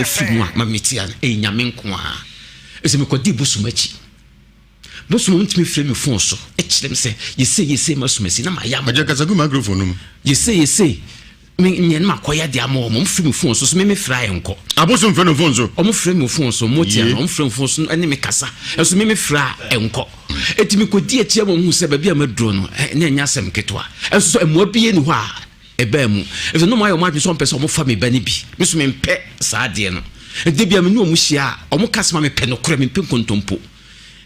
efiri ma metia nyame nko a ese me kodi bosumachi bosum ntimi frɛ me phone so ekyerem sɛ yese masumasi na ma ya ma kasa gu microphone yese me nyen ma koya dia ma mo frɛ me phone so me fra enko abosum frɛ no phone so o mo frɛ me phone so mo tia no frɛ me phone so ene me kasa eso me fra enko etimi kodi etia mo hu sɛ ba bia maduro no na nya asɛm ketwa eso emo bie ni hɔ a eba mu eso no mo ayo ma dwe so mpɛ sɛ mo fa me ba ni bi me so me mpɛ saa de no de bia me no mo hia o mo kasema me pɛ no kora me pɛ kontompo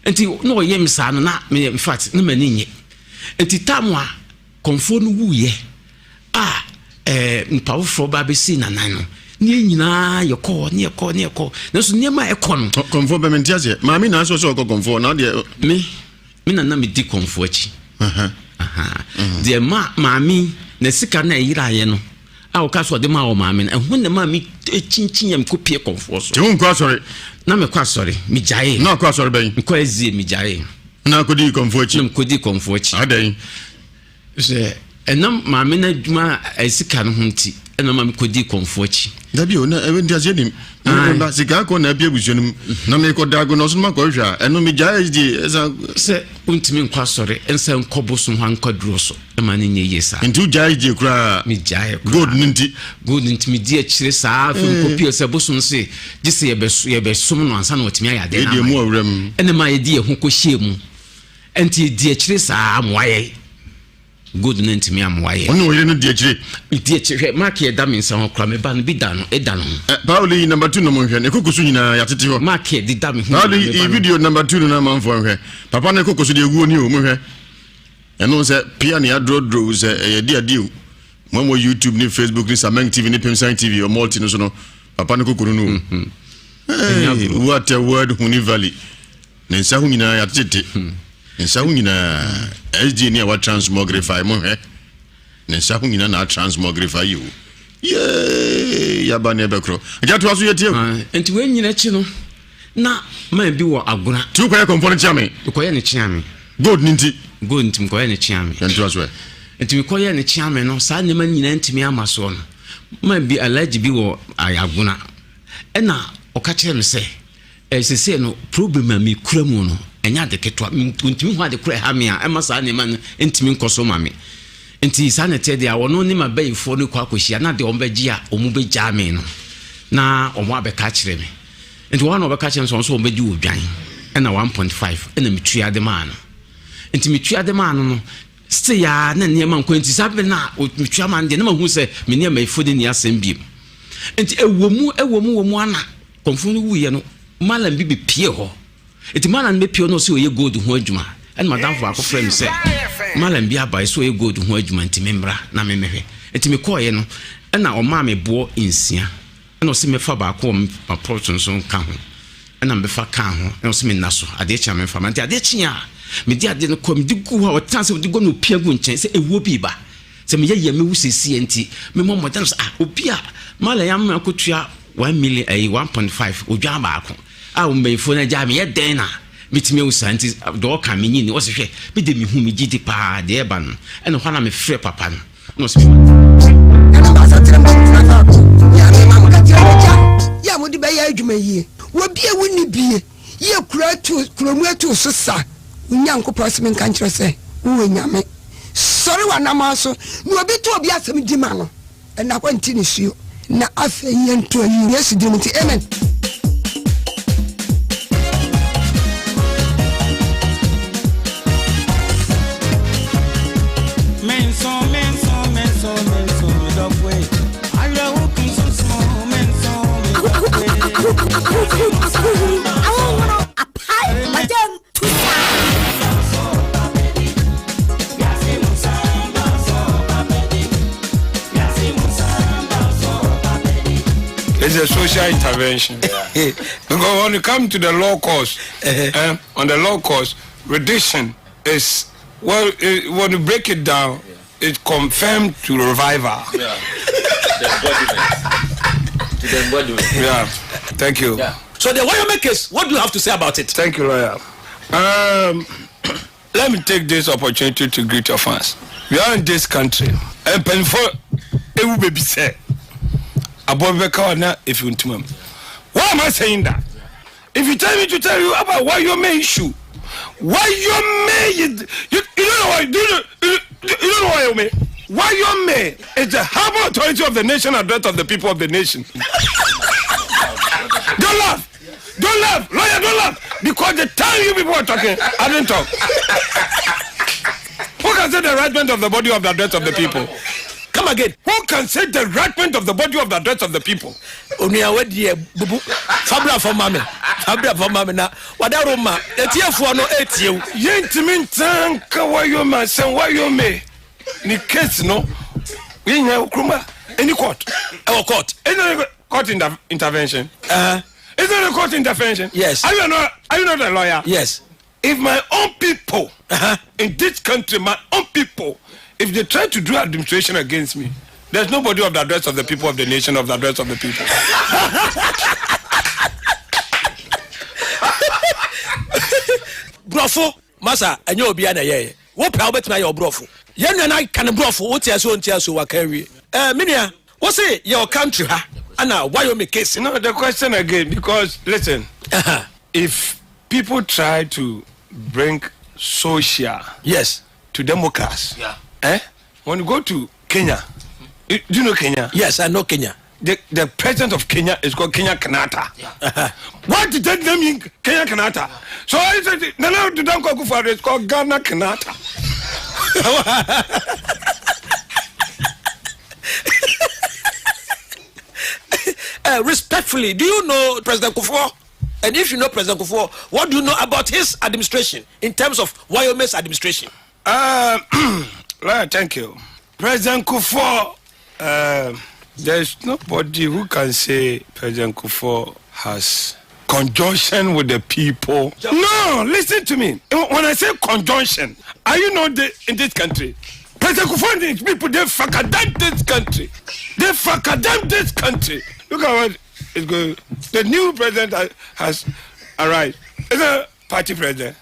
enti no yem sa no na me in fact na mani nye enti tamwa konfo no wuye mpawo fro ba be si na nan no ne nyina yekọ na so ne ma ekọ no konfo be menti ase maami na so konfo na de me na me di konfo achi de maami na sika na yira ye no o ka so de ma o maami na ehun na maami chinchin yam kopie konfo so ti hun kwa sorry na me kwa sorry mi jaye na kwa sorry ben ko ezi mi jaye na kodi konfo achi na kodi konfo achi adan se enam maami na djuma sika no hunti ena maami kodi konfo achi dabi o na e ndi ase nim na sika ko na bia busunim na me ko dago no so ma ko hwa eno mi jaye di esa se untimi nkwa sorry ensa nkoboso ho ankaduro so e ma ne nye yesa nti jaye di kura mi jaye good nti mi di akire saa fe nkopie se bosom se gise ye be som no ansa na otimi ayade na e di mu awram ene ma ye di ye ho ko hye mu enti di akire saa moaye good nti mi amwaye ono yire no di akire mark ye da me nsa ho kra me ba no bi da no Pauli number 2 no mo hwe ne kokosu nyina yatete ho mark ye di da me Pauli e video number 2 no na man fo hwe papa ne kokosu de eguo ni o mo hwe eno se pia ne adrodro se ye di ade o mo YouTube ni Facebook ni Sameng TV ni Pemsan TV o multi no so no papa ne kokoro no what a word huni valley ne nsa ho nyina yatete nsa ho nyina SG ni wa transmogrify mo hwe nsa ho nyina na transmogrify you ya ba ne bekro aja to aso yetie enti we nyina chi no na ma bi wo aguna tu ko ye component chiame ko ye ne chiame good nti ko ye ne chiame enti aso enti ko ye ne chiame no sa ne ma nyina ntimi amaso no ma bi allergy bi wo ayaguna ena o ka kire me se sese no problem am kura mu no enya de ketwa ntimi ho ade kura ha me a ema sa ne ma ntimi nkoso ma me enti sa ne te de a wono ni ma bayifo no kwa akohia na de ombeji a omu beja me no na omo abeka kire me enti wo na obeka kire so ombeji odwan ena 1.5 ena mitua de ma no enti mitua de ma no still ya na ne ma nkwanti sabe na mitua ma de na ma hu se me ne ma ifo de ni asem biem enti ewomu ana konfo no wuye no malam bi pie ho eti malam be pie no se oye gold ho adwuma ena madam fo akofra mi se malam bi abai so oye gold ho adwuma enti membra na me mehwe enti me koye no ena o ma me bo insia ena o se me fa ba ko ma proton so ka ho ena me fa ka ho ena o se me naso ade cha me fa ma enti ade chia me di ade no ko me di gu ha o tan se di go no pie gu nchen se ewo bi ba se me ye me wusisi enti me mo mo tan so obi a malam ya me akotua 1 million 1.5 odwa ba ko mbeyfo na ja me ye den na mitime usanti do ka me nyini wo se hwe me de me hu me gidi pa de eba no ene ho na me frɛ papa no se ana ba sa tere mo na ko ya me ma ka tere ja ya mo di be ya adwuma yie wo bie woni bie ye kura tu kromu atu so sa nyanko prosmen kan kire se wo nyame sori wa na ma so no obi to obi asem di ma no na kwa ntini suyo na afa yento yi yesu di nti amen. It's a social intervention. Because when you come to the law course, on the law course, redemption is, well, when you break it down, it's confirmed to revival. Yeah. The embodiment. Yeah. Thank you. Yeah. So the Wyoming case, what do you have to say about it? Thank you, lawyer. Let me take this opportunity to greet your fans. We are in this country, and for baby say, above the corner if you want to. Why am I saying that? If you tell me to tell you about Wayome issue, Wayome, you don't know why, you don't know Wayome. Wayome is the harbor authority of the nation and death of the people of the nation. Don't laugh, lawyer, don't laugh, because the time you people are talking, I didn't talk. Who can say the right of the body of the death of the people? Come again. Who can say the right of the body of the death of the people? Only a word here, bubu. Fabra for mama na. Wada Roma. Etie for no etie. Yentimin tanka Wayome sen Wayome. Ni case no. We nya ukruma. Any court. Our court. Any court intervention. Is there a court intervention? Yes. Are you not a lawyer? Yes. If my own people in this country, my own people, if they try to do administration against me, there's nobody of the address of the people of the nation of the address of the people. Brofo, masa, and you'll be an aye. What power to your brofo? Yen and I can brofo, what is on tears who are carry. Minia, what's it your country? Anna, why you make case? No, the question again, because listen, if people try to bring social to democrats, when you go to Kenya, do you know Kenya? Yes, I know Kenya. The president of Kenya is called Kenya Kenyatta. What did that name mean, Kenya Kenyatta? So I said, now the Danko Kufuor is called Ghana Kenyatta. Respectfully, do you know President Kufuor? And if you know President Kufuor, what do you know about his administration in terms of Wayome's administration? Thank you. President Kufuor, there's nobody who can say President Kufuor has conjunction with the people. No, listen to me. When I say conjunction, are you not in this country? President Kufuor and his people, they fuckadam this country. They fuckadam this country. Look at what is going. The new president has arrived. Is a party president.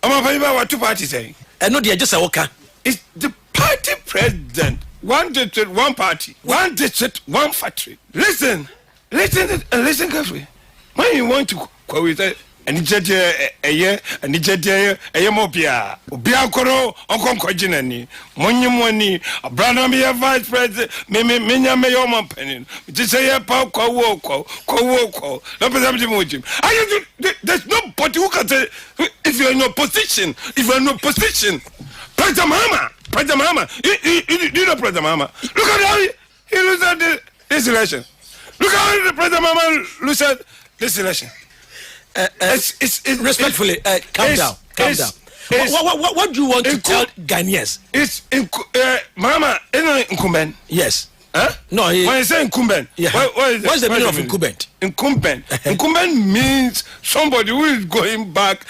I'm a what two parties saying? I know they are just a worker. It's the party president. One district, one party. One district, one factory. Listen carefully. When you want to quote and mopia obia koro onkonkogina ni monyimoni abrana me vice president me mayor mampanin just say pa kwa no person mojim there's nobody who can say if you're in opposition President Mahama you know President Mahama look at how he loses this election. Look how the President Mahama loses this election. Respectfully, calm down. What do you want to tell Ghanaians? It's Mama, isn't incumbent? Yes. Huh? No. When you say incumbent, what's the meaning of incumbent? Incumbent means somebody who is going back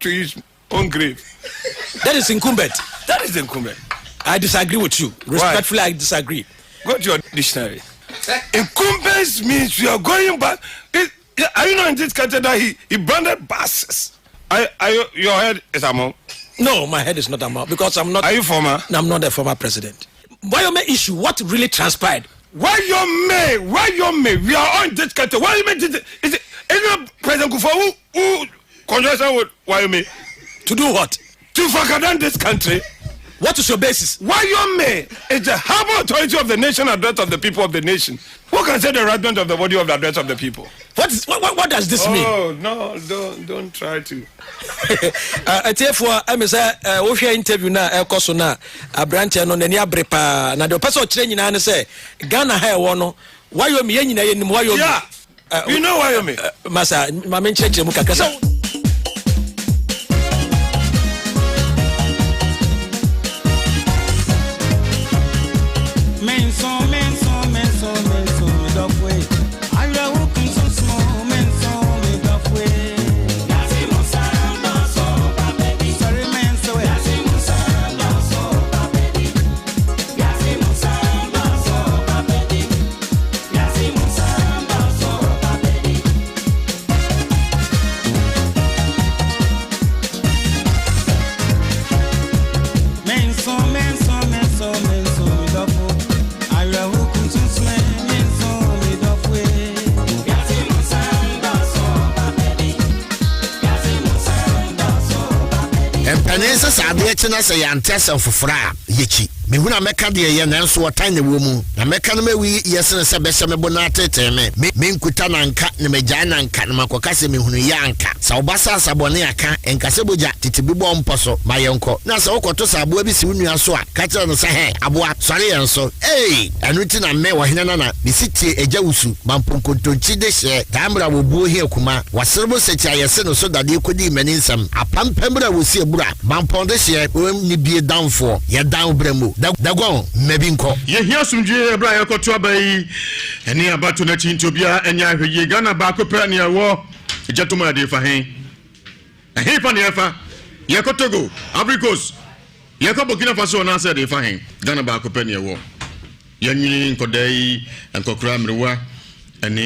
to his own grave. That is incumbent. That is incumbent. I disagree with you. Respectfully, I disagree. Go to your dictionary. Incumbents means you are going back. Are you not in this country that he branded buses? Your head is among? No, my head is not among because I'm not. Are you former? No, I'm not a former president. Wayome issue, what really transpired? Wayome, we are on this country. Wayome did it. Is it President Kufuor who conjunction with Wayome? To do what? To fuck this country. What is your basis? Wayome is the harbor authority of the nation and death of the people of the nation. Who can say the right of the body of the address of the people? What does this mean? Oh no, don't try to. Therefore, I say we share interview na ekoso na abranche no nani abrepa na the person kire nyina ne say Ghana ha e wo no Wayome ye nyina ye nim Wayome. Yeah. You know Wayome. Masa ma men cheche mu kakasa. Menso, ade chena se ya ntese fofora yechi mehuna meka de ye nanso wotan ne wo mu na meka no mawi yesene se be me bona tete me nkuta na nka ne megya na nka na makoka se mehunu ya nka sa obasa asabone aka enka se boja titibibo mposo mayenko na se wokoto sabo bi si wunua so a ka kire no se he aboa sare yenso enu ti na me wo hena na bisiti eja wusu mamponkontonchi de hye tamra wo buo hi akuma waserbo secha yese no so dade kodi mani nsam apampambra wo si ebura mamponde hye ni bie danfo ye dan bremu dagon mebinko ye hia sumdwe ebra ye koto abai eni abato na chi ntobia enya hweye Ghana ba ko pe ne wo ejatoma de fa hen ehe fa ne fa ye kotogo Africos ye ko Burkina Faso na se de fa hen Ghana ba ko pe ne wo ye nyini nkodai enkokra mrewa eni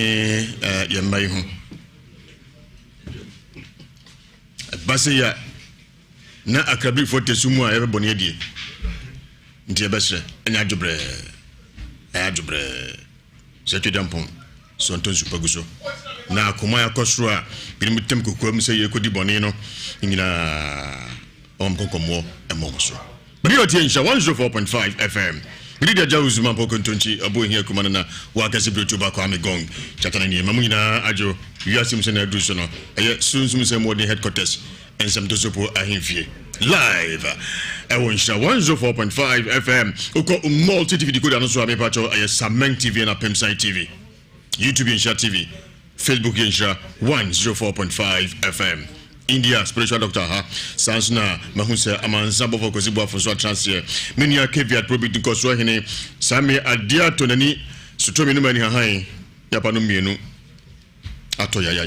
ye mai ho basia na akrabi fote sumu a ebebone adie nti ebesre enya adwobre se twedampon so nton supaguso na akoma yakosro a binimutem kokwam se ye kodi bone no nyina konkomo emomso radio tiensha 104.5 FM Lidia Jawuzuma Pokontonchi abo hia kuma na wakasi bretuba kwa amegong chatana ni mamu nyina ajo Ewiase Mu Nsem na duso no eye sunsun se modern headquarters ensem to sopo ahemfie live Ewonsha 104.5 FM uko multi TV decoder no so amepacho eye Sameng TV na Pemsai TV YouTube Nhyira TV Facebook Nhyira 104.5 FM India spiritual doctor ha sansna mahunse amansa bofo kozibo afonso transfer menia caveat probit ko so hene same adia tonani sutomi no mani han ya pano mienu ato ya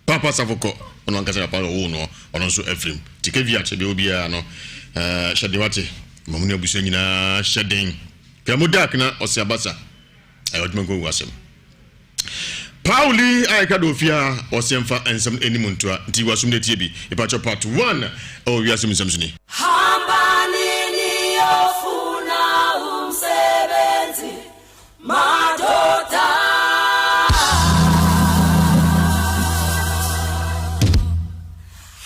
papa savoko ono ankasa pa wo no ono so efrim ti caveat be obi a no shadewate mamuni abuso nyina shaden kamudak na osiabasa ayodmango wasem Pauli Aikadofia Osemfa ensem enimuntua nti wasum ne tie bi ipacho part 1 Ewiase Mu Nsem suni Hambanini ofuna umsebenzi madoda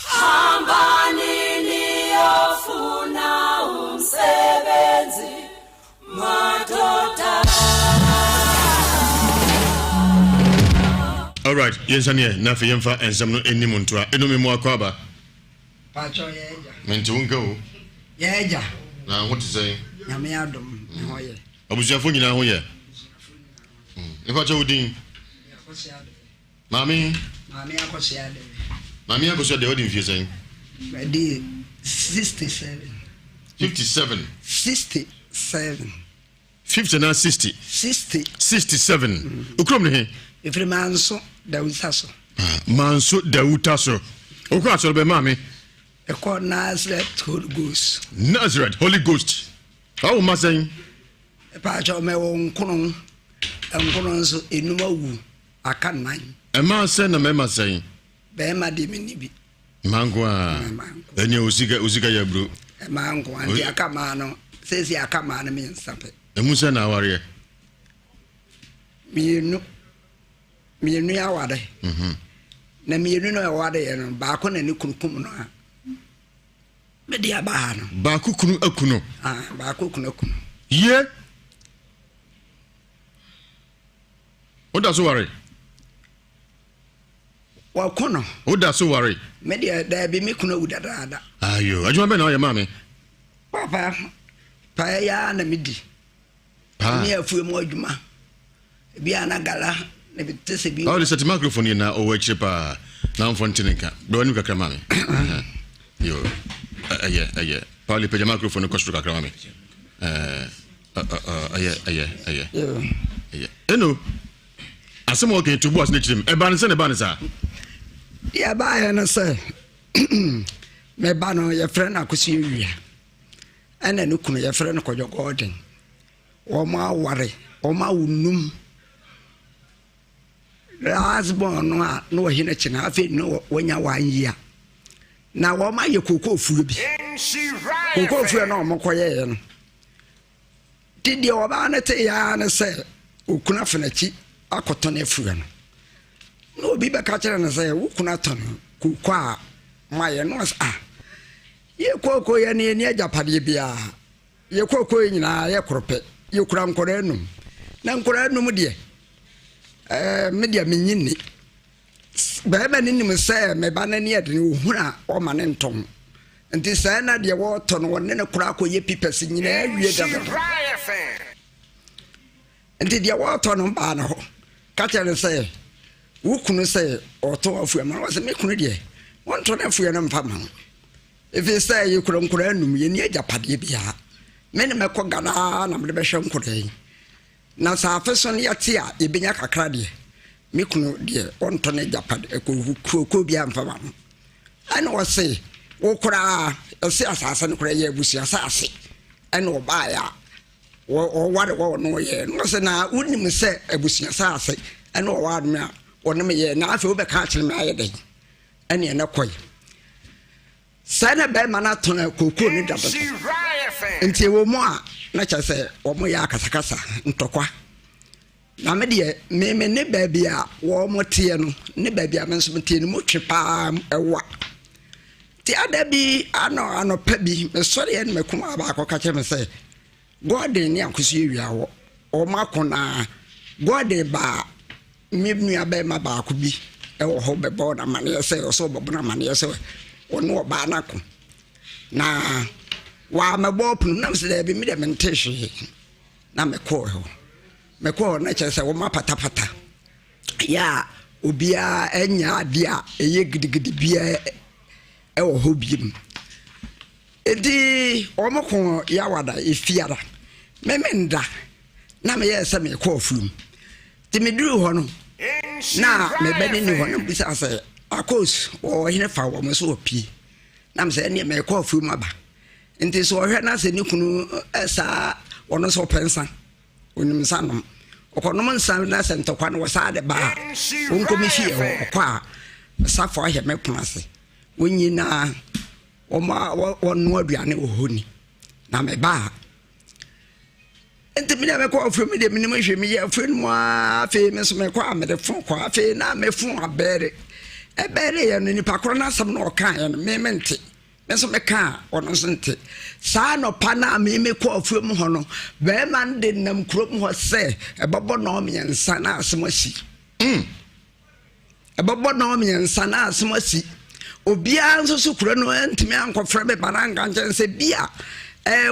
Hambanini ofuna umsebenzi madoda All right, yensanie na fe yemfa ensem no enimuntua enome mu akwaba pacho yeja menti wonka o yeja na what is say nyame adom ne hoye abusuafo nyina ho ye ipacho udin mami akosia de odin fie say ready 67 50 na 67 ukrom ne he ifri manso dawutaso dawutaso okwa so be mami eko Nazareth Holy Ghost how masen pacho me wonkono so enuma wu aka nan e ma sen na me masen be ma de mini bi mango a enye osika ya bro e mango andi aka ma no sesi aka ma no me nsape e musa na aware mienu ya wade na mienu no ya wade no ba ko na ni kunkum no a me dia ba no ba kukunu akuno ba kukunu akuno ye oda so ware wa kono oda so ware me dia da bi me kuno udada ayo ajuma be na ya mami papa pa ya na midi ni afu mu adwuma bi ana gala na bi tese bi oh the microphone na o wachi pa na mfontinka be wani kakra mami yo aye Pauli pe microphone ko stru kakra mami aye eno asemo okay to boss na chirim e ban se ne ban sa ya ba ya na se me ba no ye friend akosi wia ana no kunu ye friend ko jogoden o ma ware o ma unum rasbon no hina china afi no wonya wanyia na wo ma ye kokofuo bi kokofuo na o mokoye no didi o ba na te ya na se okuna fenachi akoto na fuo no obi be ka kire na se okuna ton kokwa ma ye no ye koko ye ne ajapade bia ye koko nyina ye korope ye kura nkora enum na nkora enum de media menyini ba ba nim se me ba na ne ade ohura o ma ne ntom nti sa na de wo to no ne ne kura ko ye pipes nyina awie da nti de wo to no ba na ho ka tere se wo kunu se o to afu ma wo se me kunu de won to na afu na mpa ma efi se ye kura nkura enum ye ne ajapade bia me ne mekọ gana na me be hwe nkura yi na sa afeso ne yate a ebenya kakra de me kunu de won to na ajapade ko bia mpa ma ana wo se wo kura ese asase ne kura ye abusi asase ana wo ba ya wo ware wo no ye no se na unim se abusi asase ana wo wade me a wo ne me ye na afi wo be ka kire me aye de ana ye na koy sana be mana to na koko ne da nti wo mo a na cha se wo mo ya kasakasa ntokwa na me de me ne ba bia wo mo tie no ne ba bia me nso tie no mo twepa ewa ti adabi ano pa bi me sori en me kuma ba akọ kache me se god ni akoso ewia wo o makona god ba me nua ba ma ba akọ bi e wo ho be bo na mane se o so bo na mane se ono ba na ko na wa mebo punu na se da bi me de mentation na me ko na che se wo ma patapata ya obia enya ade a eye gidigidi bia ewo ho biem edi omoko yawada efiara memenda na me yesa me ko afum ti me duru ho no na me beni ni ho no bisa se akos o hene fa wo me so opi na me se ne me ko afum aba nti so hwe na se ni kunu esa wono so pensa onim sanom okonom nsan na se ntokwa no sa de ba wonko me fie ho kwa safo ahye me ponase wonyina oma wonu aduane ohoni na me ba enti me me ko afro me de me me hwe me ye afro no afi me so me kwa me de fon kwa afi na me fon abere ebere ye no nipa kro na asem na okan ye no me mente me so me ka ono so nte sa no pa na me ko afro mu ho no be man de nam kro mu ho se ebabo na o me nsa na asem asi ebabo na o me nsa na asem asi obia nso so kura no ntimi ankofra be baranga njense bia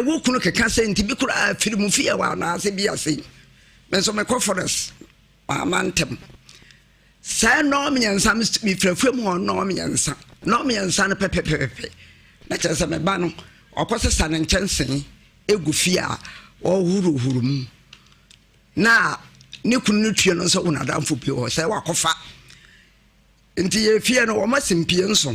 wo kunu keka se ntibi kura firimu fie wa na ase bia se menso me conference amantem sa no me nsa mi frafram ho no me nsa no na pepepepe na chense me ba no okose sa ne njense egu fie a o huru mu na ne kunu tue no so unadamfo bi ho se wakofa nti ye fie no wo masimpie nso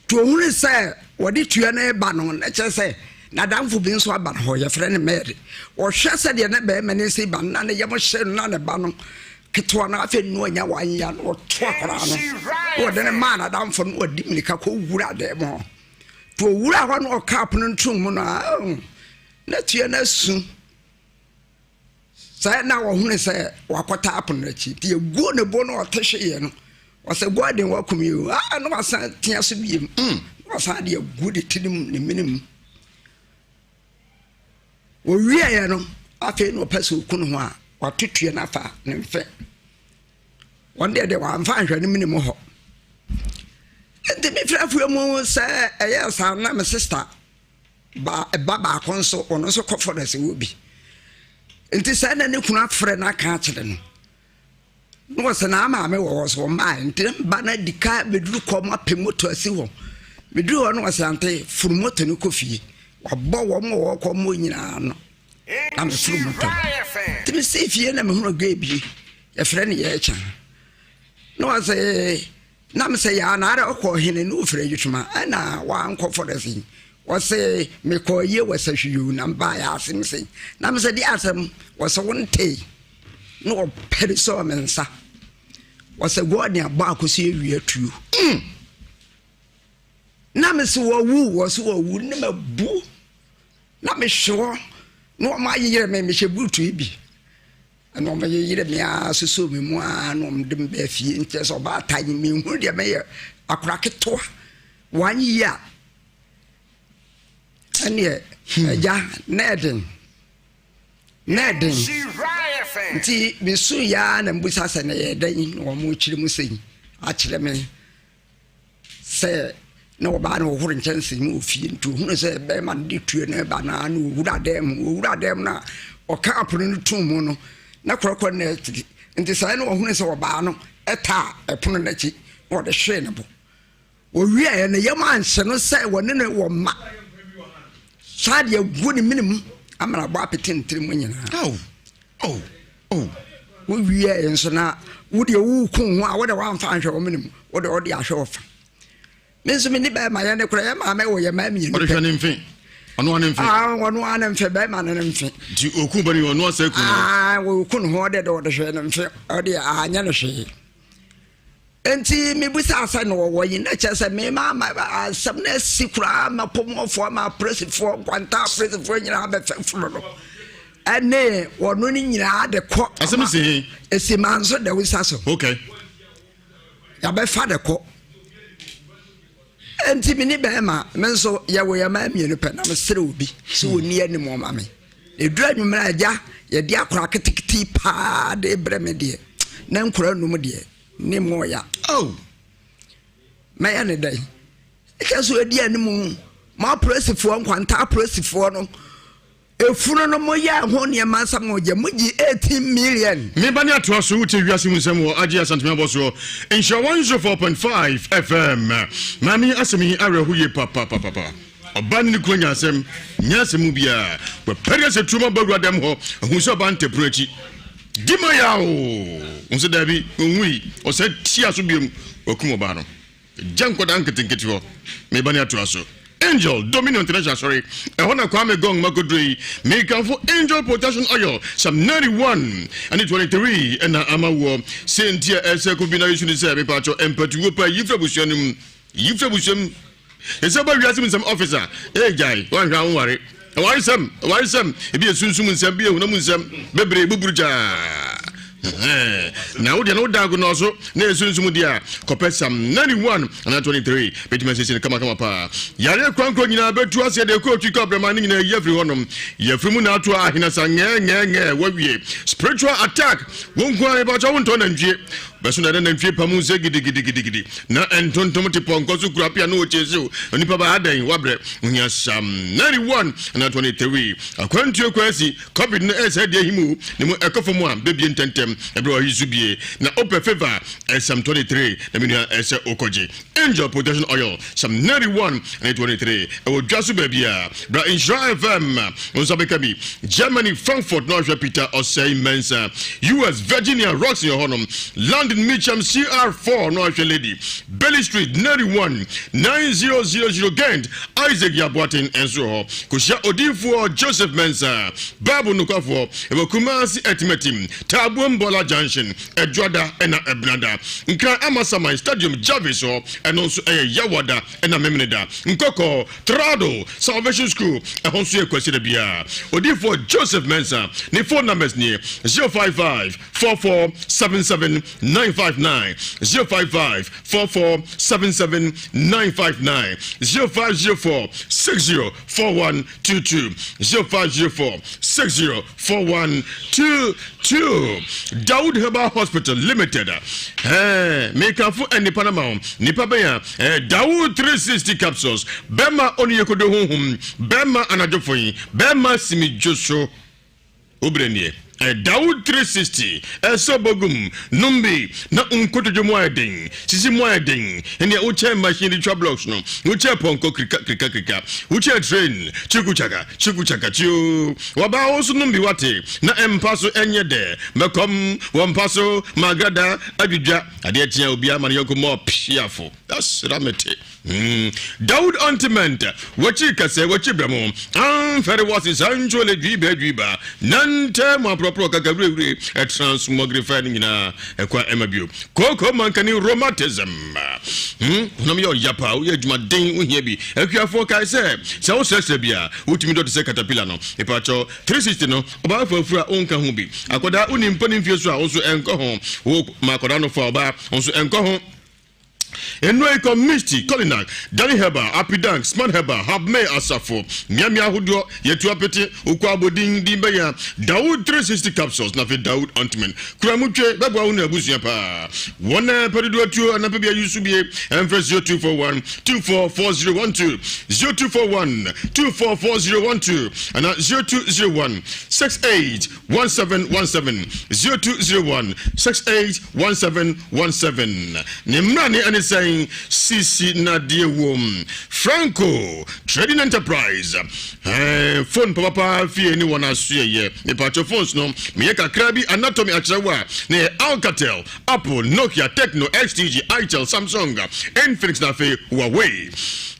to ohunu se wodi tue na eba no na che se na damfo bi nso aba ho ye frɛ ne Mary wo hwɛ se de na be mane se ba na ne ye mo hye na ne ba no ketwa na afa nu anya wanya no to akora no wo de ne ma na damfo no odi mlika ko wura de mo to wura ho no cap no ntum mu na tue na su sa na wo hunu se wakota apon na chi ti egu ne bo no otehwe ye no wase godin wakumi no wasa tia so biem wasa de agudi tinim ne minim o wiye ye no afi no pese okunu ho a watutue na fa ne mfe wonde de wa mfa hwe ne minim ho ente mi frafu mu se eye sa na me sister ba konso ono so confidence wo bi ente sa na ne kunu afre na ka kire no no se na ama me wo so ma ente ba na dika beduru kom apemoto asi ho beduru ho no se ante furumoto ne kofie wabọ wo mo wo kom mo nyina no am furumoto timi se fie na me hu ga bi e frɛ ne ye cha no se na me se ya na ara ko hene no frɛ yutuma ana wa anko for the thing wase me ko ye wasa hwiu na ba ya asem se na me se di asem wase wonte no pere so mensa wase god ya ba ko se ewie atuo na me se wo wu wase wo wu ne mabu na me hwo no ma yire me hye butu bi no ma yire me asoso me mu a no mdem ba fie nte so ba tan me hu de me akora keto wan ya ene ja neden nti bisu ya na mbusa se na ye dan wo mu chiri mu sei a chire me se na oba na ohuru nchanse mu ofie ntu hunu se be man di tue na ba na na owura dem na oka apono no tum no na korokoro na nti sai na ohunu se oba no eta epono na chi wo de hwe ne bo owie ya na yema anse no se wone ne wo ma sad ya guni minimum amara bo apetentire mu nyina wo wie enso na wo de wo kun ho a wo de wa mfa anhwe wo minimum wo de ahwe ofa menso me ni ba ma ya ne kura ya ma me wo ya ma mi ni o de hwe ne mfe ono ane mfe ono ane mfe ba ma ne mfe ti okun bani ono asa kun wo kun ho de do de hwe ne mfe o de anya ne hwe enti me busa asa no wo yin na chese me ma asam na sikura ma pomofo ma presifo kwanta presifo nyina ba fefuro no ane wono ni nyina de ko asam se esi manzo de wisa so okay ya ba fa de ko enti me ni ba ma menso ya wo ya ma mienu pe na me sere obi so woni ani mo ma me edura nwumra aja ye de akora kitikiti pa de breme de na nkora num de ni moya maya ne dai ikaso edi animu ma presifo nkwanta presifo no efunu no moya ho ne mansam oje mugi 18 million me bani ato so wuti Ewiase Mu Nsem wo agye asanteme boso insha 104.5 FM mami asemi arehuye papa oban ni konya asem nyasem bia we pere se tuma bagura dem ho hu so ban teprachi dima yawo unse dabi onwi o se tia so biem okumo ba no janko dan ketenketi ho me bani ato so Angel Dominion International sorry ehona kwa me gong magodrei me kan for Angel Protection Oil some 91 and 23 and amawo sentia ese ko bi na yisu ni se me pa cho empatu wo pa yifra busuam ese ba Ewiase Mu Nsem officer jai wan hwa ware warisem ebi esunsum nsem bi ehuna mu nsem bebre buburuja na wo de no dago no so na esunsum dia kopesam 91 and 23 betima sese kama pa yare kwanko nyina betu ase de ko twi kobrema ni nyina yefri honom yefri mu na ato ahina sa nge wawie spiritual attack wonku an ba cho wonto na ndwie beso na ndwie pamu se gidi na entontom te ponko su kurapia na ochesu onipa ba adan wabre nya sam 91 and 23 akwantu kwasi covid na ese de himu ne mu ekofomu a bebie ntentem ebro yizubie na open favor sam 23 na menu ese okoje Angel Protection Oil some 91 and 23 ewo dwaso babia bra Nhyira FM onsabekabi Germany Frankfurt North Peter Osei Mensa US Virginia Rocks in Honum London Mitcham CR4 North Lady Belly Street 91 9000 Gent Isaac Yabuatin enso kushia odinfo Joseph Mensa Babu Nukafo ewo Kumasi Etimetim Tabuem Bola Junction Edwada ena Ebnada nka Amasama Stadium Jarvis and also Yawada and a Memneda Nkoko Trado Salvation School a Honsu Kwesida Bia Odifo Joseph Mensa ni phone numbers near 055 4477 959 055 4477 959 0504 604122 0504 604122 Daud Heba Hospital Limited make up for any Panama nipa beya Daud 360 capsules bema oni yekodo honhum bema anajofoyi bema simi joso obrenie Daud 360 esobogum numbi na unkotojo moeden sisi moeden ene uche machine trap blocks no uche ponko krika uche train chikuchaka chu waba osu numbi wate na empaso enye de mekom wampaso magada adwudwa ade tia obi amane yokomo piafo that's ramete Daud Ointment wachi kase wachi bramo fere wasi sanchole dwiba nante mo propro kagawre transmogrify nyina ekwa emabio koko mankani rheumatism nam yo yapa wo adwuma den ohia bi akuafo kai se wo sese bia utimi do se caterpillar no epacho 360 no oba fafura onka ho bi akoda unimpa ni mfie so a wo so enko ho wo makoda no fa oba wo so enko ho Enway Community, Kolinak, Danny Heber, Happy Dank, Smart Heber, Habme Asafo, Miami Ahudo, Yetuapete, Ukwaboding, Dimbaya, Dawood 360 capsules, Nafi Dawood Ontman, Kuramuche, Babauna Busiapa, one Peridu, and Napia Yusubi, and first 0241 244012, 0241 244012, and 0201 681717, 0201 681717. Nimrani and saying CC Nadia Wom Franco Trading Enterprise phone papa fi anyone as ye the patch of phones no Mieka Krabi Anatomy Achawa ne Alcatel Apple Nokia Tecno XTG Itel Samsung Infinix Nafe Huawei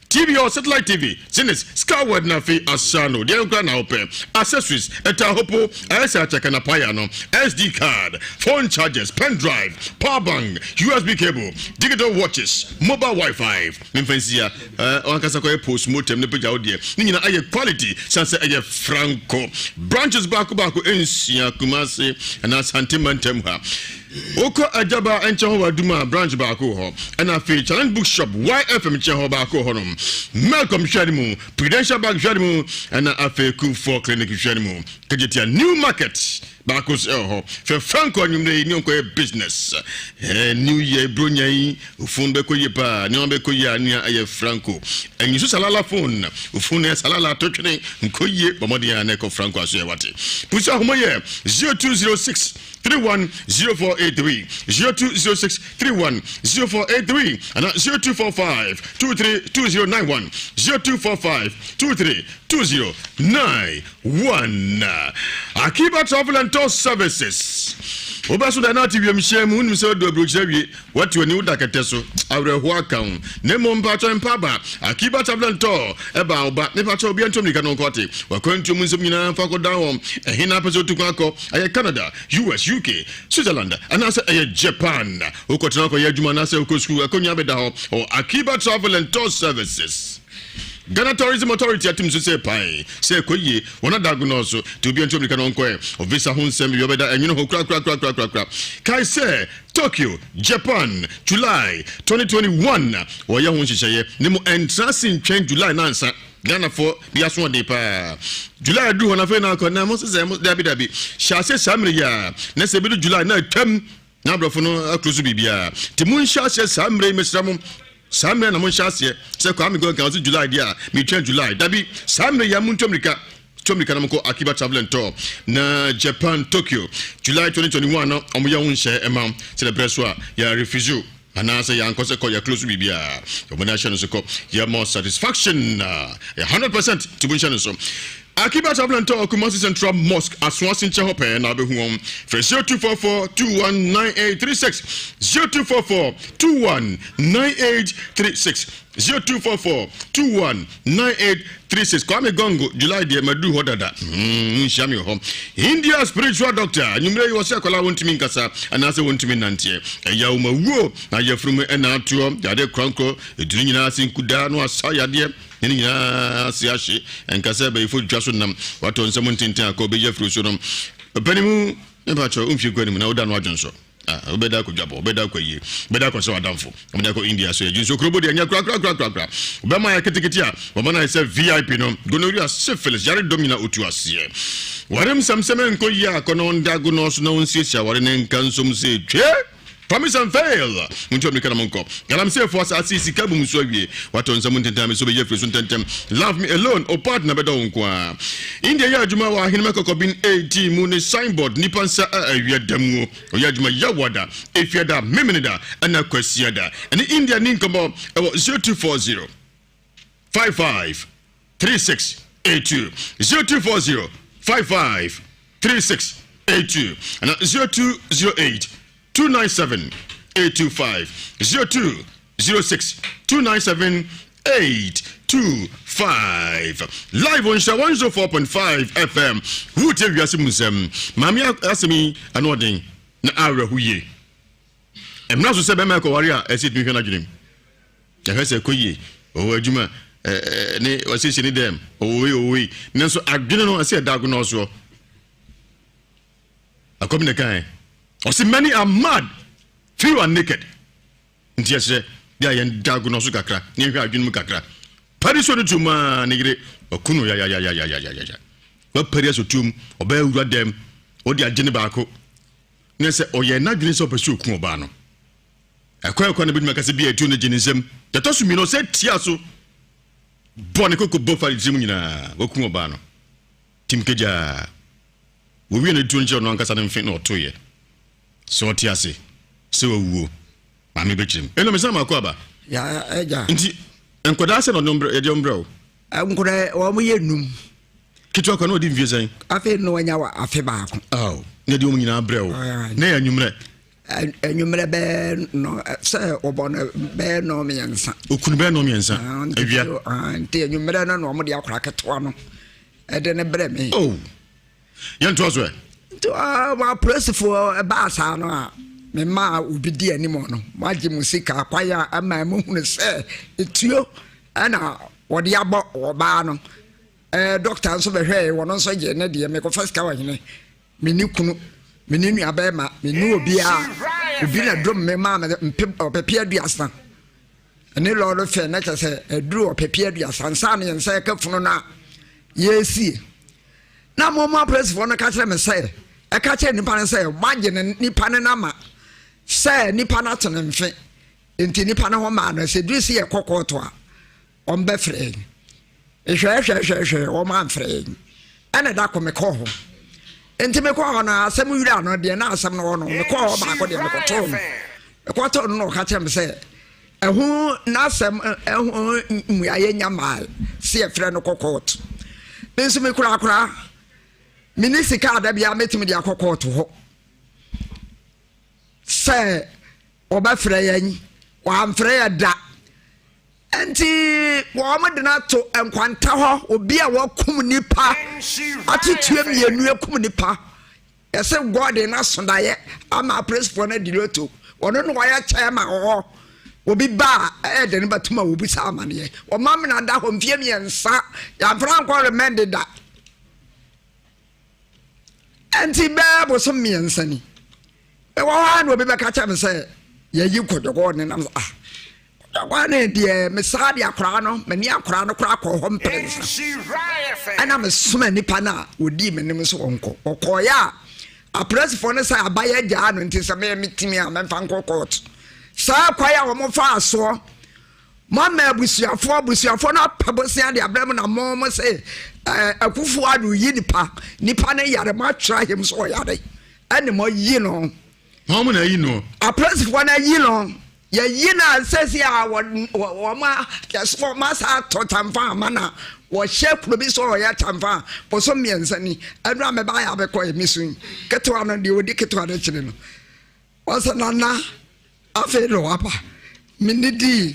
TV or satellite TV, Zinis, Skyward Nafi, Asano, Diankra Naupe, accessories, Etahopo, ASA Chakanapayano, SD card, phone chargers, pen drive, power bank, USB cable, digital watches, mobile Wi-Fi. Nimfensia, Onkasako post motem, Nepajaudia, Nina Aye quality, Sansa Aye Franco, branches Baku Insia Kumasi, and Asantamentemha. Oko Ajaba and Chahoba Duma branch Bako ho, and a free challenge bookshop YFM Chahoba Honum, Malcolm Shadimu, Prudential Bank Shadimu, and a Faku for Clinic Shadimu. Kajetia new market Bakos Elho, for Franco and Yunko business. New Year Brunyai, Ufun Bekoyepa, Nyobekoya near Aye Franco, and you Salala phone, Ufune Salala Tokene, Nkoye, Bomodia Neko Franco Asewati. Pusha Homoye 0206 310483 0206 310483 and 0245 232091 0245 232091. Akiba Travel and Tour Services. Obaso da na TV mhye mu nim se do abrochawie what we new dakateso awreho account nemo mpacho mpaba Akiba Travel and Tour eba oba ne pacho obi antom nika no kote wakwantu mu nsem nyina fa ko down ehina peso tukako aye Canada US UK Switzerland and asa aye Japan okotena ko yadwuma na asa okosku akonya beda ho Akiba Travel and Tour Services. Ghana Tourism Authority atim so say pai say koye wona diagnose to be antom nika no ko of visa ho nsem yobeda enyu ho kra kai say Tokyo, Japan, July 2021 oya ho nhihye nemo entrance in July nansa Ghana for biaso one day pa July do na fe na ko na mo se mo dabi shase samre ya na se bi July na twam na brofo no akrosu bibia ti mun shase samre mesram samre na mun shase se ko am go kan July dia me twa July dabi samre ya mun tomrika na mko Akiba Travel and Tour na Japan Tokyo July 2021 no omoya wonhye emam celebrate ya refugee anasa ya nkose ko ya close bibia obonation so ko ya more satisfaction 100% to bunchen so Akiba Travel and Tour Kumasi Central Mosque Aswansin Chehope na behu fresh 0244 219836 0244 219836 0244 219836 Kwame Gongo July de madu hodada nshami ho India spiritual doctor nyumre yo se kola wontimi nkasa anase wontimi nantie ya umawuo na yefrumu ena atuo yade kranko eduru nyina sinkuda no asayade nyina asiashi enkasa be ifo dwaso nam wato nsem ntintin akobe yefru so no panimu ebacho umfi kwani na oda no adwonso obeda ko dwabo obeda ko yi obeda ko so adamfo obeda ko India so eju so krobo de anya kra obema ya keteketi a obama na se VIP no gonorrhea syphilis yare domina otu asie warem samseme nko yi akono ndago no so na onsie sia ware ne nkansom se twe promise and fail muncho mika na monko galam se force asisi kabu muso awie wato nsamu ntenta me so be yefre so ntentem love me alone o partner beda wonkwa India ya adwuma wa hinema kokobin 18 mu ne signboard nipansa awie damu o ya adwuma ya wada efiada memeneda ana kwasiada and India ninkomo 0240 55 3682 0240 55 3682 and 0208 297 825 0206 297 825 live on 104.5 FM who tell Ewiase Mu Nsem mami asemi anodin na awrahuye emna so se be ma ko waria esit mi hwana dwunim ya hwese koye o adwuma ne wasisi ni dem owe nanso adwene no ase dago no so akomne kan or see many are mad, few are naked. Yes, dia yen dago no so kakra ne hwa adwene mu kakra pari so no tuma ne yire okuno ya wa pari so tum oba awura dem odi agene baako ne se oye na adwene so pese okun oba no akwa na biduma kase bia etu ne gene nsem tatosu mi no se tia so bone koko bofa jimu nyina okun oba no tim keja wo wi na etu nje no ankasa ne mfe na otoye so tia se se wo ma me bekyem eno me sama akwa ba ya eja nti enkoda se no nombre ye de ombre o nkure wo mo yenum kitwa kwa no di mvie san afi no wanya wa afi baako oh ne de omnyina abre o na ya nwumre enwumre be no se obono be no me yansa okunu be no me yansa awia nti enwumre no mo de akora ketwa no ede ne bre me oh yanto aso to ma press for ba sa no a me ma obidi animo no maji musika kwaya ama mu hunu se etuo ana wode abo oba no doctor nso be hwe wono nso je ne de me ko first ka wahene me ni kunu me ni nua ba ma me ni obi na drum me ma opepia duasa ene lo fe na kese eduru opepia duasa nsa ne nsa ka funu na yesi na mo press for no ka kire me se e ka kire nipa ne se maji ne nipa ne na ma se nipa na to ne mfe enti nipa na ho ma no se duru si e kokoto a on be free ehwe o ma free ana da ko me ko ho enti me ko ho na asem wura no de na asem no no me ko ho ba ko de me ko to me ko to no ka chem se ehu na asem ehu mu aye nyama se e free no kokoto benso me kura minisika da bia metimi de akokoto ho se oba free yan wa free da enti wo mo de na to enkwanta ho obi a wakum nipa atitue mienu akum nipa ese god na sondaye ama praise for na diloto wono no waya chema ho obi ba e de ne batuma obi sa amane o mam na da ho mfie miensa ya franco remember da enti ba bo so miensa ni e wo ha no obi be ka cha me se ye yi kodogo ne na wane die mesadi akra no mani akra no kra ko ho mpensa ana mesuma nipa na odi menim so onko okoya a press for ne say abaye gya no nti se me mitimi a memfa nko court sa kwaya wo mo fa aso mama abusuafo na pabosia de abrem na mo say akufu adu yi nipa ne yare ma tra him so yare ene mo yi no mo na yi no a press for na yi no ya yina sesi a wo ma just for masa to tamfa mana wo shekuro bi so ya tamfa po so miensa ni adura me ba ya be ko emisun ketwa no de odi ketwa de chire no wasa nana afelo apa minidi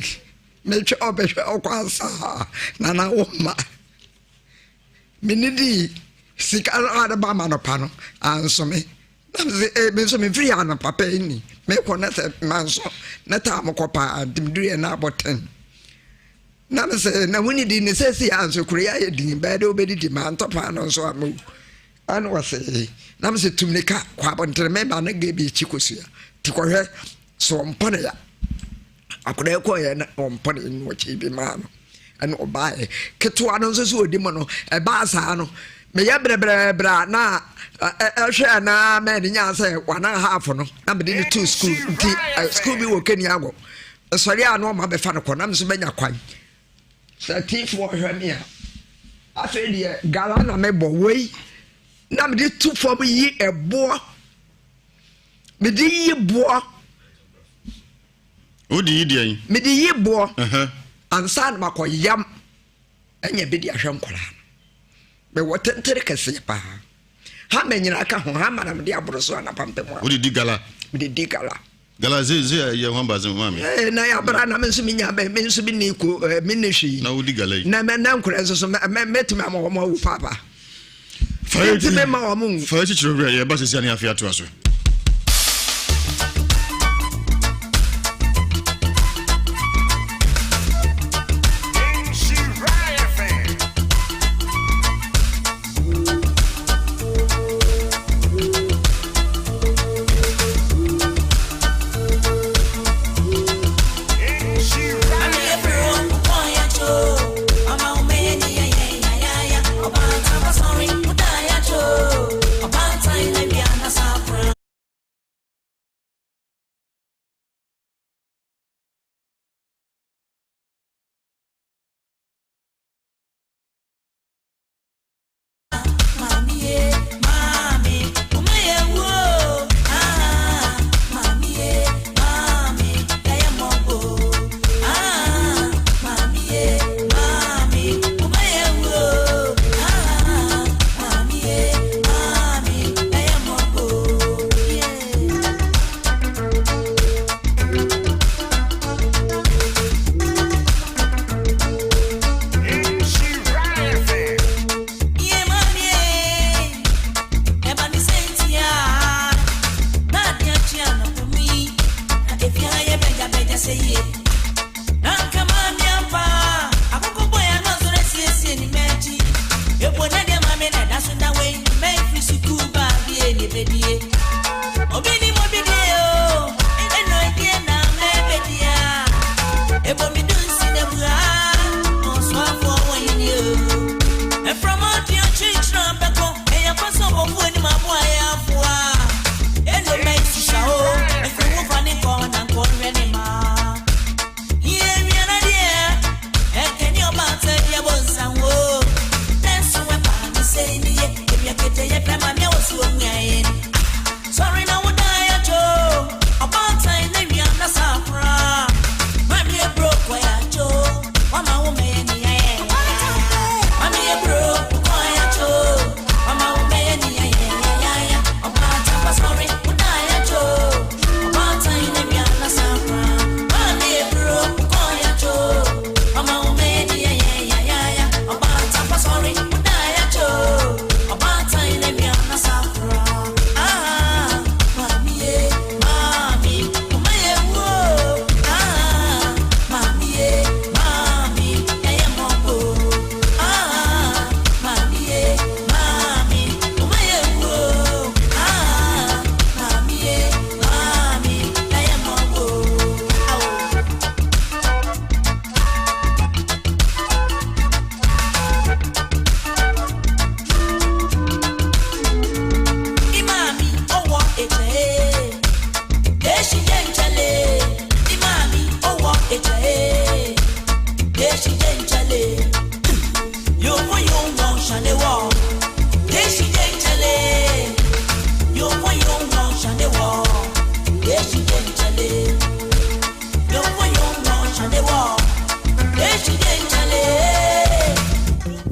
me che obehwe okwansa nana wo ma minidi sika ada ba ma no pa no anso me me so me free ana papa ni me ko na se manso na ta mo kopa dimdue na aboten na me se na woni di ne se si anso kuriya ye din ba de obedi di man topa no so amu an wase na me se tumnika kwa bontere me ba na ge bi chikosia ti ko hwe so mpone ya akode ko ye na mpone ni wo chi bi ma no an obae ketwa no so odi mo no e ba sa no me ya bra na ehwe na me nya say 1.5 no na me dey to school nti school bi wo kani ago sori anu ma be fa no na me so benya kwan satif wo hwe me a afi de gala na me bo wei na me dey to for me yi ebo me dey yi bo odi yi dey me dey yi bo ansan makoyam enya be di ahwe nkola be wotentere kase pa ha menyina ka ho ha mana me di aboroso ana pampe mo odi digala me di gala ze ye ho mbaze mama na ya bra na me nso minya be me nso bi ni ko me nehwi na odi gala na me na nkura nso so me metime am wo wu papa faiti me ma wo mu faiti chiro ye ba sesi ani afia to aso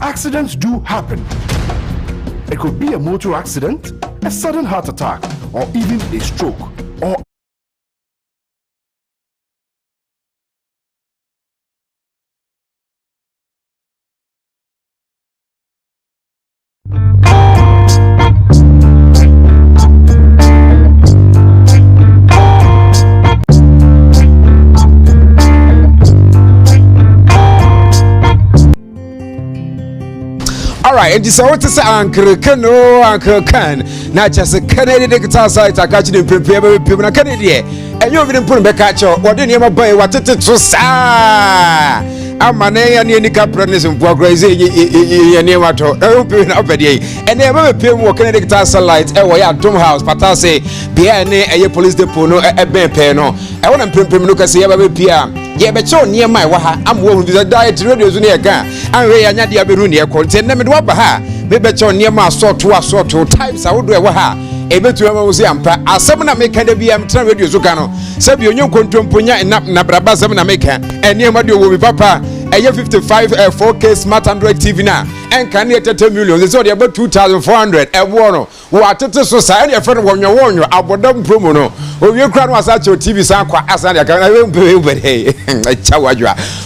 Accidents do happen. It could be a motor accident, a sudden heart attack, or even a stroke, or Alright, and this what is Uncle Ken, Uncle Ken. Not just a Canadian digital site, I catch them prepare people in Canada. And you didn't put me catch up. What didn't you buy? What it is? I'm my name and Capranis and progress. You name what open up at ye. And they will pay more Canadian digital satellite. A Dome House, Patase, Piane, a police depot, no, a Bempeno. I want to print look at see every PM. Yeah, but so near my waha, I'm one with a diet radio near gun. I'm way and Yadia Berunia content. Never do baha. Maybe so near my sort to types. I would do a waha. Able to museum. As someone make can be train radio Zucano. Sabio new contrompunya and Nabraba Zamana maker. And near my will be papa. A year 55 4K smart Android TV now. And can you 10 million? It's only about 2,400. A warno. Who are to society a friend when you warn you about them promo. Oh, your crown was at your TV sound as I can hey,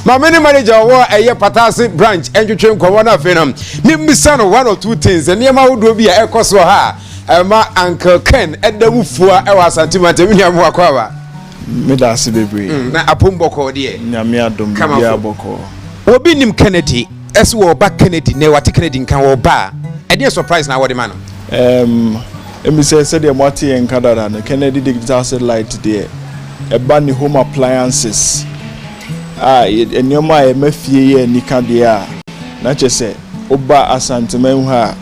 my mini manager war a year Patasi branch and you train Corona Venom. Maybe son of one or two things and near my would be a echo so ha. My Uncle Ken at the Wufua, I was antimatemia Mwakwa. Medasi baby. Na apumboko dear. Nyamia dum ya boko. Obi nim Kennedy, as we back Kennedy, ne what Kennedy can or bar. And you're surprised now what the man. Emi said the Marty and Canada, the Kennedy digital satellite there. A bunny home appliances. And your my MFA and Nikandia. Not just say, Oba Asante Memuha,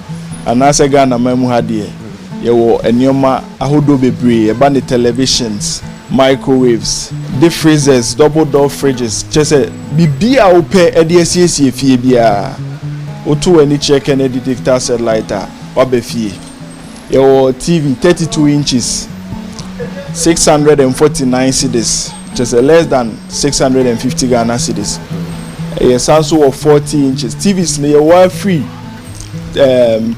and Asagana Memuha dear. You and your ma Ahudo Bebre, a bunny televisions, microwaves, deep freezers, double door fridges. Just say, Bibia Ope, ADSC, Fibia. Otu any check Kennedy digital satellite, Obefi. Your TV 32 inches, 649 cedis, just less than 650 Ghana cedis. A Samsung of 40 inches. TVs near wire free,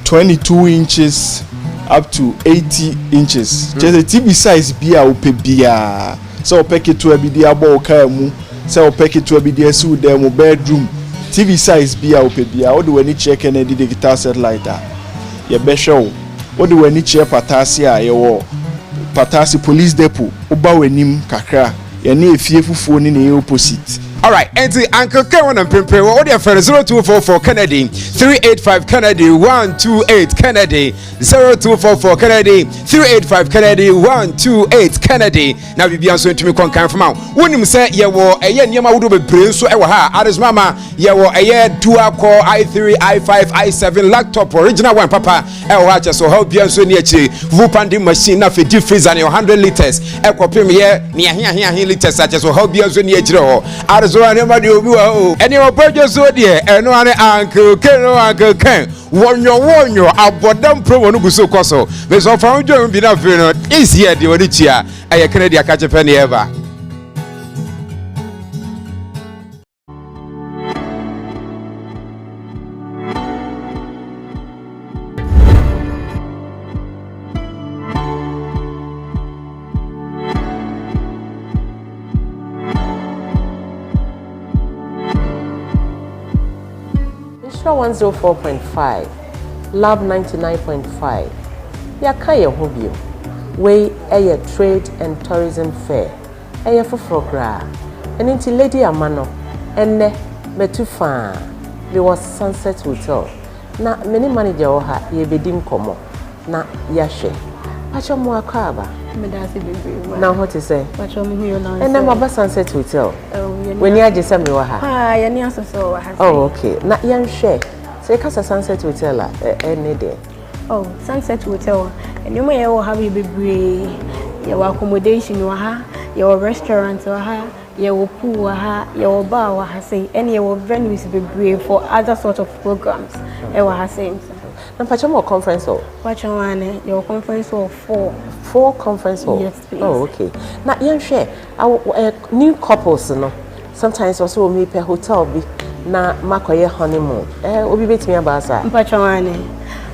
22 inches up to 80 inches. Just a TV size be a bia. So pack it to a bidia ball kamu. So pack it to a bidia suit demo bedroom. TV size be a bia. How do any check any digital satellite? Your best show. What do we need chair Patasi a Patasi police depot, Oba wenim kakra, ye ne fearful phone in the opposite. Alright, and Uncle Ken and Pimpe, what are 0244 Kennedy 385 Kennedy 128 Kennedy 0244 Kennedy 385 Kennedy 128 Kennedy. Now we be answering to me confirm out. When you say you were a year near my would be brain so ever ha Addis Mama, you were a year dual core i3, i5, i7 laptop original one papa. So help you answer near Vupandi machine na for deep freeze and your 100 liters. Echo premier near here liters such as help you answer near Jiro. Arizona never do and your birthday so dear and one Uncle Ken. Warn your abodam pro no so koso. There's a found you be not is here the Odichia. I Canadian catch a penny ever. Nhyira 104.5, Love 99.5. Yaka ye hobio. We a trade and tourism fair. Eye for gra. And into Lady Amano. Enne metufa. There was Sunset Hotel. Na many manager oha ye bedim komo. Na yashe. Pacho mo akaba. Medasi baby. Now what to say? Pacho mo hiyo na. And then Sunset Hotel. When you just me wa ha. Ah, yani aso wa ha. Oh, okay. Na yan share. Say kasa Sunset Hotel any day. Oh, Sunset Hotel. And you may have a baby. Your accommodation wa ha. Your restaurant wa ha. Your pool wa ha. Your bar wa ha. Say any your venues be for other sort of programs. Wa ha same. And pacho mo conference hall. Pacho wane your conference hall 4 conference hall. Yes, please. Oh, okay. Now yan share. New couples no. Sometimes also me per hotel be na makoye honeymoon. Obi bet me about that. Mpachawane.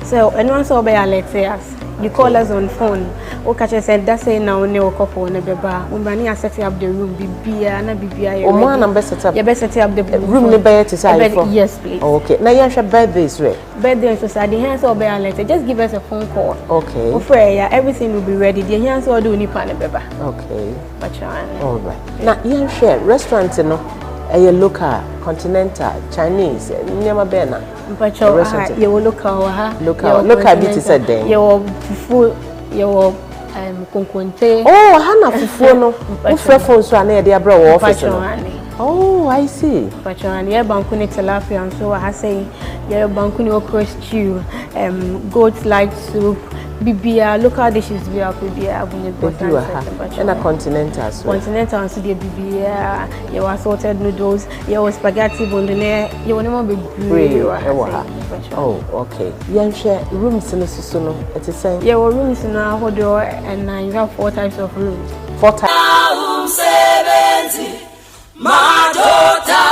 So anyone so be alert us. You call us on phone. O catch said that say now ne o couple na beba. Umbani a set up the room bibia na bibia. O mo na be set up. You be set up the room ne be to say for. Yes, please. Oh, okay. Now you should birthdays right. Birthday so say the hands so be alert. Just give us a phone call. Okay. For everything will be ready. The hands so do nipa na beba. Okay. Mpachawane. All right. Now you share restaurant no. A local, continental, Chinese, never bena. Mpacho, you local, local beauty said then. Your fufu, your kunkunte. Oh, Hana fufu no. Ufe phone so ane dia bra wo office. Oh, I see. Mpacho, ane ye bankuni tilapia and so I say ye bankuni okra stew, goat like soup. Bibia local dishes we are bibia and a continental so continental so the bibia you assorted noodles you spaghetti bolognese you want to be oh okay yan share rooms in so no it is saying yeah rooms in our hodo and you have 4 types of rooms 4 types my daughter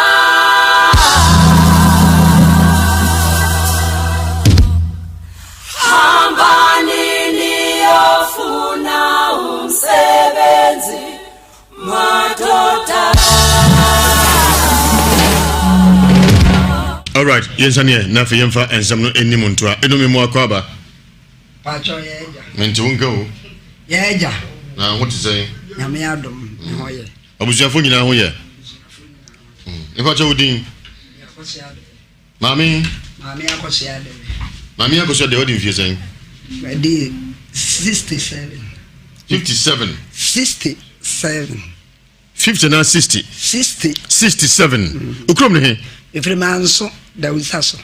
all right yensane na fe yemfa ensam no enim ntoa enome mu akwaba pacho yeja mente wonka o yeja na what is saying nyame adom ne hoye obusuafo nyina ho ye pacho udin mami akosia de odin fie saying di 67 50 na 60 67 ukrom ne he ifre manso dawutaso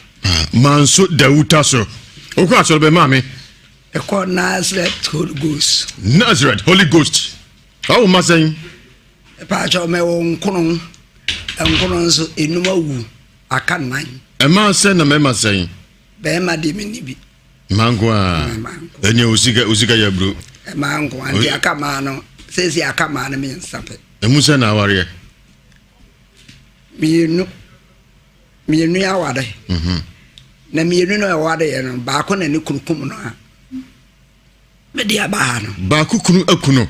dawutaso okwa so be mami eko Nazareth Holy Ghost how ma saying pa cho me won nkono so enuma wu aka nan e ma say na me ma saying be ma de me ni bi mango a enye usika ya bro mango andi aka ma no sesi aka ma no me nsape e musa na aware mienu ya wade na mienu no wade ye no ba ko na ne kunukum no a me dia ba no ba ku kunu akuno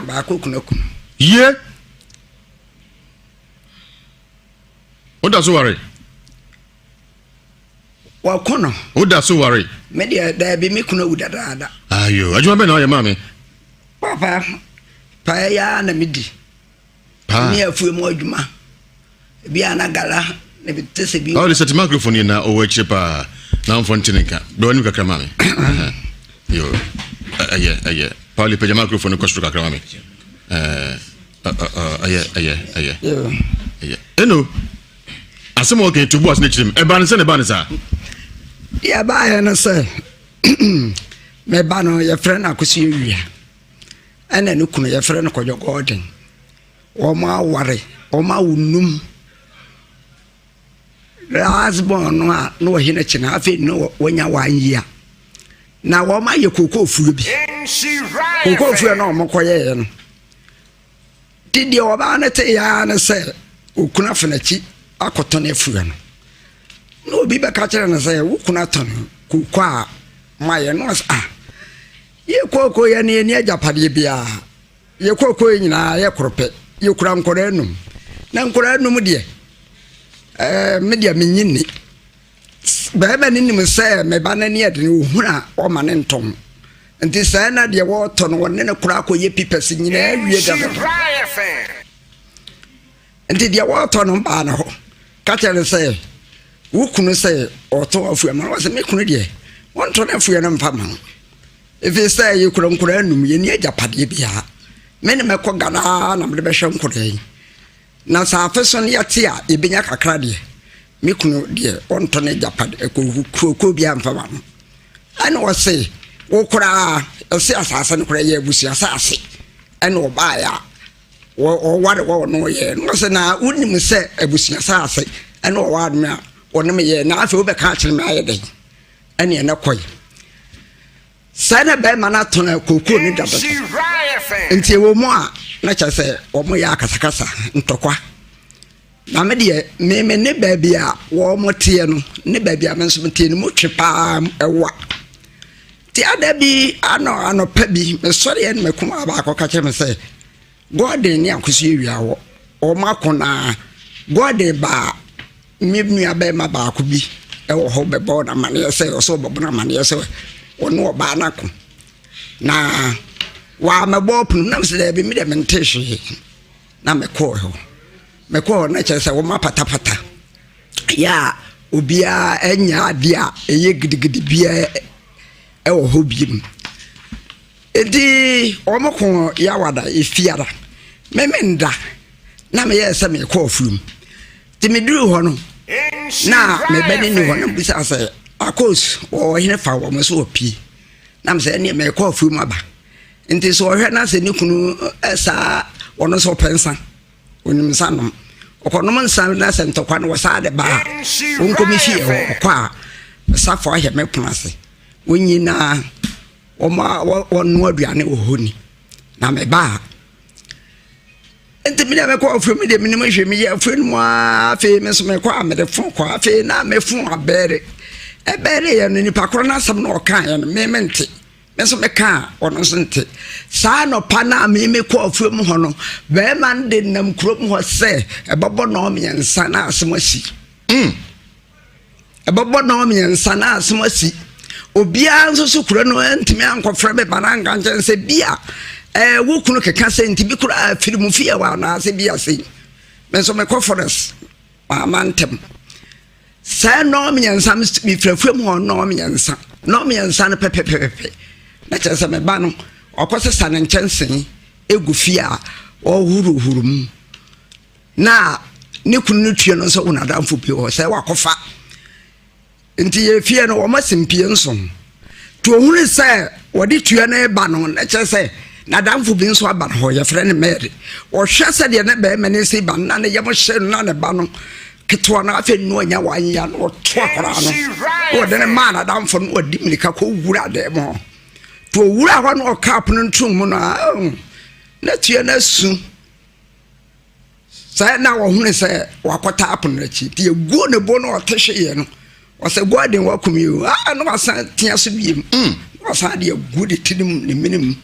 ba ku kunu akuno ye oda so ware wa kono oda so ware me dia da bi me kunu udada ayo ajuma be na ye mami papa pa ya na midi ni afu mu adwuma bia na gala ne bitese bi oh set microphone na o wachi pa na mfontineka do ni kakra mame yo aye Pauli pe microphone ko stru kakra mame aye eno asem o ke to boss ne chirim e ba ne sa ya ba ya na se me ba no ye frɛ na akosi ewia ana ne kunu ye frɛ no Kojo Golden o ma ware o ma wunum rasbon no a no hina china afi no wonya wanyia na wo ma ye kokofuo bi kokofuo no mo koye no didi o ba na te ya na se okuna fenachi akoto na afuo no obi be ka kire na se wukuna ton kokko a maye no ye koko ye ne ajapade bia ye koko nyina ye korope ye kura nkora num na nkora num de media menyini ba ba nim se me ba na ne ade ne ohura o ma ne ntom nti sai na de wo to no ne kura akoye pipes nyina awie da nti de wo to no ba na ho ka tere se wukunu se o to afu ma wo se me kunu de won to na afu ya na mfa ma if say you kura nkora num ye ne ajapade bia me ne me ko gana na me be hwe nkora yi na sa afeson yate a ebenya kakra de me kunu de onto ne japad ko bia mfa ma ana wo se wo kura se asasa ne kura ye busi asase ana wo ba ya wo ware wo no ye no se na unim se abusi asase ana wo wa me a woni me ye na afi wo be ka kire me aye den ana na koy sana be mana tona kokko ni daba nti wo mo a na cha se wo mo ya kasakasa ntokwa na me de me ne baabi a wo mo tie no ne baabi a me so tie no mo twepa ewa ti adabi ano pa bi me sori en me kuma ba ko ka che me se Golden ni akosi ewia wo o makona Golden ba me nua ba ma ba ko bi e wo ho be bo na mane se o so bo na mane se ono ba na ko na wa mebo pun na se be mi de mentation na me ko na che se wo ma patapata ya obia enya dia eye gidigidi bia e wo ho biem edi omoko ya wada efiara memenda na me yesa me ko furum ti me duru ho no na me bani ni ho na bisa se akos o hine fa wo so opi na me se ne me ko furum aba nti so hwe na se ni kunu esa wono so pensa onim sanom okonom nsan na se ntokwa no wasa de ba wonko mi fie ho kwa safo ahye me plase wonyina oma wonu aduane ohoni na me ba enti me de me ko ofre me de me hwe me ye ofre no afi me so me ko amede fon ko afi na me fon abere ebere ye no nipa kro na asem na okan ye no me mente me so me ka ono so nte sa no pa na me ko ofre mu ho no be man de nam krom ho se ebabo no me nsa na asem asi ebabo no me nsa na asem asi obia nso so kura no ntimi ankofra be bananga nche bia wo kunu keka se ntibi kura firimu fie wa na se bia se me so me conference amantem sa no me nsa mi frafram ho no me nsa no pepepepe na che se me ba no okose sa ne nchensen egu fie a o huruhurum na ne kunu tue no so unadamfo bi o se wakofa nti ye fie no o masimpie nso to ohunu se wodi tue na ba no na che se na damfo bi nso aba no ye frɛ ne Mary o hwɛ se de na ba ma ne se ba na ne ye mo hye na ne ba no ketwa na afa nu anya wanya no to akora no o de ne ma na damfo no odi milika ko wura de mo to wura ho no cap no ntum mu na tue na su sai na wo hunu se wakota apon na chi tie guo ne bo no o tehye ye no wase Golden wakum you no wasa tia so biem wasa de good tinim ne minim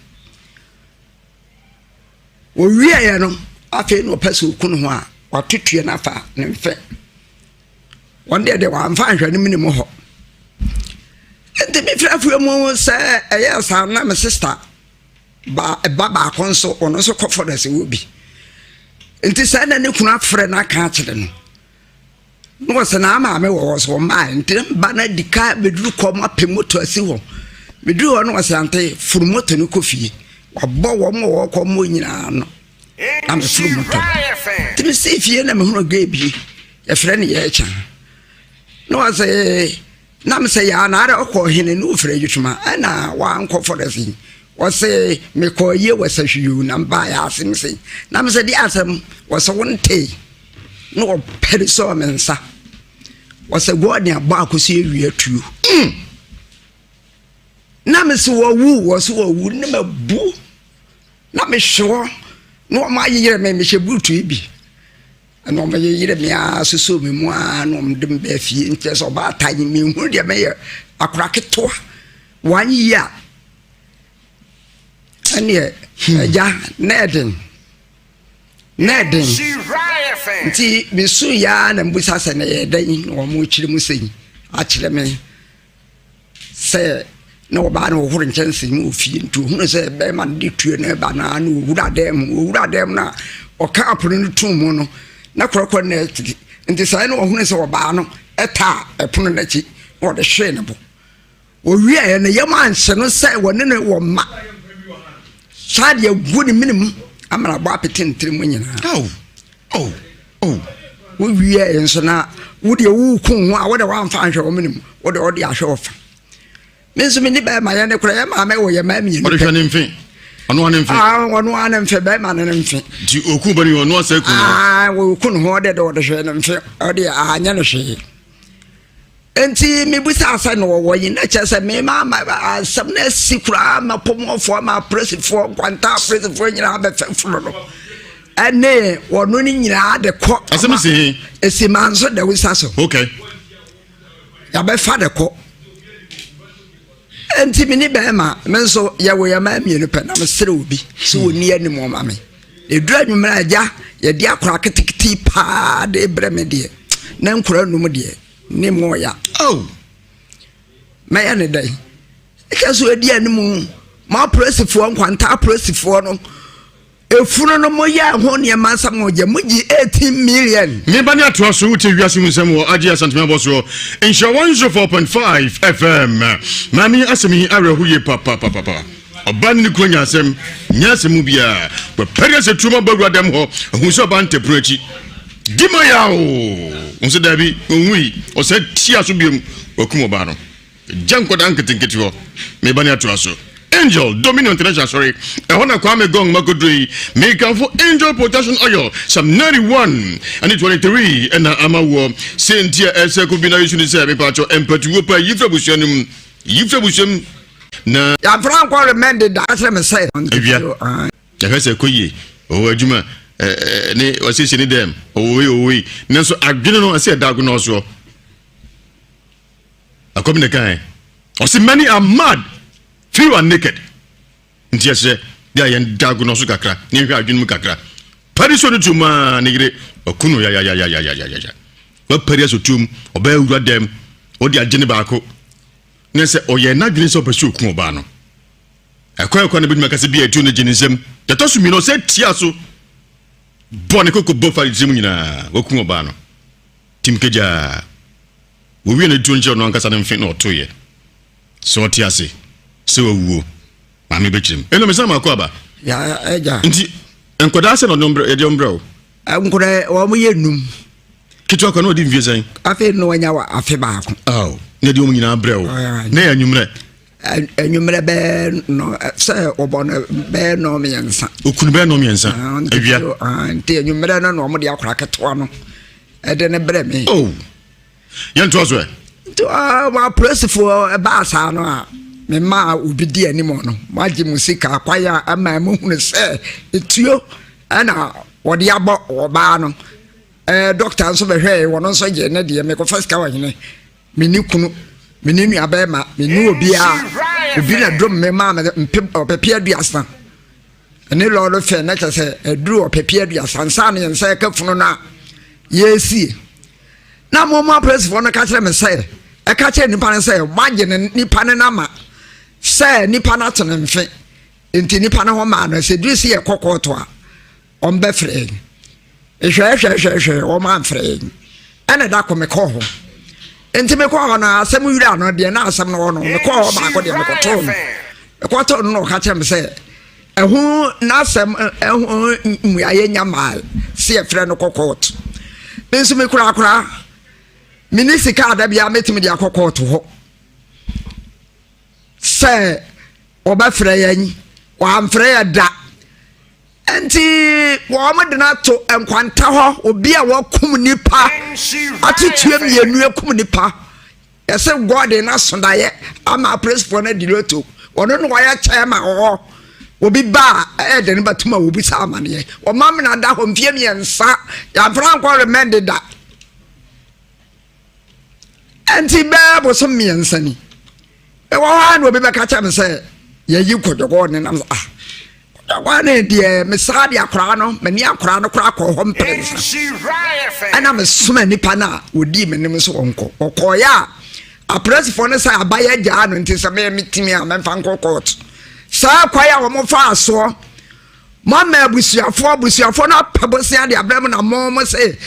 wo wiye ye no afi no pese okunu ho a watutue na fa ne mfe wonde de wa mfa hwe ne minim ho ente mi frafu mu se eye sa na me sister ba konso ono so kofo da se wobi enti sa na ne kunu afre na ka kire no no was an arm was for mine banner the car bedru come up moto asi ho bedru ono wasante furu moto no kofi obo wo mo wo ko mo nyina no am furu moto timi se fie na me hu ga bi e frɛ ne ye cha no was nam se ya na ara ko hene no frɛ yutuma ana wa anko for the thing was me ko ye was a hwu na ba ya asim se nam se di asem was wonte no periso mensa was a god near back see we atu na me se wo wu was wo wu na me bu na me sure no ma yire me shebutu bi no ma yire me asoso me mu no mdem ba fie nte so ba tanye me hu de me akura keto 1 year ane ja neden nti bisu ya na mbusa se na yedan no mu chire mu sei a chire me se no ba no huru nkyɛnse mu fie ntu hunu sɛ be man di tue na ba na no wura dem na ɔka apono no tum mu no na korokɔ na nti sai no hunu sɛ ɔba no ɛta ɛpono na chi ɔde hwe ne bo owie ya na yɛma anhyɛ no sɛ wɔne ne wɔ ma sade agu ne minimum amara bɔ apete ntire mu nyina wo wie enso na wo de wo kun ho a wo de wa amfa anhwɛ wo minimum wo de ɔde ahwɛ wo fa menso me ni ba ma ya ne kora ya ma me wo ya ma mi ni ɔde hwɛ ne mfe ɔno ane mfe ɔno ane mfe ba ma ne mfe di oku bari ɔno asa kun wo kun ho de ɔde hwɛ ne mfe ɔde anya ne hwɛ enti me busa asa no wo yi na kyerɛ sɛ me ma asɛm na sikura ma pomofo ma presifo kwanta presifo nyina ba fɛfuro no ane wono ni nyina de kɔ asɛm se esi manso de wisa so okay ya ba fa de kɔ enti me ni ba ma menso ya wo ya ma mienu pɛ na me sere obi so oni anim o ma me edura nwumra agya ye de akora ketekete pa de breme de na nkora num de ni moya maya ne dai ekaso edi animu ma presifo nkwanta presifo no efunu no moya ho ne mansam oje mugi 18 million me ba ne ato so wuti Ewiase Mu Nsem wo agia santime boss ro Nhyira 104.5 FM mami asemi arehuye papa oban ni kronya asem nyasemu bia we pere se tuma bagura dem ho hu so ban teprochi dima yawo unse dabi onwi o se tia so biem okumo ba no janko dan ketenketi ho me bani ato so Angel Dominion International sorry e hona kwa me gong makodui me kan for Angel Protection Oil some 91 and 23 and amawo sentia ese ko bina yisu ni se me pacho empatu wo pa yifra busuanum na ya frank kwa remember that let me say ya kase koye o adwuma ne wasisi ni dem owe nanso adwene no ase da go no so akobi ne kan o see many are mad few are naked ntiese dia yen da go no so kakra ne hwa adwene mu kakra pari so no tuma ne gire okunu ya wa pari so tum oba ewura dem o dia agene baako ne se oye na adwene so pese okun oba no akwa na biduma kase bia etu ne gene nsem to so mi no se tia so bone koko bofa jimu nyina okun oba no timkeja wo wi na tunje no ankasa ne mfe na otoye so tia se so wuo ma me bekyim eno me sama akwa ba ya eja nti enkoda se no nombre e de ombre enkoda wo mo yenum kitwa kwa no di mviesan afi no wanya wa afi baako ne de om nyina brɛ na ya nwumre enwumre be no se obono be no me yansa okunu be no me yansa awia nti enwumre no mo de akora keto no e de ne brɛ me yanto so to ma presifo ba sa no a me ma obi di animo no maji musika kwaya ama mu hunu se etuo ana wode abo oba no doctor nso be hwe wono nso je ne de me ko first ka wahene mini kunu mini nua ba ma mini obi a obi na drum me ma mpem opepia duasa ene lolo fe na kase eduru opepia duasa nsa ne nsa ka funu na yesi na mo ma press for na ka kire me say e ka kire nipa ne say maje ne nipa ne na ma say nipa na to ne mfe enti nipa na ho ma na se du si e kokoto a on be frɛ hwɛ o ma frɛ ɛna da kɔ mekɔ hɔ enti mekɔ hɔ na asɛm wura no deɛ na asɛm no hɔ no mekɔ hɔ baako deɛ mekɔtɔɔ no mekɔtɔɔ no na ɔka kyerɛ me sɛ ɛho n'asɛm ɛho mmuayɛ nyamaa si ɛfrɛ no kɔ court me nso me korakora mini sika ada bia metimi de akɔ court hɔ sɛ ɔbɛfrɛ yɛn wɔamfrɛ yɛ da enti wɔn de na to nkwanta hɔ obi a wɔkum nipa atutue mmienu akum nipa yɛsɛ god na sondaeɛ ama presfo na diloto ɔno no wɔyɛ kyɛɛ ma hɔ obi ba ɛde ne batuma obi sa amaneɛ ɔmam na da hɔ mfie mmiɛnsa yɛmfra nkɔ remende da enti bɛɛ boso mmiɛnsa ni ɛwɔ hɔ na obi bɛka kyɛ me sɛ yɛyi kɔdɔgɔ ne nam kɔdɔgɔ deɛ mesaa de akora no mani akora no kora kɔ hɔ mprɛnsa ɛna mesoma nipa no a wɔdii m'anim so wɔnkɔ ɔkɔɔyɛ a aprɛsifoɔ no sɛ abayɛ gyaa no nti sɛ mɛyɛ metimi a mɛmfa nkɔ court saa kwae a wɔn fa asoɔ mama abusuafoɔ no apɛbɔsia de abrɛ mu na mɔmɔ sɛ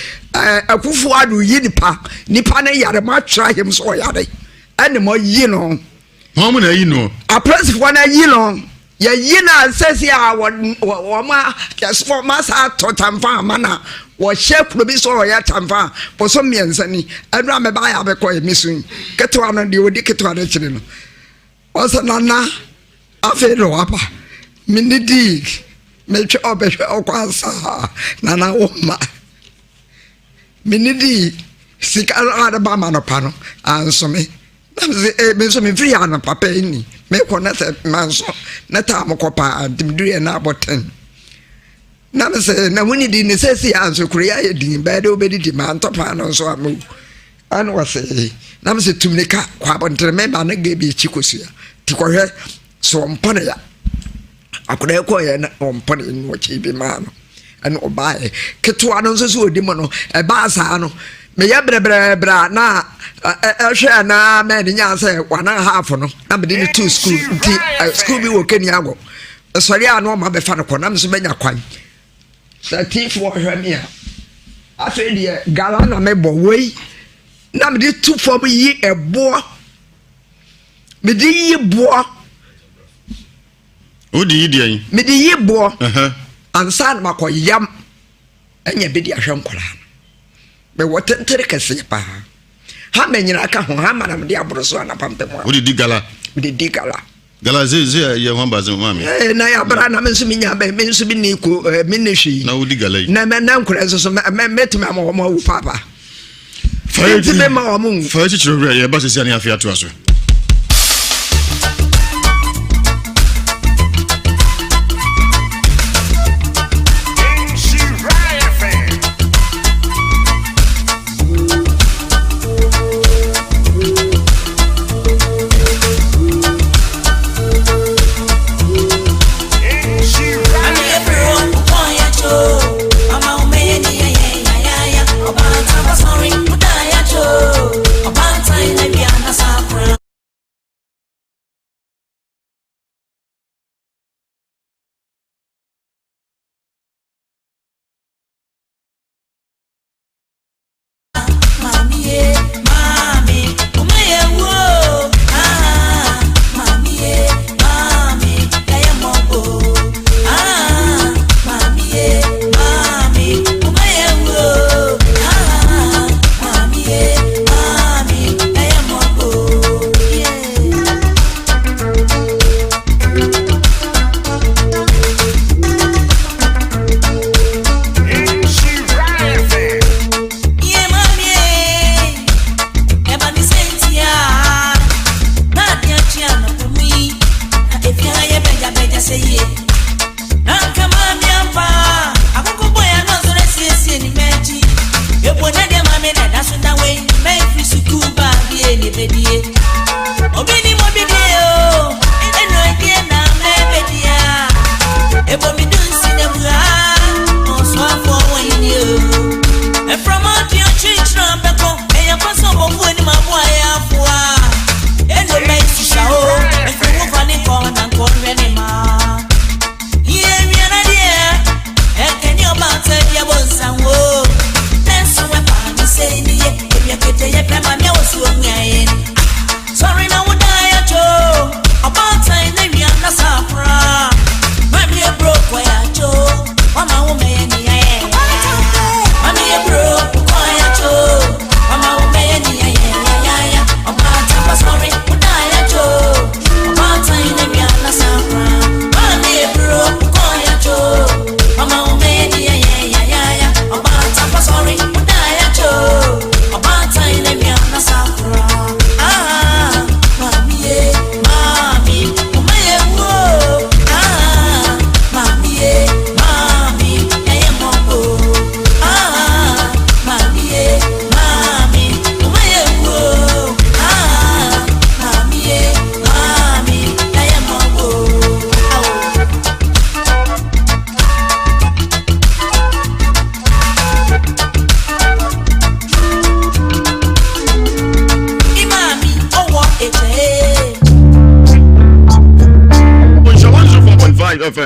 akufo ado yi nipa no yare mo atwerɛ ahem so ɔyare ɛne mo yi no mɔmɔ na yi no aprɛsifoɔ no yi no yɛyi no asɛsi a wɔma kɛsfoɔ ma saa tɔ tamfa ama na wɔhyɛ kuro bi so ɔyɛ tamfa bɔsɔ mmiɛnsa ni ɛno a mɛba yɛ abɛkɔ yɛ miso yi ketewa no deɛ ɔdi ketewa no kyerɛ no ɔsɛ nana afei no wapa mini di metwe ɔbɛhwɛ ɔkɔ ansa nana woma mini di sika ade ba ma no pa no ansome na me so me free ana papa ni me ko na se manso na ta mokɔ pa dimdure na aboten na me se na woni di ne sesi anso kure ya din ba de obedi di man to pa no so amu an wase na me se tumne ka kwa abontere me ba na ga bi chikosua ti kɔhwɛ so mpone ya akɔda kɔ yɛ na mpone no chi bi ma no ɛna ɔbaaɛ ketewa no nso so odi mo no ɛbaa saa no me yɛ brɛbrɛbrɛ na ɛhwɛ na mɛ ne nya sɛ 1.5 no na me de ne to school nti school bi wɔ Kenya go sɔre a no ma bɛfa no kɔ na me so bɛnya kwan sɛ tifo hwɛ me a afei deɛ gala na me bɔ wei na me de tu fam yi ɛboɔ me de yi boɔ odi yi deɛ me de yi boɔ ansa na makɔ yam ɛnya bi de ahwɛ nkɔla me wɔtentere kɛse pa ha me nyina ka ho ha mana me de aboro so ana pampem odi di gala gala ze ye ho baze mama na ya bra na me nso minya ba me nso bi ne ko me ne hwi na odi gala yi na me na nkɔla nso so me metumi ama wo ma wo papa fa yi me ma wo mu fa yi chiro ye ba sesi ani afia to aso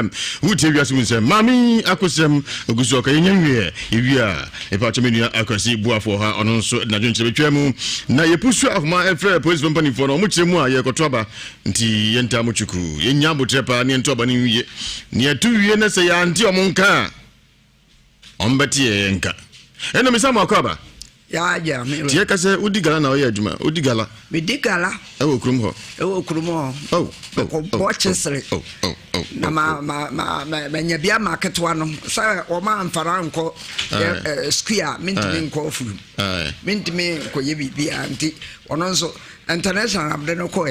FM wote Ewiase Mu Nsem mami akosem oguso ka yenwie ewia epa chemenia akwasi buafo ha ono nso na dwonkyere betwam na yepusu afuma efre police company for no mo kyeremu a yekotoba nti yenta mo chuku yenya botrepa ne ntoba ne wie ne atu wie na se ya nti omonka ombati yenka eno misama akwaba ya me tie ka se udigala na oya adwuma udigala medigala ewo krum ho Rochester. Na ma nyabia marketwa no sa o ma amfara nko square mintimi nko furu mintimi ko ye bibia anti ono nso international abde no ko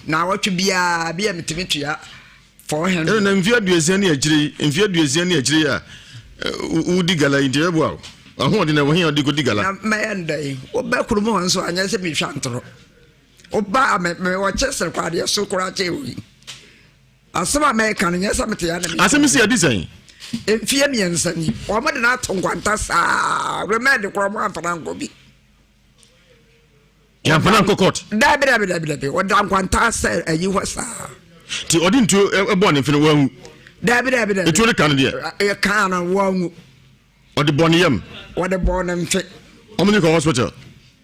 na watwe bia mitimi tua 400 na mfia duezani agiri a udigala intebo awo aho de na wo hin odi gala na mayandai oba kurumo nso anya se mi hwantro oba me Rochester kwa de so kura chewi asema American nyesa mete ya na asemi si adisan emfie miensa ni o mo de na tonkwanta sa remedy kwa mo amfana ngobi ya amfana kokot dabi o da nkwanta sa ayi hosa ti odi ntu ebo ne fene wangu dabi etu ne kan de e kan wangu odi boniyam odi bonamfe omni ko hospital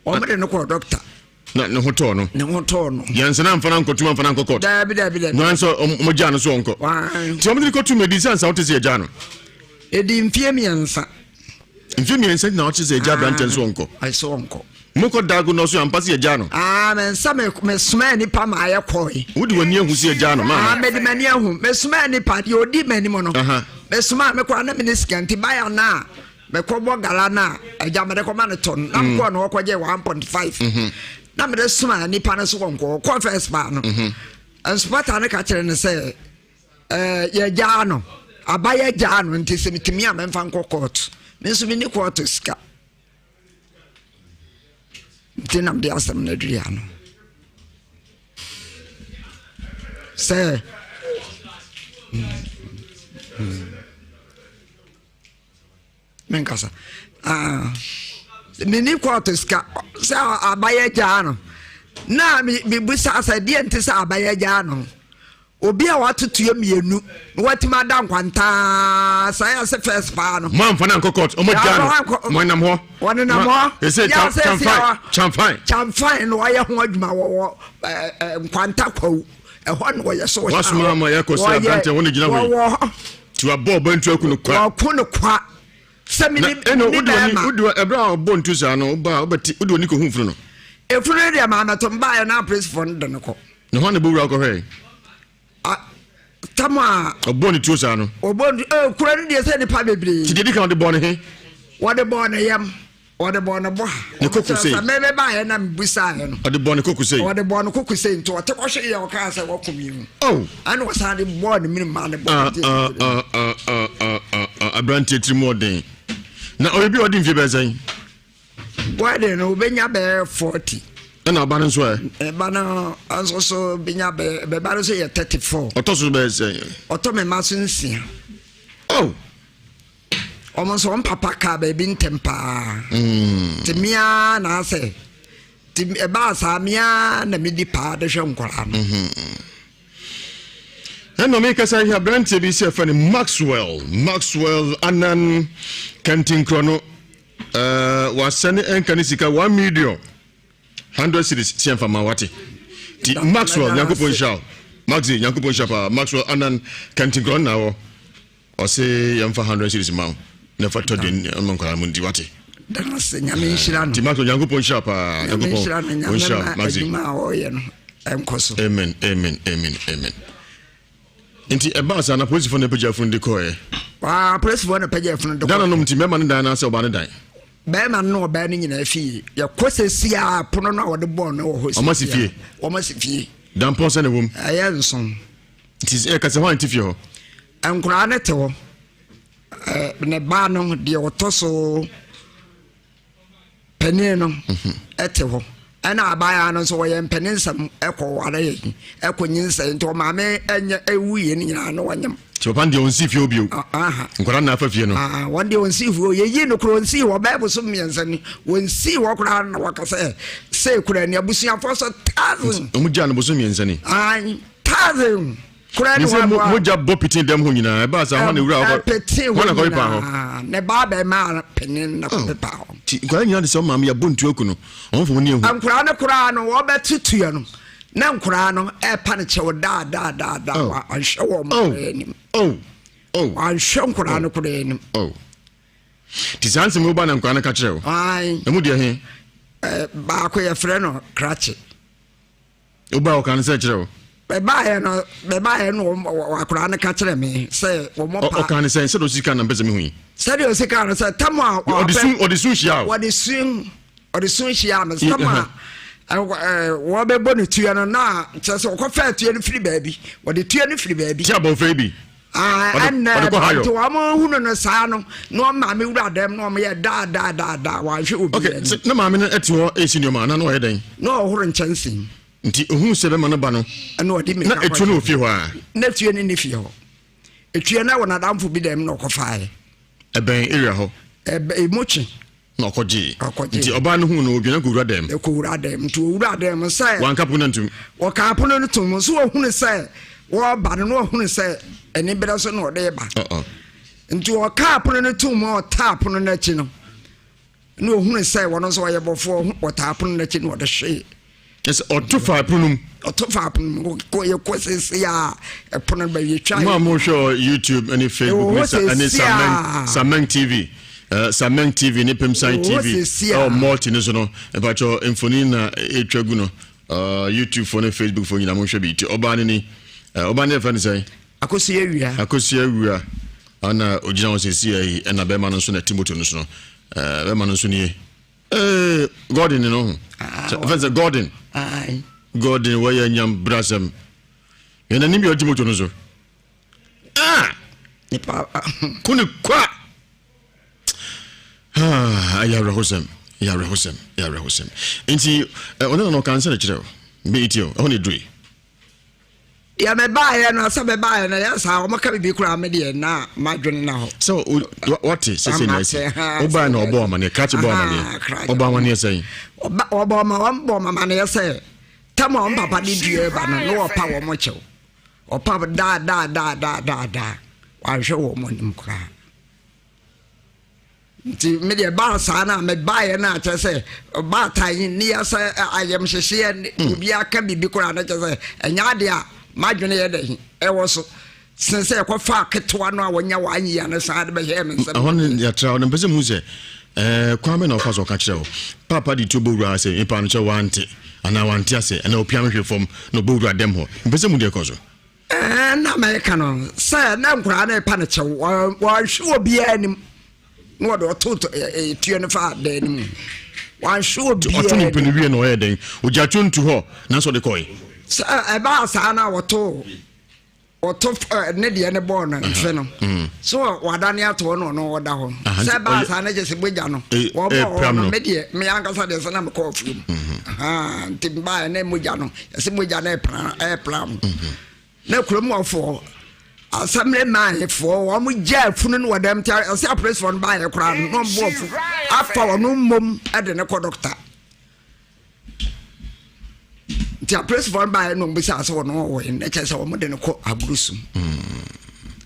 omre no ko doctor na ne hoto no yansana amfana nkotuma amfana kokot dabi no anso mo jano so onko ti omni ko tu medicine sa otese jano edi mfie miensa na otese ja branch so onko ai so onko moko dago no so ampase ya jano men sa me suma ni pa ma ya koi wodi wani ahu se jano ma me di mani ahu me suma ni pa di odi mani mo no me suma me kwa na minister anti baya na me ko bo gala na aja me ko ma ne ton na ko no ko je 1.5 na me suma ni pa na so onko ko first pa no anspata na ka kire ne se ya jano abaya jano nti se mitimi a me fa nko court me so mi ni court ska tinam de asam na driano say menkasa nini quarterska sa abaye jano na mi busa asa die ntisa abaye jano obi a watutu mienu watima dan kwanta sa ya se first pa no man fana kokot o mo jano mo nam ho wona nam ho ese chamfine no ya ho adwuma wo kwanta kwawu ho no ye so wasuma ma ya ko se abante wona gina we tu abo bantu akunu kwa se mi ni udu ebra obo ntu sa no ba obati udu oni ko hunfuru no efuru de ma na to mba ya na press fund de no ko no ho ne bo wura ko he tama oboni tu sa no oboni kura ni de se ni pa bebre ti de kan de boni he wode boni yam wode boni bo ne kokusei sa mebe ba ya na mbusa ya no wode boni kokusei wode boni kokusei nto wote ko hwe ya o ka sa wo komi anu wasa de boni min ma ne boni abrante trimodin na obi odi mfie be san wade no obenya be 40 na abana so bana anso so binya be bana so ye 34 otoso be say oto me maso nsia omonso on papa ka be bi ntempa timia na ase tim e ba sa mia na midi pa de hwe nkora no no make us here brand be say for Maxwell anan Kentin Chrono wasane enkanisika 1 million 100 cities sien fa mawati ti Maxwell yakupon shao Maxi yakupon shapa Maxwell anan Kentin Chrono nawo o say yam fa 100 cities ma na fa to den on ko amundi wati dan se nyame nshira no ti Maxwell yakupon shapa yakupon shapa Maxi ma o ye no enkoso amen inti ebasa na police for na peja fun de ko e police for na peja fun de ko dan no mti mema ne dan na se oba ne dan be ma no oba ne nyina fi ya kosesi a pono na wode bon na wo hosi o ma si fie dan pon se ne wom aye nson tis e ka se hwan ti fie ho ankura ne te ho ne ba no de otoso pene no ete ho ana abaya no so ye mpeninsam ekoware ye ekonyinsa nto maame enye ewuye ni nyina no wanyam chopan de onsi fie obio nkora na afa fie no wande onsi fie ye yi no kro onsi wo bible so miensa ni onsi wo kra na wakasa se kura ni abusuafo so 1000 omuja no boso miensa ni 1000 kura no wa moja bo pitin dem ho nyina e ba sa ho na wura ho na ko pa ho ne ba ba ma penin na ko pa ho ti kwa nyina de so ma me ya bontu oku no on fo ni ehu ankura no wo betutu ya no na nkura no e pa ne chewo da wa anhwe wo ma enim anhwe nkura no kura enim ti sanse mo ba na nkura na ka kire wo ai emu de he ba ko ye frɛ no krache oba o kan se kire wo be ba ye no akura na ka kire me se wo mo pa o kan se do sika na mpese me hu yi se do sika na se tamo odisun hia odisun hia me tamo wo be boni tuya no na chese wo ko fa tuya no firi baabi wo de tuya no firi baabi ti abo fa bi and to amo hunu no sa no ma me wura dem no ma ye da wa hwe obi okay na ma me no etwo esini ma na no ye den no horo nchansin nti ohun se be ma no ba no na odi me na etwo no ofie ho a na tuya ni fie ho etuya na wona damfo bi dem no ko fae ben area ho mochi na okoji nti oba no hu no odwena ko wura dem nti wura dem sai wan kapo na ntum wo kapo no ntum so wo hunu sai wo ba no hunu sai eni bere so no de ba nti wo kapo no ntum wo tap no na chi no no hunu sai wo no so ye bofo wo tap no na chi no de hwe yes otofa punum ko ye ko se ya pono ba ye twa mo show YouTube and Facebook and Sameng TV Sameng TV ni Pemsan TV or multi no no about your infoni na etwagu no YouTube for Facebook for nyina mo hwe bi ti oba ni fan say akosi awia ana ogina wo sesi yi na be ma no so na Timothy no so be ma no so ni Gordon no so Gordon ai Gordon waya nyam brasem yana nimbi ojimo to no so ni pa kuni kwa ya rahosem enti ona no kan se kire be itio oni dui ya me ba ya no sa be ba ya na ya sa o maka bi kura me de na madwene na ho so what is say nice oba na obo ma ne catch bo ma ne oba ma ne say oba ma ne say tamo on papa di due ba no opa wo mo chew opa da wa hwe wo mo nim kura nti me de ba sa na me ba ye na che se ba tan ni ya se ayem hwehwe obi aka bibi kura na che se enya de a madwene ye de e wo so sense ko fa ketwa no a wonya wa anyi ya na sa de be he me nsem hon ya tra no pese mu se kwame na ofa so ka kire o papa di to bowura se ipa no che wante ana wante ase ana opiam hwe fom no bowura dem ho pese mu de ko so na me ka no se na nkura na ipa no che wa hwe obi anim no do to tue no fa de anim wa hwe obi oto no peni wie no he den o ja twontu ho na so de koi e ba sa na woto ne de ne ball na fe no so wadane ato no woda ho se ba sa na je se boja no wo bo me de me ankasa de se na me call film timba ne moja no se moja na e plan na kurom ofo asamre man fo wo mo ja funu no wadam ta se press for ba e kura no bo fu afa wo no mom e de ne ko doctor ti press for by no be say so no wo en che say wo mo de no ko agurusum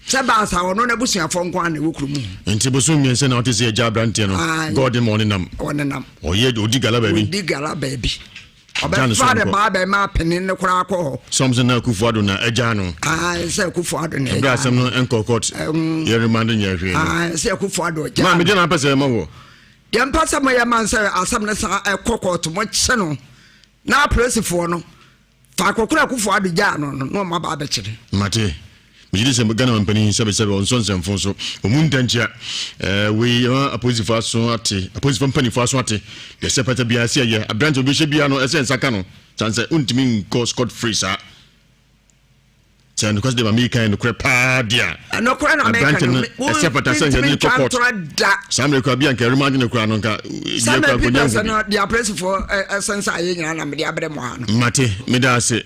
se ba sa wo no na busua fo nko an wo kurum enti busum mi se na ote se ja brante no god morning nam oye odi gala baby obe father ba ba ma penin ne kura ko something na kufuado na eja no se kufuado na eja sam no enko court ye remand nya hwe se kufuado ja ma me de na pese ma wo de mpasa ma ya man se asam ne sa court mo che no na press for no fa kokura kufu adja no ma ba kire mate bijide se gana mampani sebe on sonse mfonso omuntantia we opposite faso ate opposite company faso ate de sepata bia se ye abranto bi she bia no ese nsaka no chance untimi go scot free sa because they were making no crepa dia no kura na make no sepata se he ni court some le kwa bia nke remind no kura no nka some people say no they press for essence aye nyina na me dia bre mo ha no mate me da se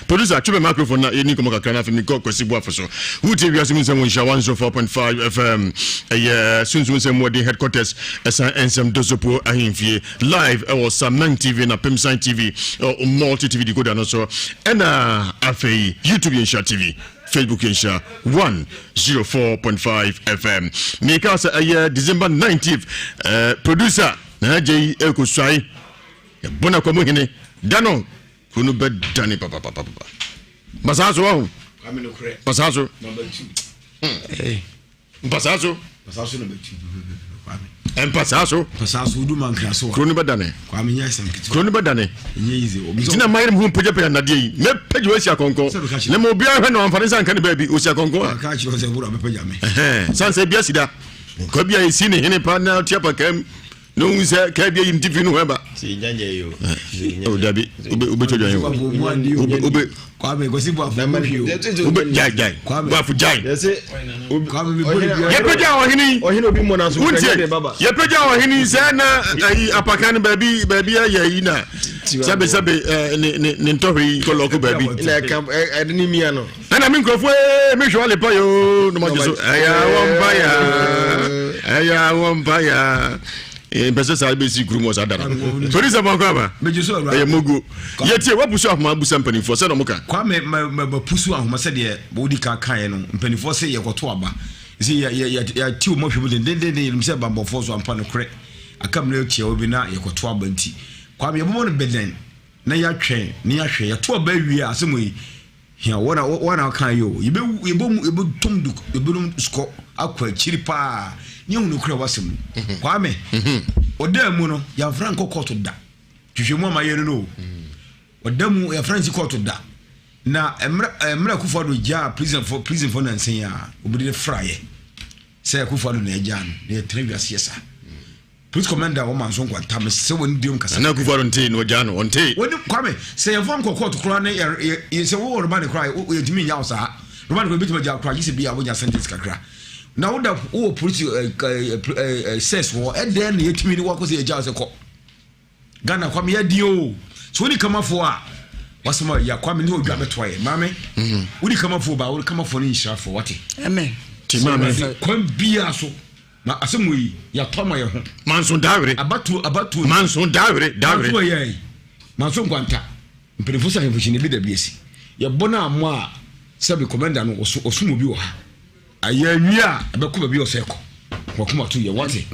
producer tube microphone na ni komo kakra na fi mi ko kwesi bu afoso wuti Ewiase Mu Nsem Nhyira 104.5 FM sunsun Nsem Wodi headquarters ensem dozopo ahimfie live was Sameng TV na Pemsan TV multi TV decoder no so na afei YouTube Yensha TV, Facebook Yensha 104.5 FM. Mikasa aye December 19th. Producer na J Eko Swai. Bona kwa muhine. Dano kunu bedani papa. Basazo wahu. Basazo. Number 2. Basazo. Basazo number 2. Empasaso du man kraso kroni badane kwa menya sankiti kroni badane nyize tina mayre mu peja na de yi me peja wasi akonko na mo bia hwe no amfane sanka ne baabi osi akonko ka chi o se buru abepeja me sanse bia sida ko bia yesi ne hene pa na tia pa kam no unse ka bia yim tv no heba si nyanje yo o dabi ube chojo yo ube kwa me gosi bua fu ube jai bua fu jai kwa me buru ye peja o hini obi mo na so kanye baba ye peja o hini se na apakan baabi ya yi na sabe ne ntohri ko loko baabi na kam edini mia no ana min krofo me hwo ale pa yo no ma jeso aya wompaya pese sa be si krumo sa dara police ba kwa ba me jeso ra ye mogo ye tie wabusu ahoma busa mpanifo se no muka kwa me pusu ahoma se de bodi ka kan no mpanifo se ye koto aba si ya ti o mo hwe de mse ba mbofo so ampa no kre akam na tie obi na ye koto aba nti kwa me bomo no beden na ya twen ni ya hwe ya to aba wi asemo yi hia wana kan yo yebo tumduk yebo sko akwa chiri pa ni unu kra wasem kwa me odamu no ya franco court da hwehwemu amaye no odamu ya franci court da na emra kufado ja prison for nansen ya obidi fraye say kufado na ejan na trebias yesa police commander wo manso kwanta me se woni diom kasa na kufado nte no jano onte woni kwa me say ya franco court kura na ye se wo roman cry wo yedimi nya osa roman ko bitima ja cry yise bia wo nya sentence kakra na woda wo police says wo eden na yetimi ni wako se eja se ko Ghana kwa me yadio so woni kama fo a wasema ya kwa me ni odwa betoye mame woni kama fo ba woni kama fo ni Nhyira fo wate amen ti mame kwa bia so na asemu yi ya toma ye ho manso dawre abatu manso dawre manso ye manso kwanta mpelefo sa hemfo ne bi da biesi ye bona amo a sabe commander no osumo bi wo ha ayawia abekuba bi oseko wakuma tu ye wate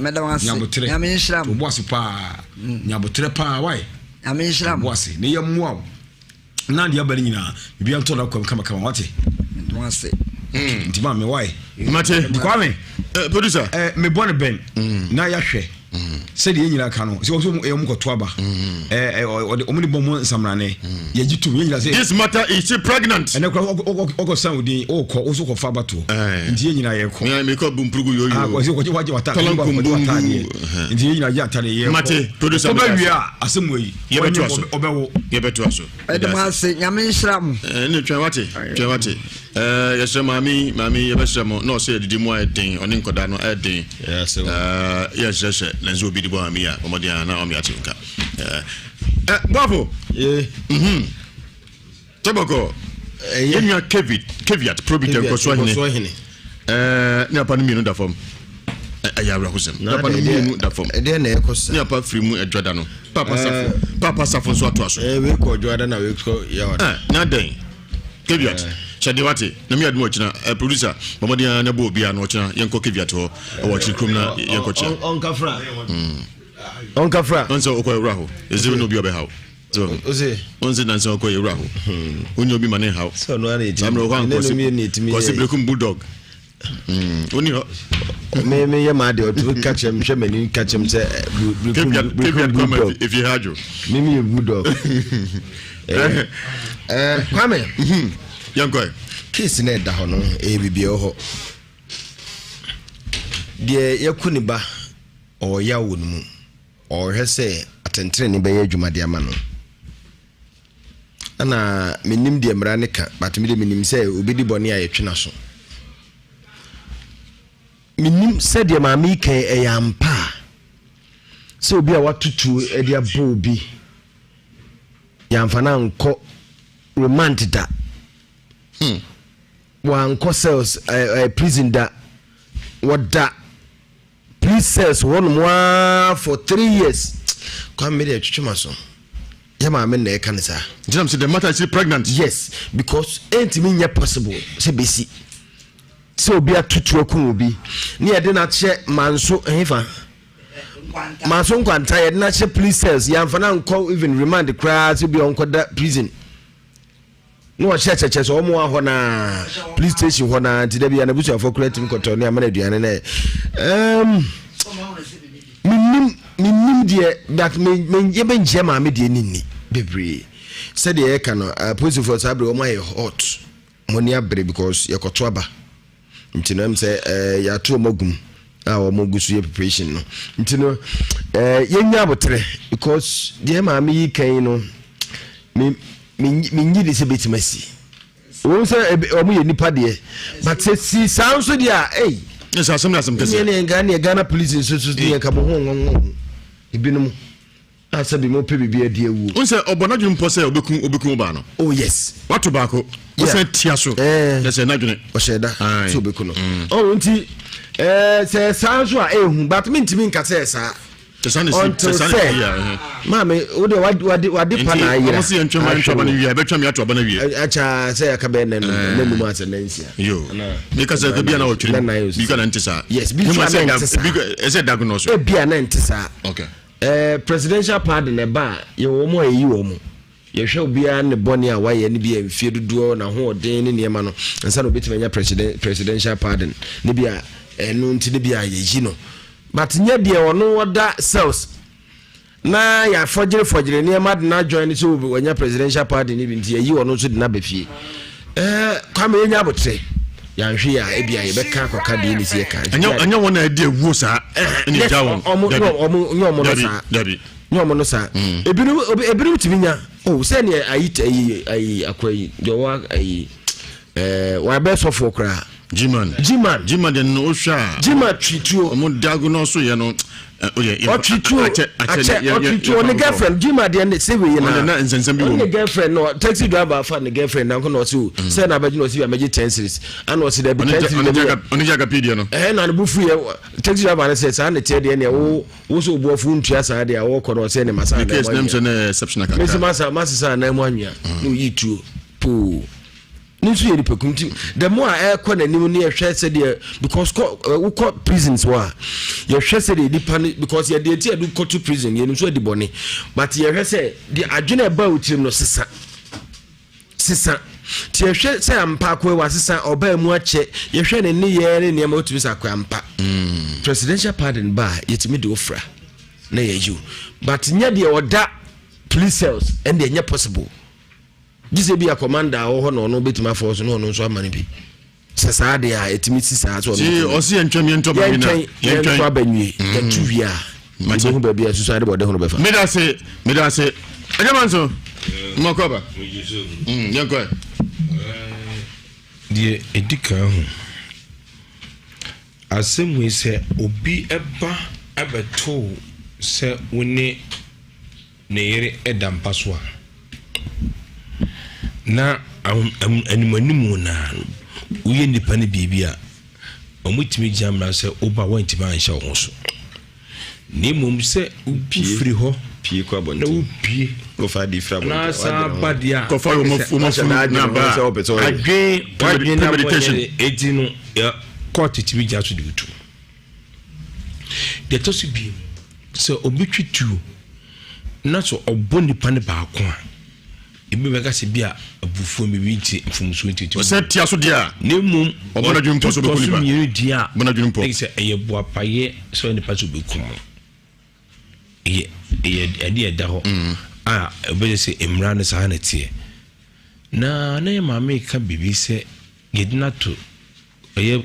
nyabotre ya Nhyira to boase pa nyabotre pa wai ya Nhyira boase ne yamwa na dia bali nyina bibia nto na kama wate boase ntima me wai mate kwa me producer me bone ben na ya hwe se de nyina ka no se wo e mu koto aba omuni bomo nsamrane ye jitu ye nyina se this matter is pregnant ene kwa oko san odin oko oso ko fa bato nti ye nyina ye ko me ko bumprugu yo yo ko se ko waje wata nti ye nyina ya tare ye mate producer ko ba wia asemu yi ye beto aso ye beto aso edemase ya Nhyira mu ne twa wate ye se mami ye be mo no se didi mo edin oni nkoda no edin ye se na zo bi di bo amia omodia na omi atinka bravo toboko yenya caveat probity ko so hene ni apa no mi no da fam ayawra hosem da pa no mi da fam de na ekosa ni apa free mu edwada no papa safo so ato aso we ko edwada na we ko ya na den caveat chade wate na mi admo china producer momodia na bo bia no china yenko caveat ho wo chikrum na yenko cha on kafra onso okwa ewraho ezebe no bi obehaw so ose onse nanse okwa ewraho onye obi mane haw so no ana eti amro kwan kosi brekum bulldog oni ho me ye ma de otu kachem hwe mani kachem se brekum bulldog if you had you mimi ye bulldog kwame yanko case na da ho no bibie ho de yakuniba o ya wonu or hese atentre ni beye adwumade ama no ana menim de mra ne ka but me de menim se obedi bone a yetwena so menim se de ma mi kan eyampa se obi a watutu e de abo obi yamfa na nko romantic da wanko cells prison da wada police cells one more for 3 years come me dey twema so maame na ɛka ne saa Jam say the matter is pregnant. Yes, because ain't me possible say besi so obi atutu akun obi ne yɛde na kyɛ manso hefa manso nkwanta yɛde na kyɛ police cells yɛmfa na nkɔ even remand the crowd bi on da prison no wɔkyɛ so ɔmo ahɔ na police station hɔ na nti da bia na busu afɔ creative kɔtɔ ne amana aduane na minim deɛ that me yɛbɛ nkyɛ maame deɛ ninni bebree said the ekano police for sabre o my hot money abre because ye koto aba ntino am say ya to mogum a o mogusu ye preparation no ntino yenya abotre because the maame yi kan no me nyi se betimasi o say o mo ye nipa de but say si sound so dia yes asem kese ne Ghana police so dey ka bo ho ibinum asabi mo pe bibia di ewu unse obonadwu mpo se obekun ba no oh yes what tobacco unse tia so yes na dwene o sheda so obekun no oh nti se sanso a ehu but me ntimi nka se sa mame o de wadi pa na ayira o se ntwema ntwaba na wi betwa me atoba na wi acha se akabe na nemu ma se nansia yo me ka se ka bia na o twiri bi ka na ntisa yes bi se diagnose bia na ntisa okay presidential pardon eba ye wo mo ayi wo mo ye hwe obia ne boni a waye ne bia mfie dodo na ho odin ne niema no nsa no betimanya presidential pardon ne bia enu nti ne bia ye yi no but nya de ono oda cells na ya forgere niema de na join so onya presidential pardon ne bi nti ayi ono so de na befie kwame ye nya botre ya nhwe ya ebia ye beka kwaka de ni sie kan anya wona ade ewuo saa ni jawo nyomo no sa ebiru timinya oh se ne ayi akwai jowa ayi wa be so for kra Jiman de no hwa Jiman twituo mo diagnose ye no twituo ne girlfriend Jiman de say we na nsensem bi wo ne girlfriend no taxi driver fa ne girlfriend na kono so say na baji no si amaji 10 series and was the taxi oni jaga pedia no na ne bufu ye taxi driver na say sa na tie de ne wo so obuafu ntua sa de a wo kono say ne masa na case name say na exceptional ka masa na mu anwa no yitu po ninsu yeri pekunti the more air corner ni ne hwe se de because we call prisons wa ye hwe se de dipa because ye de tie do go to prison ye nso adibone but ye hwe se the adwene ba utirim no sisa tie hwe se ampa ko wa sisa oba mu ache ye hwe ne ye ne ma otumi sa kwa ampa presidential pardon ba yetimi de ofra na ye you but nya de oda police cells and they nya possible Jise bi a commander ho no betima force no nso amane bi sesa de a etimiti sa so no o si entwam yento ba bina yento abanwie yatuwia ma ho ba bia susu ade bode ho befa me da se ajamanso makoba yanko die edika ho asemu se obi eba abeto se woni ne yere edampa so na animanimu na uye nipa ne bibia omutimi jamra se oba wantima anhya wo so ne mum se ubi firi ho pie kwa bonte na ubi go fa di fra bonte na sa badia ko fa wo mo na ba adwen na meditation edinu ya court timi ja so di utu de to so bi se obi twitu na so obo nipa ne ba ko a ibi bega se bia abufu mi winti mfumsu winti o se tia so dia ne mum obona dwum to so be kuliba mi dia obona dwum po se eye boa paye so ne pa so be kum eye ade da ho obele se emra no sa na tie na ma me ka bibi se yedina to eye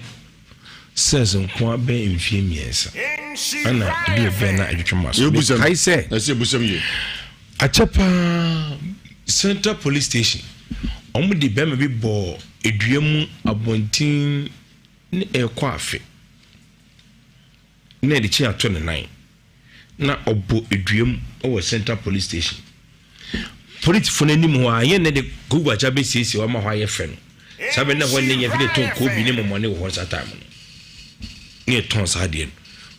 says nko be mfie miensa ana bi be na adwetwema so kai se ase busam ye achepa Central Police Station omudi bema bi bo eduamu abontin ne ekwafe na de chi ato ne nan na obo eduamu o Central Police Station police fone ni mo aye ne de gugwa cha be sisi wa ma hwa ye fe no sabe na ho ne nya fi de ton ko bi ne mo ne wo sata mo ne ton sa de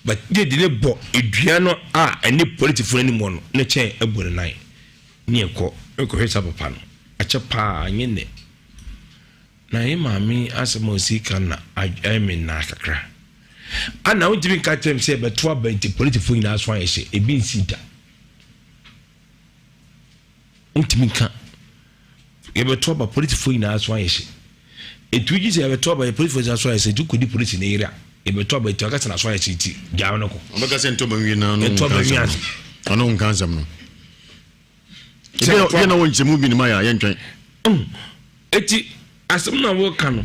but de ne bo edua no a ene police fone ni mo no ne chen ebo ne nan ni ekɔ hwesa papa no akyɛ paa nyene na ye maami asɛm osika na ayɛ na kakra ana wontimi ka kyerɛm sɛ bɛto aba nti politifo nyinaa so ayɛ hyɛ ebi nsi da wontimi ka yɛbɛto aba politifo nyinaa so ayɛ hyɛ etu gyi sɛ yɛbɛto aba politifo nyinaa so ayɛ hyɛ tukudi polisi na area yɛbɛto aba etu akasa na so ayɛ hyɛ ti gyaa no ko ɔbɛka sɛ ntɔba nwi na no ɔno nka nsɛm no yɛ na wɔn nkyɛmu bi ne ma yɛ ntwɛn eti asɛm na wɔka no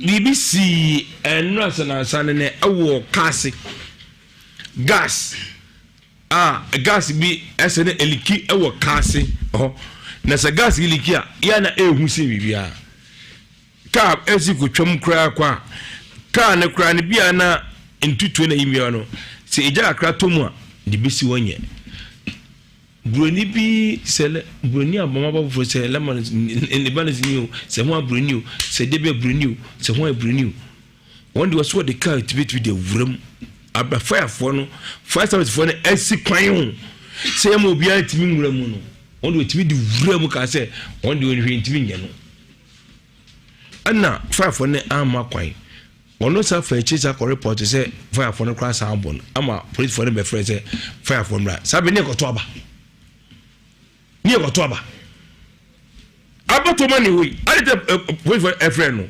BBC ɛnura sanasa ne ɛwɔ kaase gas gas bi ɛsɛ ne eliki ɛwɔ kaase na sɛ gas eliki a yɛ na ehu si bibia kaa esi ko twam kura kwa kaa ne kura ne bia na ntutu na yimia no sɛ egya akra tomu a de besi wɔnyɛ broni bi sele broni aboma ba fo se lemon in the balance new se ho broni o se debe broni o se ho broni o one dey was what the car to be the wuram aba fire for no fire service for no esi kwan ho se am obi antimi wuram no one dey timi di wuram ka se one dey onhwe ntimi nya no ana fire for no ama kwan ono sa fa chicha ko report se fire for no cross ambon ama police for no be friend se fire for no sabe ne ko to aba ni ekoto aba abato mani we alite police for efren no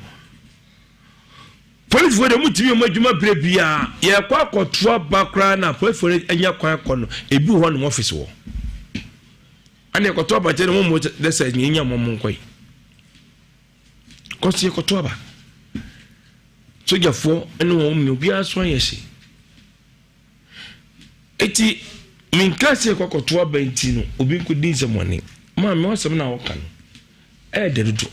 police for dem timi mo adwuma brebia ye kwa akoto aba kra na police for anya kwan kono ebi ho no office wo ani ekoto aba je no mo desa nya mo nkoi kosi ekoto aba sojafo ene wo mi obi aso ayese eti minkase kwa kotoa bentino obi nkudi nsɛmɔne ma me wasɛm na wɔka no ɛderedo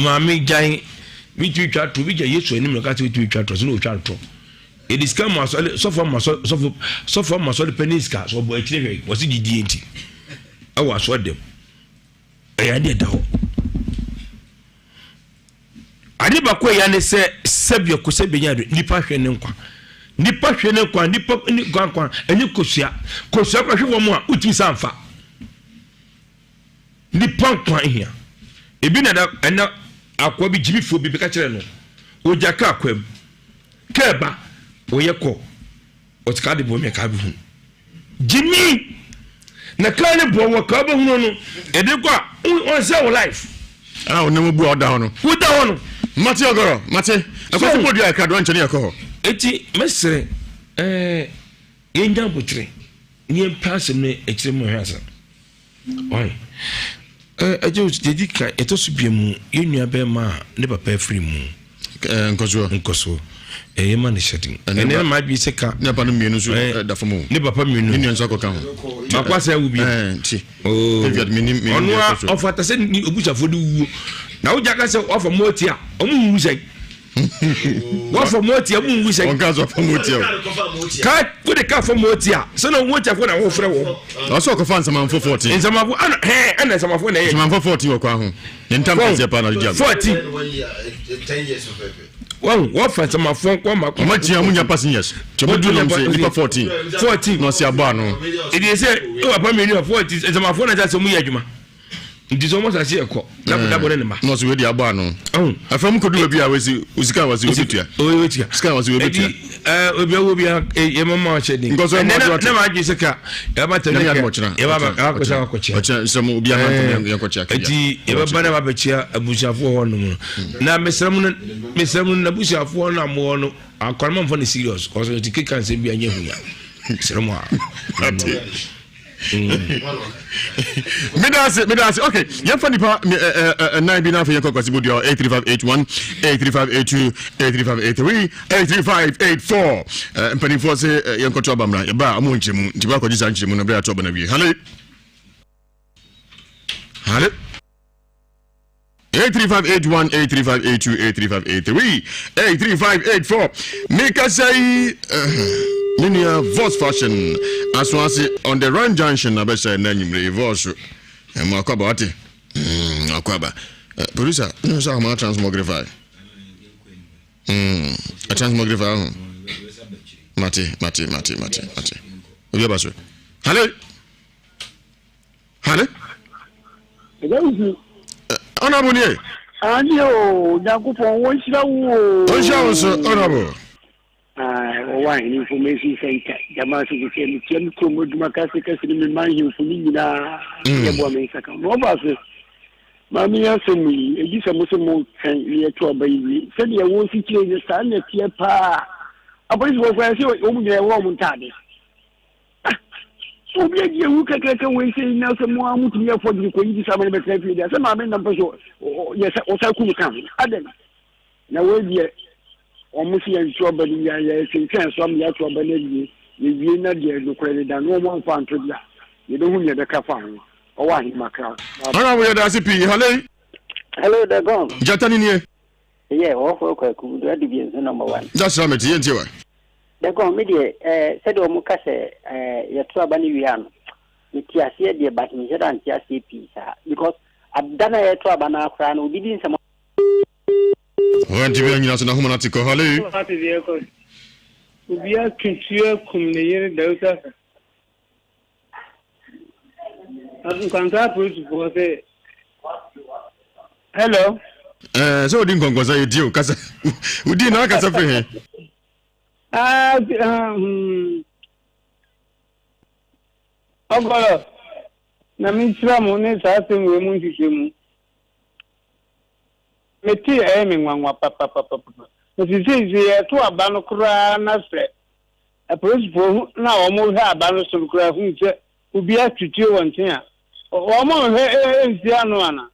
ma me gyan mi twitwa to bi gya Yesu anim ka se twitwa to so no twa to e diska ma so for ma so peniska so bo akire hwe wɔsi didi enti awa so dem ɛya de da ho ade ba ko ya ne sɛ sɛbia ko sɛ benya do nipa hwe ne nkwa nipa hwe ne kwa nipa ni kwa eni kosua kwa hwe wo mu a uti sanfa nipa kwa hia ebi na da ena akwa bi jimifo bi ka kire no ojaka akwam keba oyeko otika de bo me ka bi hu jimi na ka ne bo wo ka ba hu no ede kwa on say wo life onemo bu oda ho no mate ogoro mate akwa mo dia ka do nchene yakọ eti mesre yenya botire ni pass me ekire mo hwasa oi ajo dedika etosu biemu yenua be ma ne papa free mu nkoso yema ne shedding ene ma bi seka ne papa no mienu so da fomo ne papa mienu ne nso akoka ho makwasa wu bi ti onu ofata se ni obuchafo de wuo na wo jaka se ofa moti a omu wu sei what for moti amu wu sei on gazo for moti ka ko de ka for moti a se no wo chafo na wo frɛ wo o so ko fan sama 440 sama fo ana sama fo na ye sama 440 wo kwa ho ntam pese pa na dia 40 10 years of wow what for sama fo kwa ma tia munya passengers chomo du nam se lipa 14 no se aba no e dey say o papa me ni 40 sama fo na ja se mu ya adwuma ndi so mo sa se ekọ na bone ne ma no so we di aba no afam ko du bia wasi usika wasi obitua obitua sika wasi obitua obi ye mama chedi na ma ji sika ya ba tele ya ba akocha ocha so mo bia ma ya kocha eti ya ba na ba bechia abushafo ho no na mesramu na abushafo na mo no akwarma mfo ne serious cause it kick and say bia nya hunya mesramu a Medasi okay yan fani pa nine bi na fa yan kokwasi bodi 83581 83582 83583 83584 mpani fo se yan ko to bamra ya ba amu nchemu ntiba ko jisa nchemu na bra to bana wi hale 83581 83582 83583 83584 Mika say Linear Voice Fashion aswasi on the Run Junction abesha na nyimre voice makwaba ati akwaba producer no sa ma transmogrify a transmogrify mate obi abaso Hello. Hello. Honorable. Adio, Jacopo, one show. One show, sir. Honorable. Wine information center. Yamasi came to Macasica in mind you for me. No, Mammy answered me, a use of Muslim near to a baby. Said you won't see the sun at your pa. A boy was where you were over there, woman tardy. So be a you can get away saying now some more to me for the Queen to summon the country. There's a mammy number. Yes, also could come. I don't know. Now, almost a trouble in your sense, some yet to abandon you not yet no credit than no one found to that. You don't hear the cafan or one in my crowd. Hello, hello, the gone. Jatani. Yeah, awful could be number one. That's what I'm saying. The gone media said Mukase, your Trabanian. It's here, dear, but in Japan, just because I've done a Trabana crown who didn't some. When you are in a humanatical holly, we are culture community delta. I can hello. So didn't go say you because we didn't know Casa. Oh, Namisra Mones asking women to him. Meti aiming one papa. But he says here to a banocra nasre. A principal now almost have banos of craft who be at to you one thing. Almost is the anwana.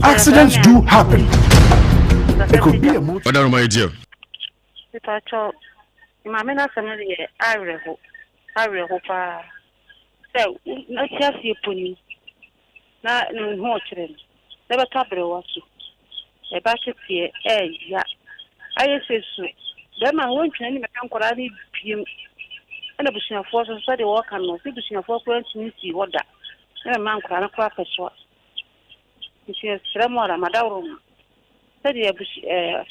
Accidents do happen. It could be a mood. What are my dear? If I talk, my men are familiar, I hope. So, not just your pony. Not in Horton. Never top it was a basket here, yeah. I say so. Then I went to any mechanical PM. And a bushing of force and study walk and no bushing of force to see what that. And a man cry a crap as what. She has Tremor and Madame. Said you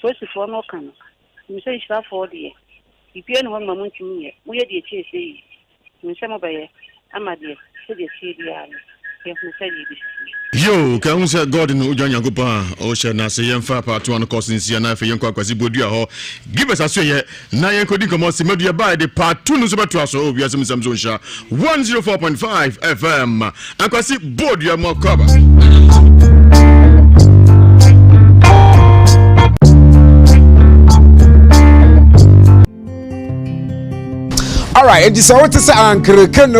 first before no can. You say it's for the. If you know one moment to me, we are the chase. You say, I'm a dear, said you see the army. Yo, can we say God in Ujanya Gopa, Ocean, as a young far part to one course in Siena for young Quasi Bodia. Give us a say, Nayan Kodikomosi Media by the part 2 Nusabatraso, Ewiase Mu Nsem 104.5 FM. And Quasi Bodia more cover. Alright, and this what is Uncle Can.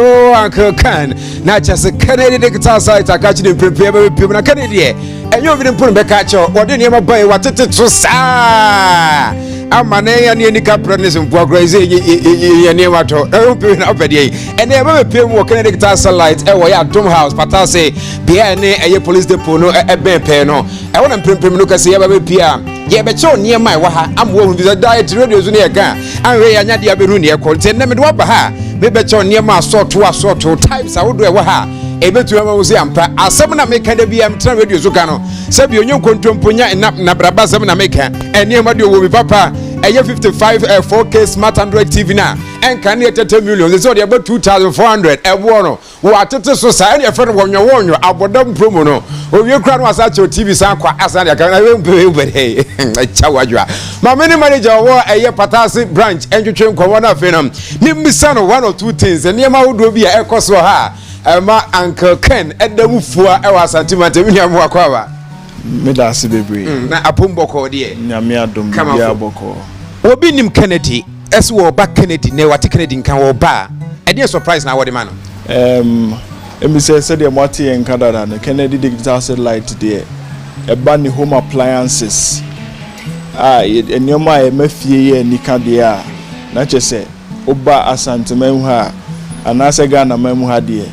Not just a Canadian digital site. I catch you in prepare people in Canada. And you didn't put back at you. What did you buy? What it to say? I'm a name and any companies in progress. You near what open up at ye. And never pay more Canadian satellite. Tom House, Patase, Biane, a police depot, no, a Bempeno. I want to print look at see every PR. Yeah, but so near my waha, I'm one with a diet radio near gun. I'm very another Aberunia content. Never do waha. Maybe so near my sort to types. I would do a waha. Able to have a museum. As someone make a BM radio Zucano. Sabio, you control Punya and Nabraba Samana maker. And near Madio will be papa. A year 55 4K smart Android TV now. And can you 10 million? It's only about 2,400. A warno. Who are to society a friend when you warn you about them promo. Who you crown was at your TV sound as I can but hey, my mini manager war a year Patasi branch and you train Corona Phenom. Name me son of 1 or 2 things and near my would be a cost for her. My Uncle Ken at the Mufua Ewiase Antimata Mwakwa. Medasi bebre. Na apumboko die. Nyame adom bia boko. Obi nim Kennedy, as wo back Kennedy, ne wati Kennedy kan wo ba. E dey surprise na what man. Emi say the Mati en Canada na Kennedy digital satellite there. E ba ni home appliances. Enyoma e mafie ye nika dia. Na che say oba Asante Mamu ha anase Ghana Mamu ha dia.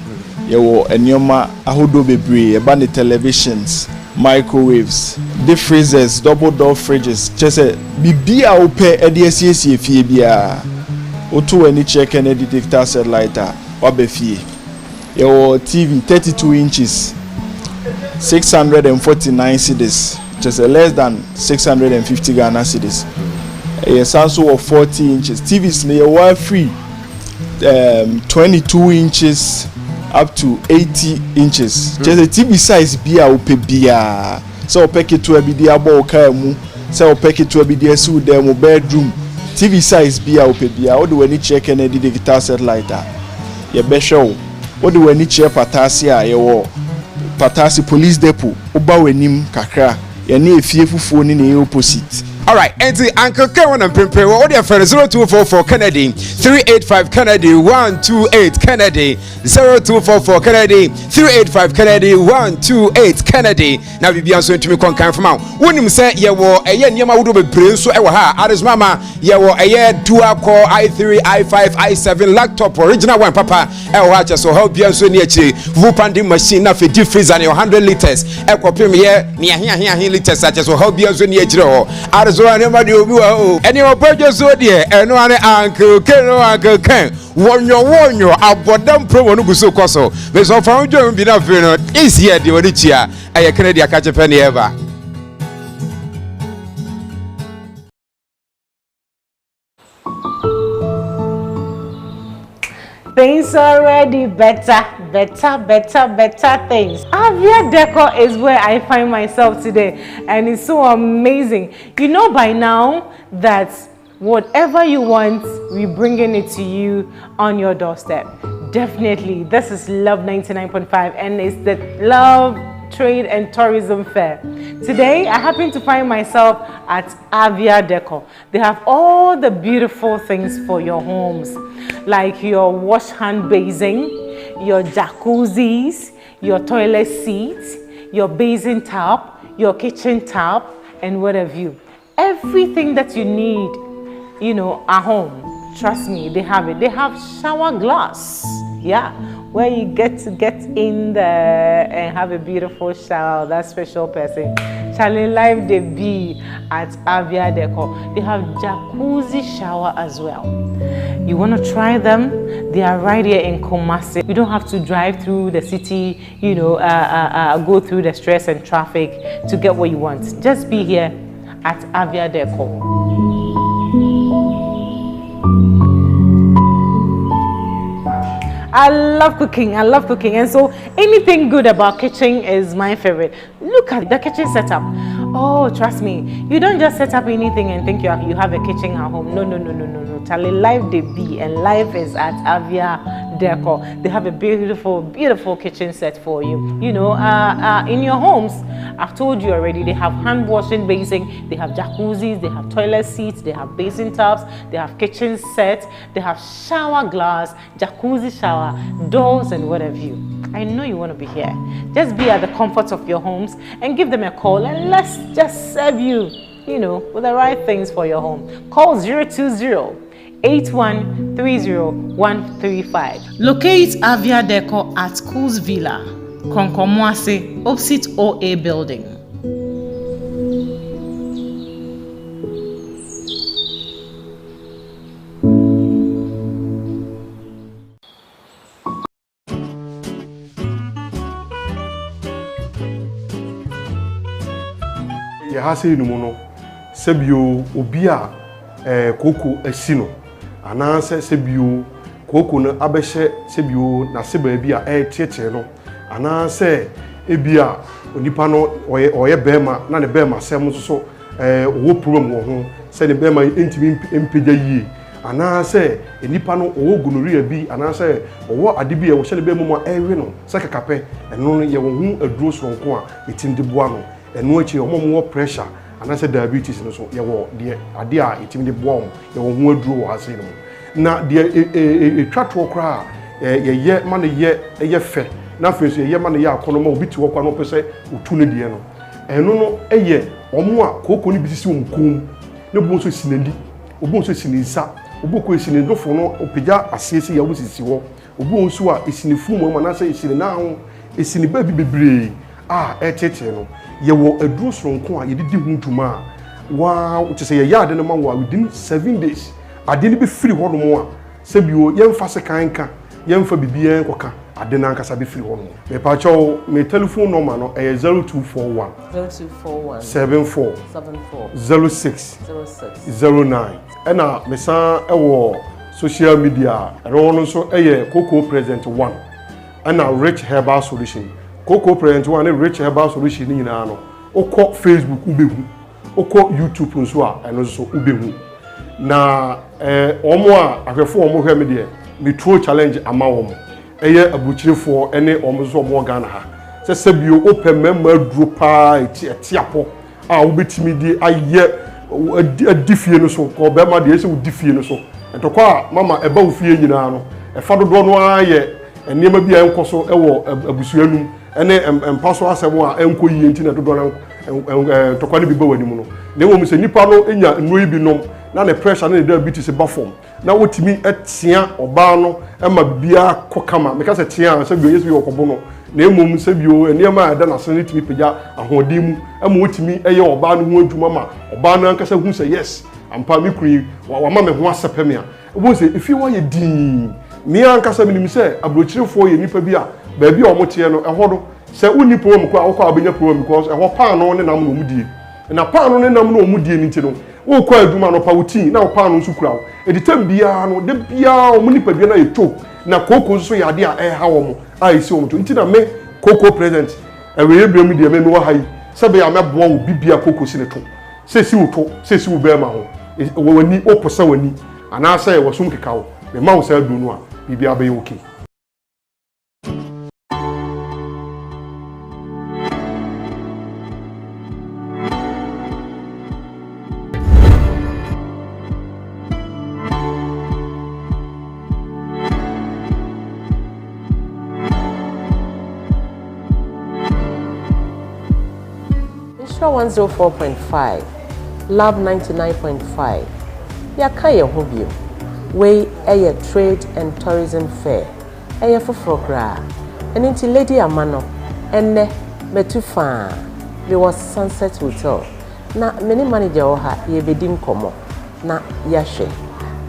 Ye wo enyoma ahodo bebre e ba ni televisions, microwaves, deep freezers, double door fridges. Just say bibi a ope ediesie fie bia. Otu any check and detector satellite obefie. Your TV 32 inches, 649 cedis. Just less than 650 Ghana cedis. A Samsung of 40 inches. TVs near wire free. 22 inches up to 80 inches. Just a TV size bia upe bia. So pack it to a bidia bo kamu. So pack it to a bidia su demo bedroom. TV size bia upe bia. What do we need check and edit digital satellite? Ye be show. What do we need check patasia ye wo. Patasi police depot. Oba wenim kakra. Ye ne efie fufuo ni ne opposite. All right, and the Uncle Kevin and Pimpe, what are for 0244 Kennedy, 385 Kennedy, 128 Kennedy, 0244 Kennedy, 385 Kennedy, 128 Kennedy. Now we be answering to me from out. When him say, yeah, well, a year near my would be brain so ever ha, Addis Mama, yeah, well, a year dual core i3, i5, i7 laptop, original one, Papa, watch so help you so near to Vupandi machine, now for deep freeze and your 100 liters, Echo Premier, near here liters, such as will help you so near to so anybody will be any of purchase so dear and one uncle Ken warn your about pro no so coso but so found you be not is here the Odichia I Canadian catch a penny ever. Things already better things. Avia Decor is where I find myself today, and it's so amazing. You know by now that whatever you want, we're bringing it to you on your doorstep. Definitely, this is Love 99.5, and it's the Love Trade and Tourism Fair. Today, I happen to find myself at Avia Decor. They have all the beautiful things for your homes, like your wash hand basin, your jacuzzis, your toilet seats, your basin tap, your kitchen tap, and what have you. Everything that you need, you know, at home. Trust me, they have it. They have shower glass. Yeah, where you get to get in there and have a beautiful shower, that special person. Charlie Live they be at Avia Decor. They have jacuzzi shower as well. You want to try them? They are right here in Kumasi. You don't have to drive through the city, you know, go through the stress and traffic to get what you want. Just be here at Avia Decor. I love cooking, and so anything good about kitchen is my favorite. Look at the kitchen setup. Oh, trust me, you don't just set up anything and think you have a kitchen at home. No. Charlie, life they be, and life is at Avia Decor. They have a beautiful kitchen set for you. You know, in your homes, I've told you already, they have hand washing basin, they have jacuzzis, they have toilet seats, they have basin tubs, they have kitchen set, they have shower glass, jacuzzi shower, doors, and what have you. I know you want to be here. Just be at the comfort of your homes and give them a call, and let's just serve you, you know, with the right things for your home. Call 020-8130-135. Locate Avia Decor at Coos Villa, Konkomoase, opposite OA building. Yahase no sebio obi a koko asino ana sebio koko no abehye sebio na seba bi a tietie no ana se ebia onipa no oye bema na ne bema sem so wo problem wo ho se ne bema entimi empegya yie ana se enipa no wo gonorrhea bi ana se wo ade bi e wo hye ne bema mu ewe no se kakape eno no ye wo hu aduro sonko a etinde boa no eno achi omo pressure ana se diabetes no so ye wo de ade a etimi de boa mo ye wo hu aduro wo ase no na de etwato kra ye ma ne ye fe na afenso ye ma ne ye akonoma obi ti wo kwa no pese otu ne de no eno no eye omo a koko ni bisisi wo mkom ne bo so sinandi obo so sininsa obo ko sinindofo no opija asesi ya wo sisi wo obo so a isinifu mo ma na se isini na ho isini ba bi bebre ɛkyekye no yɛwɔ aduro soronko a yɛde di ho dwuma a waa kyɛ sɛ yɛyɛ ade no ma wo a within 7 days ade no bɛfiri hɔ nom a sɛbio yɛmfa sekan ka yɛmfa biribiara nkɔka ade no ankasa bɛfiri hɔ nom mepakyɛw me telephone number no ɛyɛ 0241 74 06 09 ɛna mesan ɛwɔ social media ɛno no nso ɛyɛ Cocoa Present 1 ɛna Rich Herbal Solution Cocoa Present 1 ne Rich Herbal Solution ni nyinaa no okɔ Facebook ubehu okɔ YouTube nso a ɛno nso ubehu na ɔmo a ahwɛfo ɔmo hwɛ me deɛ me true challenge ama wɔn ɛyɛ abukyirefo ɛne ɔmo nso ɔmo Ghana ha sɛ sɛbio opɛ mɛma aduro paa eti apɔ a wobɛtimi di ayɛ adifie no so kɔ bɛma deɛ ɛsɛ wodifie no so ɛtɔkɔ a mama ɛba wo fie nyinaa no ɛfa dodoɔ no ayɛ nneɛma bi a ɛnkɔ so ɛwɔ abusua num ɛne mpa so asɛm a ɛnkɔ yie nti na dodoɔ no tɔkɔ no bi bɛ w'anim no na mmom sɛ nipa no nya nnuro yi bi nom na ne pressure ne diabetes ba fam na wotimi ɛtea ɔbaa no ɛma bibia kɔ kama meka sɛ tea sɛ bio yesu yɔkɔbo no na mmom sɛ bio nneɛma a ɛda n'ase ne timi pagya ahoɔden mu ɛma wotimi ɛyɛ ɔbaa no ho adwuma ma ɔbaa no ankasa hu sɛ yes ampa me kuri wama me ho asɛpɛ me a ɛbɔ sɛ efi wɔ yɛ din me ankasa menim sɛ aburokyerefo yɛ nipa bi a baabi a ɔmo teɛ no ɛhɔ do sɛ wonni program ko a wokɔ abɛnya program because ɛhɔ paano ne nam no ɔmo die na paano ne nam no ɔmo die ne nti no wokɔ adwuma no pa wotin na paano nso kura wo editam biara no de biara ɔmo nipa bi na yɛtwo na koko nso yɛ ade a ɛha wɔn a esi wɔn to nti na me Cocoa Present ɛwɛ yɛ biam deɛ me wɔ ha yi sɛ bɛyɛ amɛboa wo bibia koko si ne to sɛ si wo to sɛ si wo bɛrima ho wani oposa wani anaasɛ wɔ som keka wo me ma wo sɛ adu no a bibia bɛyɛ okay. Nhyira 104.5, Love 99.5. Yaka ye ho bio. We ɛyɛ trade and tourism fair. Ɛyɛ foforo kra. Ɛno nti lady amano ɛnɛ metu fa. We was Sunset Hotel. Na many manager wɔ ha ye bedi nkɔmɔ. Na yahwe.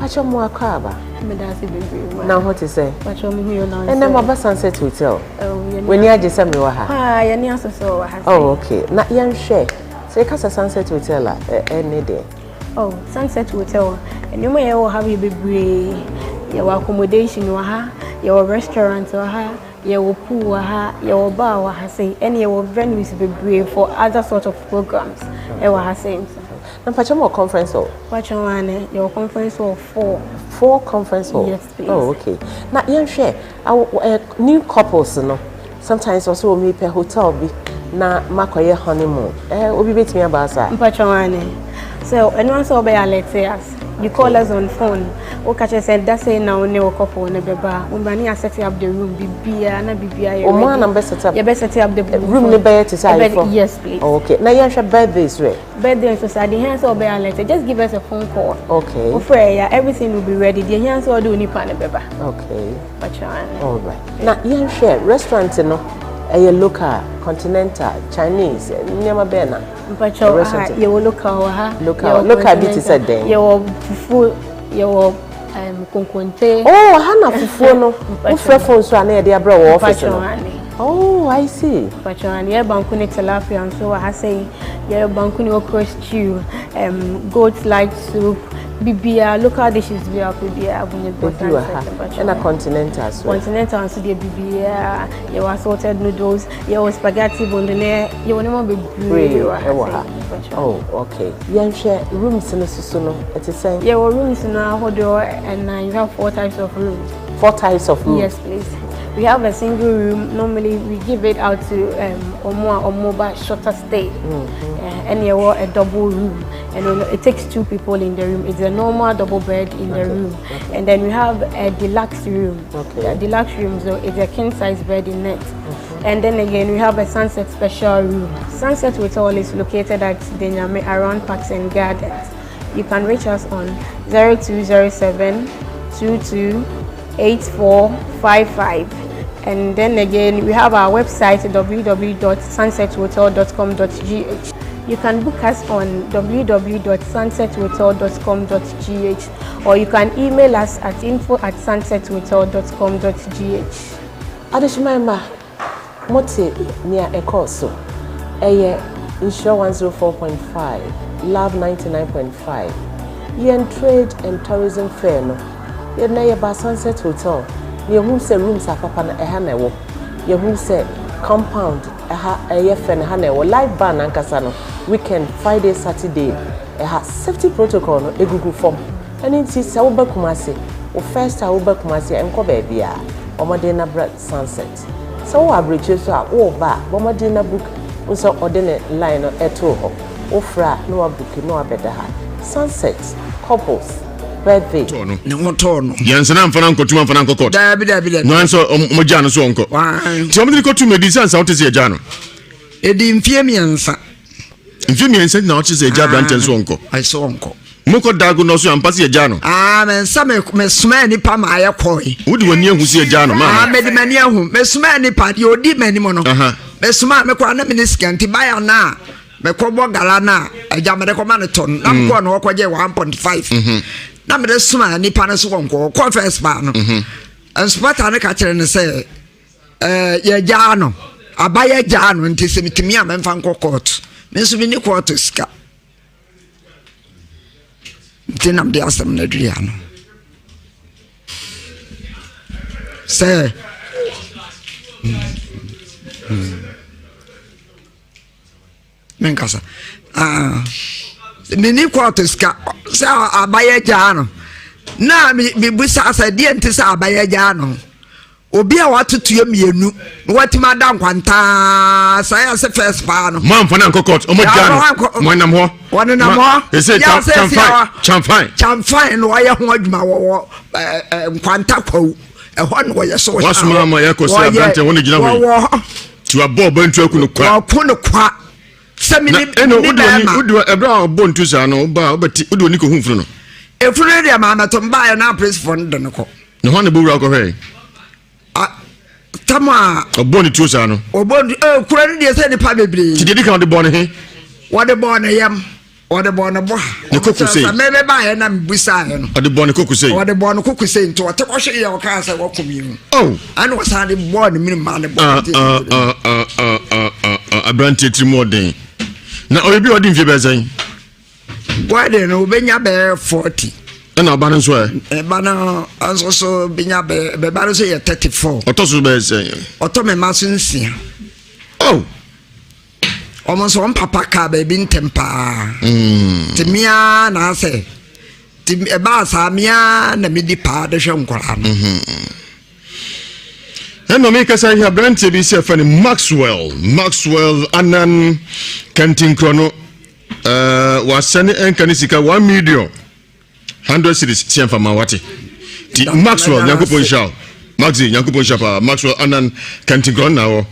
Acho mo akaba. Medasi bebre. Na what to say? Acho me hu na. Ɛnɛ mo ba Sunset Hotel. When you agye sɛ me wɔ ha. Ah, ye ni asoso wɔ ha. Oh, okay. Na yɛnhwɛ. Sɛ kasa Sunset Hotel a ɛne de. Oh, Sunset Hotel. Enuma ye wɔ ha bi bebre. Ye wɔ accommodation wɔ ha, ye wɔ restaurant wɔ ha, ye wɔ pool wɔ ha, ye wɔ bar wɔ ha say, and ye wɔ venues bebre for other sort of programs. E wɔ ha say. Na pacha mo conference hall. Pacha wane your conference hall 4 conference hall. Yes, please. Oh, okay. Na yɛnhwɛ new couples no. Sometimes also we meet hotel bi na makoye honeymoon. Obi betimi abasa. Pacha wane. So, anyone so be alert us. You call us on phone. O catch us said that say now ne couple ne beba. Umbani are setting up the room. Bibia na bibia. O man am set up. You better set up the room ne be to say for. Yes, please. Oh, okay. Now you should birthdays right. Birthday so sad. The hands all be alert. Just give us a phone call. Okay. O prayer everything will be ready. The hands all do ni pa ne beba. Okay. Pacha. All right. Now you share restaurant no. A local, continental, Chinese, nyama bena. Mpacho ye wo local ha. Local bit is said then. Ye wo fufu, ye wo konkonte. Oh, hana fufu no. Wo frefo nso ana ye de abra wo office no. Oh, I see. Mpacho ani ye banku ne tilapia nso wa ha say ye banku ne okra stew, goat like soup. Bibia local dishes we are bibia abunye bedu ha and a continental as well. Continental and so the bibia you was salted noodles, you was spaghetti bolognese, you want more be oh, okay. Yɛnhwɛ rooms no so no it is saying yeah, rooms now hodo and you have 4 types of rooms. 4 types of rooms? Yes, please. We have a single room. Normally, we give it out to or more shorter stay. And you want a double room, and it takes 2 people in the room. It's a normal double bed in the room, and then we have a deluxe room. Okay. A deluxe room, so it's a king size bed in it. And then again, we have a sunset special room. Sunset Hotel is located at Denyame around Parks and Gardens. You can reach us on 0207 228455. And then again, we have our website www.sunsethotel.com.gh. You can book us on www.sunsethotel.com.gh, or you can email us at info@sunsethotel.com.gh. Adishima Moti near Ekoso. Insure 104.5, Love 99.5. Yen Trade and Tourism Fair no. Yen na yeba Sunset Hotel. Ye who say rooms are papa na eha na wo. Ye who say compound eha fen ha na wo. Live band ankasa no. Weekend Friday Saturday eha safety protocol no egugu form. Eni nti se wo ba Kumasi. O first time wo ba Kumasi enko ba bia. Omode na Brad Sunset. So wo average so a wo ba omode na book unso ordinary line eto ho. Ofra no abuki no abeda ha. Sunset couples birthday no motono yansana mfana nkotuma mfana nkokot dabi no anso moja no so onko ti omudi kotu medicine sa otese eja no edi mfie miensa na otese eja branch so onko ai so onko moko dago no so ampase eja no mensa me suma ni pa ma aye koi wodi wani ahu si eja no ma me di mani ahu me suma ni pa di odi mani mo no me suma me kwa na miniskanti baya na me kobo gala na eja me de koma ne ton na mko no okoje 1.5 na me de suma ni pa na so onko ko first ba no enspata ne ka kire ne se ye ja no abaya ja no nti se mitimi a me mfa nko court me so bi ni court ska tinam de asem na dua no se menkasa nini quarterska sa abaye jano na mi busa sa die ntisa abaye jano obi a watutu mienu watima dan kwanta sa ya se first pa no man fana nkokot omo jano mwanam ho wanam ho ese chamfine no ya ho adwuma wo nkwanta kwawu ho no ye so wasuma ma yakosi abante woni gina we tu abo bantu akunu kwa Semini udu ebra bontu sa no ba obeti udu ni ko hunfru no efru de ma to mba ya na press fund no ko no ho ne bo wura ko he tama oboni tu sa no oboni kura ni de se ni pa bebre ti de kan de bon he wode bon yam wode bon bo ne kokusei sa me ba ya na mbusa ya no wode bon kokusei wode bon kokusei nto wote ko hwe ya wo ka sa wo komi oh anu sa de bon mi ma ne bon abrante trimodin na obi odin fie bezen wade no benya be 40 na oba nso ba na anso so benya be ba so ye 34 otoso bezen oto me maso nsia oh almost one papa ka be bi ntempa timia na ase tim e ba sa mia na mi di pa de hwe nkora no no make us here brand bi se fa ni Maxwell anan Kentin Chrono was send enkanisika 1 million 100 cities sien fa mawati ti Maxwell yakupon shao Maxi yakupon shapa Maxwell anan Kentin Chrono nawo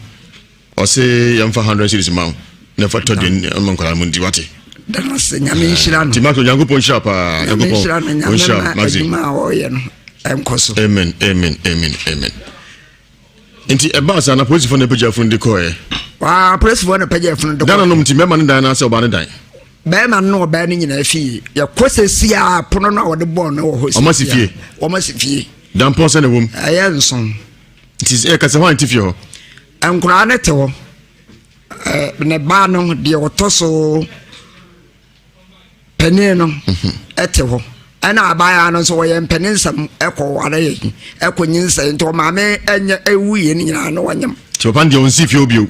o se yam fa 100 cities ma na fa to den mankara mundi wati dana se nyame nshira no ti Maxwell yakupon shapa yakupon shapa Maxi ma o ye no enkoso amen Inti ebasa na police for na page fund de koye. Wa police for na page fund de. Dana no mti mema ne dan na se oba ne dan. Be ma no oba ne nyina fi. Ya kosesi a pono na wo de bon na wo hosi. O ma sifie. Dan pon se na wom. Aye nson. It e ka se ho antifie ho. Ankura ne te ho. Ne ba no de otoso pene no ete ho. Ana abaya no so ye mpeninsam ekoware ye ekonyinsa nto maame enye ewuye ni nyina no wanyam ti opa ndi onsi fie obio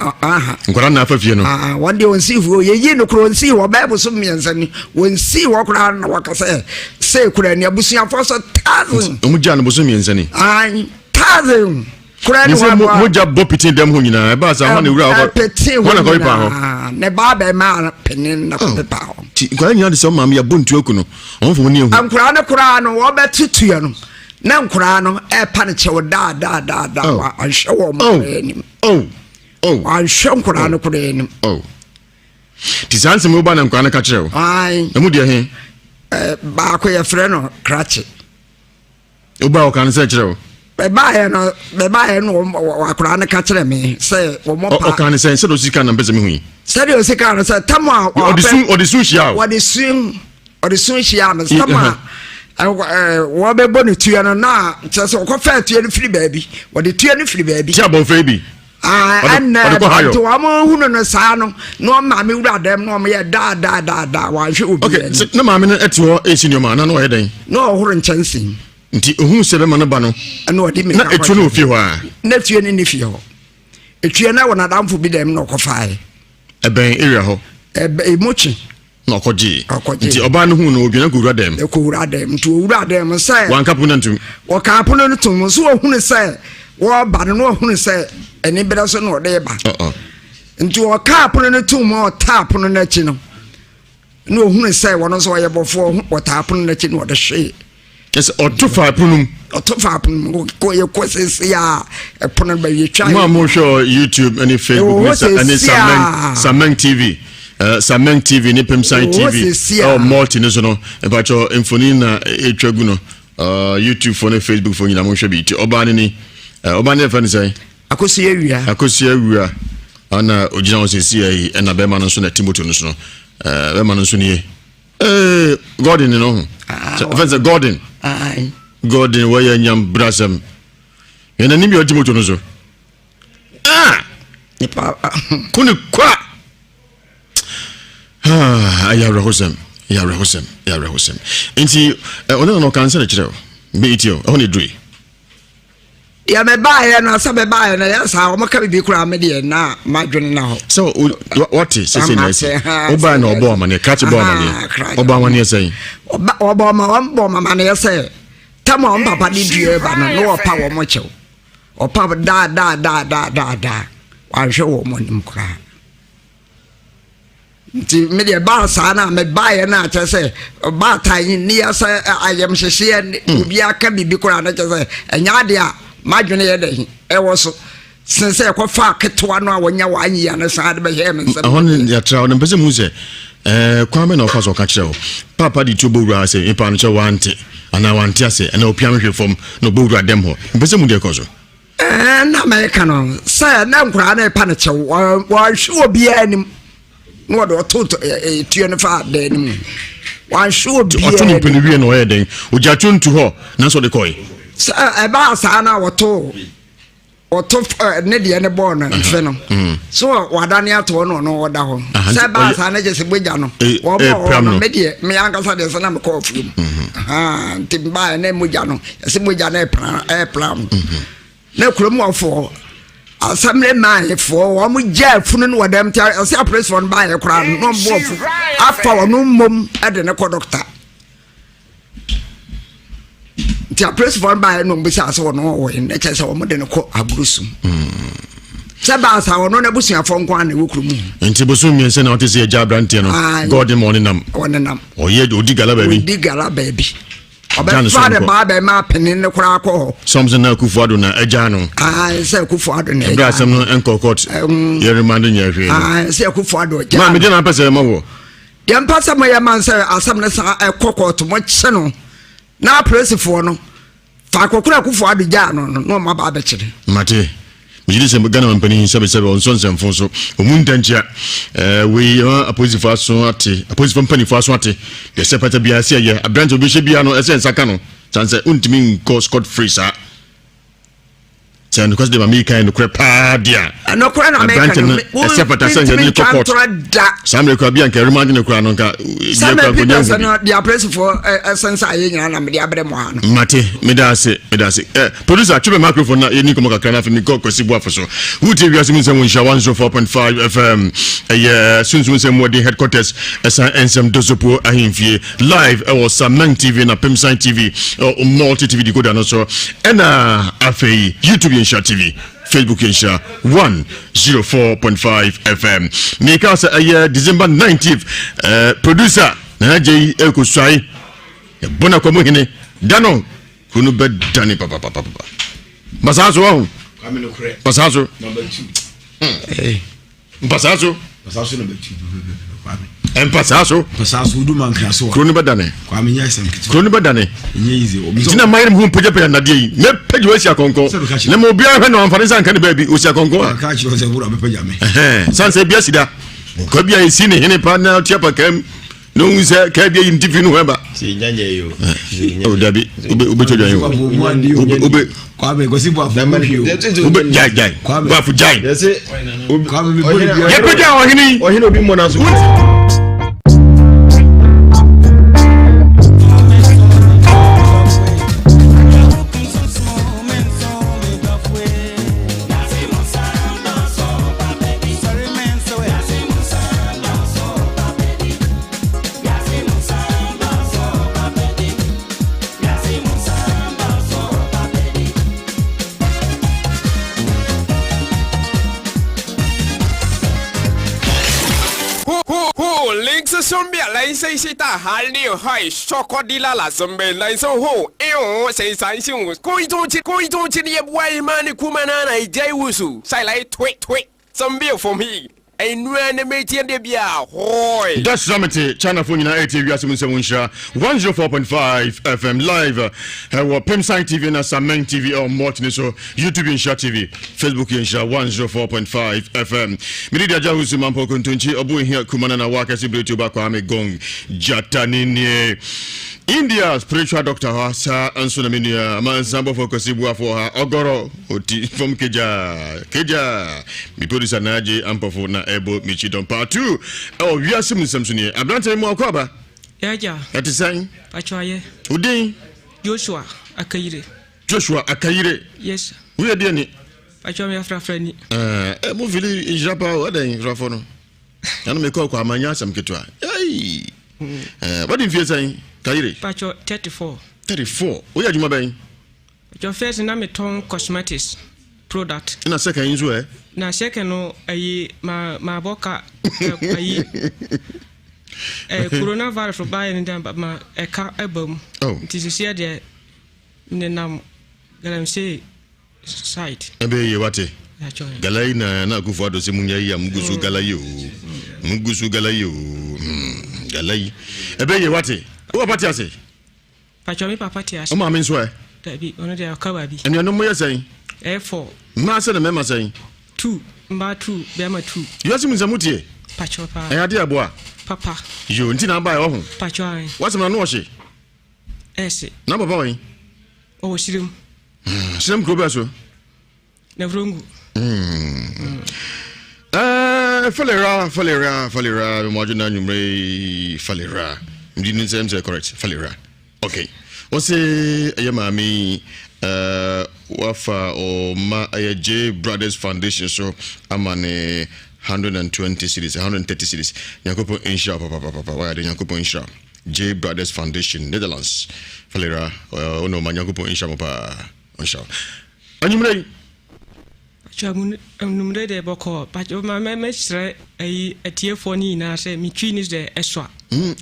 nkora na afa fie no wande onsi fie ye yi no kro onsi wo bible so miensa ni onsi wo kra na wakase se kura ni abusia fo so 1000 omugya no boso miensa ni 1000 kura ni wa moja bo pitin dem ho nyina e ba sa ho na wura ho ho na ko ipa ho ne ba ba ma penin na ko ipa ho ti nkora nyina de so maame ya bontu akuno on fo ni ehu ankura no wo betutu ya no na nkura no e pa ne chewo da wa ahwe wo ma ni ahwe nkura no kura ni ti sanse mo ba na nkura na ka kire wo ai emu de he ba ko ye frɛ no krache o ba o kan se kire wo bɛbaeɛ no wakora no ka kyerɛ me sɛ wɔmɔ pa ɔka ne sɛ sɛ do sika na mpɛ sɛ mehu yi sɛdeɛ osika no sɛ tam a ɔde su hyia wɔde su hyia me tam a wɔbɛbɔ ne tua no na kyerɛ sɛ wɔkɔfa tua no firi baabi wɔde tua no firi baabi ti abɔmfra bi ɛnɛ nti wɔn hunu no saa no na ɔma me wura dɛm na ɔmo yɛ daa wɔahwɛ obi okay na maame no ɛte hɔ ɛsi nneɛma na ɔyɛ dɛn na ɔhoro nkyɛnsee nti ohun sɛ bɛma no ba no ɛna ɔde mi na etu no ofie hɔ a na etu no ne fie hɔ etu na wɔ nadamfo bi dɛm na ɔkɔfae ɛbɛn area hɔ emokyi na ɔkɔgye nti ɔbaa no hu no obi na kowura dɛm nti owura dɛm sɛ wankapo no ntum wɔkapo no ntum so ɔhunu sɛ wɔba no na ɔhunu sɛ ɛni bɛrɛ so na ɔde ba nti ɔkaapo no tum ɔtaapo no n'akyi no na ɔhunu sɛ wɔn nso ɔyɛ bɔfoɔ ɔtaapo no n'akyi na ɔde hwee yes ɔto fa punum ko ye ko sisi a pono ba ye twa mo hwɛ YouTube and Facebook and Sameng TV Sameng TV ni Pemsan TV oh multi no so no e ba cho infoni na etwa gu no YouTube for na Facebook for nyina mo hwɛ bi ti oba ne fa ne sai akosi awia ana ogina wo sisi ai na be ma no so na Timothy no so no be ma no so ne Gordon no so Gordon Gordon waya nyam brasam yana nimi odi moto no so kuni kwa ya rahosem nti ona no kan sele kire be itio ho ne dui ya me bae na sa be bae na ya sa o maka bi kura me de na madwene na ho so what is say na say o ba na obo ma ne catch ball ma ne oba ma ne say oba ma ne say tama on papa di due ba no opa wo mo chew opa da wa hwe wo mo nim kura nti me de ba sa na me bae na che say ba tan ni ya say ayem hyehye obi aka bibi kura na che say enya de a madwene ye de e so sense ko fa ketwa no a wonya wa anyi ya na sa de be he me nsem hon ya tra on pese mu se kwame na ofa so ka kire o papa di tubo wura se ipa no che wante ana wante ase ana opiam hwe fom no bo wura dem ho pese mu de ko so na me ka no sa na nkura na ipa no che wa hwe obi anim no do to tue no fa de anim wa hwe obi oto no peni wie no he den oja tuntu ho na so de koi sa ba sa na woto ne de ne ball no fe no so wadane ato no oda ho sa ba sa na je se boja no wo bo me de me ankasa de se na me call film timba na moja no se moja na plan na kurom afo asamle man fo wo mo ja funu no wadam tia se press for ba ye kura no bo fu afa wo no mom e de ne ko doctor ti press for by no be say so no wo in e che say wo de ne ko aburusum se ba sa wo no na busuafo nko an wo kurum nti busum mi se na ote se ya jabrantie no god morning nam oye odi gala baby obe father ba be ma penin ne kura ko something na kufuado na eja no se kufuado na eja sam no enkokot ye remind nya hwe se kufuado ma me de na pese ma wo de mpasa ma ya man se asam ne sa ekokot mo che no na press for no fa kokura kufuado ja no ma ba be kire mate Mijidi se Ghana mampani sebe on son sem fonso omuntantia we opposite faso ate opposite company faso ate de sepata bia se ye abranto bi hye bia no ese nsaka no sanse untimi go scot free sa because de America no krepa dia no kra na America no sepata se ye ni court samre kwa bia nke remind ne kra no nka dia no dia press for essence aye nyina na me dia bre mo ha no mate me da se producer chube microphone na yeni komo kakra na fi mi ko kwesi bu afoso wuti Ewiase Mu Nsem Nhyira 104.5 FM sunsun se mo de headquarters esa ensem dozopo ahemfie live was Sameng TV na Pemsan TV multi TV decoder no so ena afei YouTube Nhyira TV Facebook Nhyira 104.5 FM Mika sa December 19th producer na je ekosai bona kwa muhine dano kunu bedani papa basazo wa basazo number 2 basazo Pasaso no betu kwame. Pasaso. Pasaso du man kraso. Kroni badane. Kwame nya asem kiti. Kroni badane. Nye easy. Tina mayem hu peja na de yi. Ne peja wasi akonko. Na mo bia hwe no amfane san kan ba bi osi akonko. Ka chi o se buru abepeja me. San se bia sida. Ko bia esi ne hene pa na tia pa kam. No unse ka bia yim tifi no heba. Si nyanye yo. O dabi ube chojo yo. Ube kwame gosi bu afu. Ube jai. Bu afu jai. Yese. Kwame mi boli bia. Ye peja o hini. O hini obi mo na so. Zombie来say say ta hal ni hai sokodila la zombie来 so ho say sai xiu koi to chi ye bwai mani kumana na ijai wusu sai lai tweet zombie for me enwene metie de bia hoy that's Zamete China phone na Ewiase Mu Nsem Nhyira 104.5 FM live our Pimsang TV na Sameng TV or Morton so YouTube Nhyira TV Facebook Nhyira 104.5 FM Mirida Jahusu Mampo Kuntunchi obu here kumana na waka sibreti ba kwa gong jatanini India spiritual doctor ha sa anso na menia mansambo focus bua for ha ogoro oti from keja mi producer naje ampofo na ebo michi don part 2 Ewiase Mu Nsem so ni abrante mu akwaba yaja ati san pachoye udin Joshua Akayire yes we dey ni pacho me afra ni mo vili Japa wadan rafo no yana me ko amanya sam ketwa ai what if you say Kayire pacho 34 we adwuma ben pacho first na me ton cosmetics product na second inzo na second no ayi ma boka ayi coronavirus by and then but ma eka ebam it is here there nenam galam say site ebe ye wate galai na kufu ado se munya ya mugusu galai galai ebe ye wate o pati ase pacho mi papa ti ase o ma me nso tabi ono de akawa bi enu no mo yesan A4 ma se na me ma sen 2 mba 2 be ma 2 Ewiase Mu Nsem mutie pacho pa ade aboa papa yo nti na ba e ho pacho ai what's na no ohye ese na baba wen o shirim kro ba so na vrongu Falera mo juna nyumre Falera ndi nsem say correct Falera okay what's ayamami wafa o ma J Brothers Foundation so amane 120 series 130 series nyakopo insha papa wa de nyakopo insha J Brothers Foundation Netherlands Falera ono ma nyakopo insha papa insha anyumre chamun numre de boko pacho ma me sre ai atiefo ni na se mi twini de eswa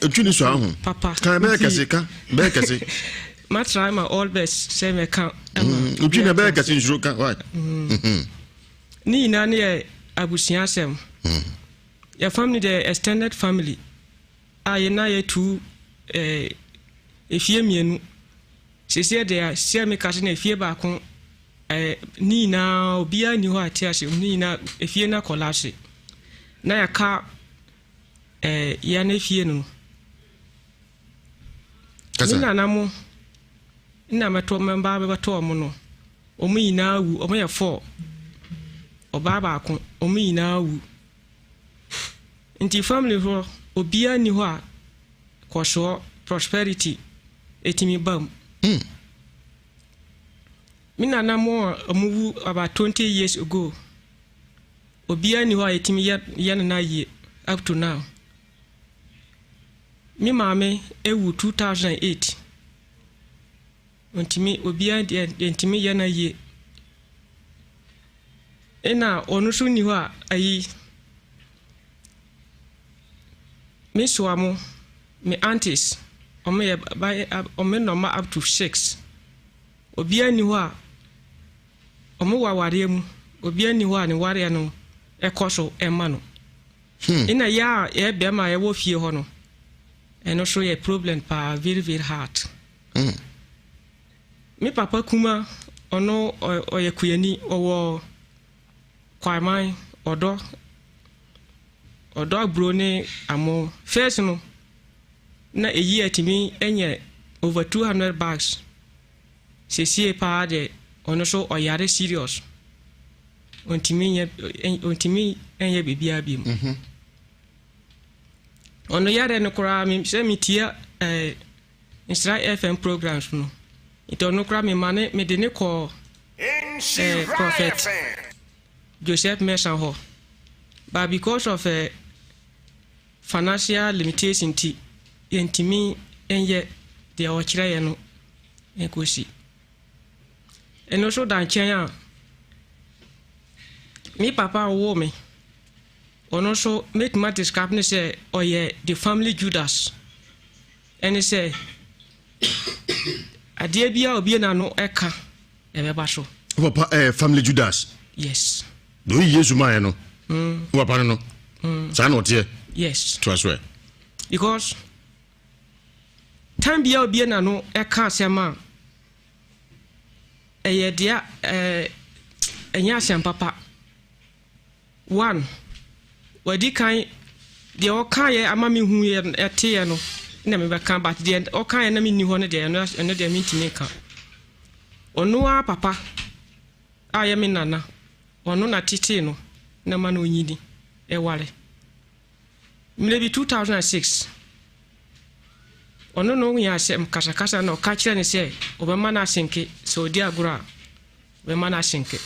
twini so ahu papa kan be kase ma try my all best say me kan twini be kase njuro kan why ni na ne abusia sem your family the extended family aye na ye tu efie mienu sese de se me kase na efie ba kon ni na obia ni ho atiase ni na efie na collapse na ya ka ya na efie no ni na na mo na mato memba be bato mo no omu ina wu omu ya 4 oba ba ko omu ina wu nti family ho obia ni ho a koso prosperity etimi bam mina na mo amu about 20 years ago obia ni ho etimi ya na ye up to now mi mame ewu 2008 ontimi obia entimi ya na ye ena onusu ni ho ayi mi swamo mi aunties omo by omo normal up to 6 obia ni ho a omo waware mu obia ni ho a ne ware no ekoso ema no ina ya be ma ye wo fie ho no eno so ye problem pa very very hard mi papa kuma ono oye kuyani owo kwaiman odo bro ne amo first no na eyi atimi enye over 200 bags sesie pa de ono so oyare serious ontimi enye bibia bi mu ono yare no kura mi se mitia Nhyira FM programs no ito no kura mi mane me de ne ko prophet Joseph Mersan ho but because of financial limitation ti entimi enye de o kire ye no ekosi eno so dan chen mi papa wo me ono so make my describe ne say oye the family Judas and he say adie bia obi na no eka ebeba so papa family Judas yes do Yesu ma no papa no sa no tie yes to aswe because time bia obi na no eka asema eye dia enya asem papa one wadi kan de o kan ye ama me hu ye ete no na me be kan but de o kan ye na me ni ho ne de no de me ntimi kan ono a papa a ye me nana ono na titi no na ma no nyidi e ware maybe 2006 ono no nya se mkasa na o ka kire ne se o be ma na asenke so di agura be ma na asenke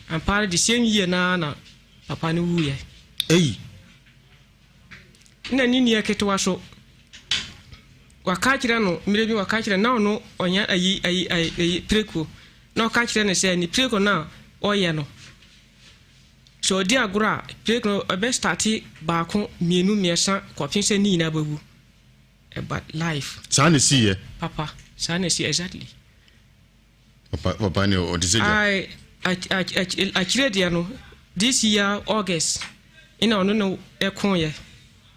and part the same year na papa ni wuye ina nini ketwa so wakachira no mirebi wakachira na no onya ayi preko na wakachira ne se ni preko na oye no so di agura preko obe start ba ko mienu miesa kopin se ni na babu but life sana see ye papa sana see exactly papa ne o decision I actually dia no this year August ina ono no ekonye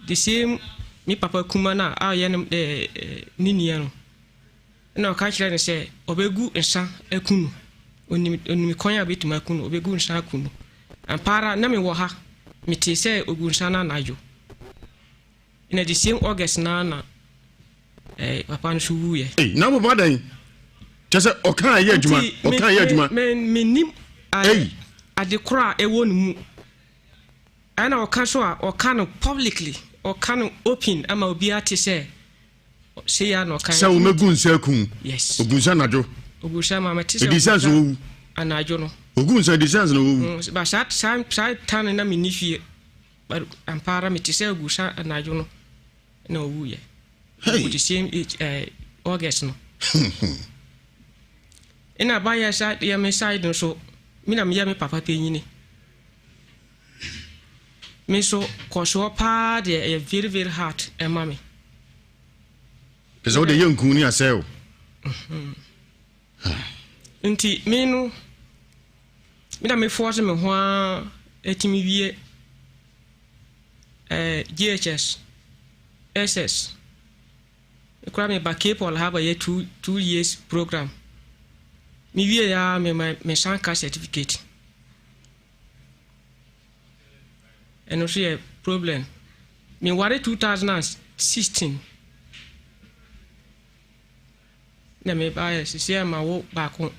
the same mi papa kuma na aye nini no na ka kire ne se obegu nsa akunu onimi konya betuma akunu obegu nsa akunu ampara na me wo ha mi te se ogu nsa na najo ina the same August na papa no suwu ye na mo badan tese okan aye adwuma me nim adekora ewo mu ana oka so a oka no publicly oka no open ama obi ate say ya no kan say o megun se kun yes ogun sa najo ogun sa mama te say distance wo anajo no ogun sa distance no wo ba sa tan na me nifie ba ampara me te say ogun sa anajo no na owu ye the same August no ina ba ya sa ya me side no so mina me ya me papa penyini me so koso pa de very very hard e mami pesa o de yanku ni aseo nti menu mina me force me ho etimi wie GHS SS ekura me bakepol have a 2 years program mi wie ya me sanka certificate and also a problem me ware 2016 na me ba sisi ma wo ba ko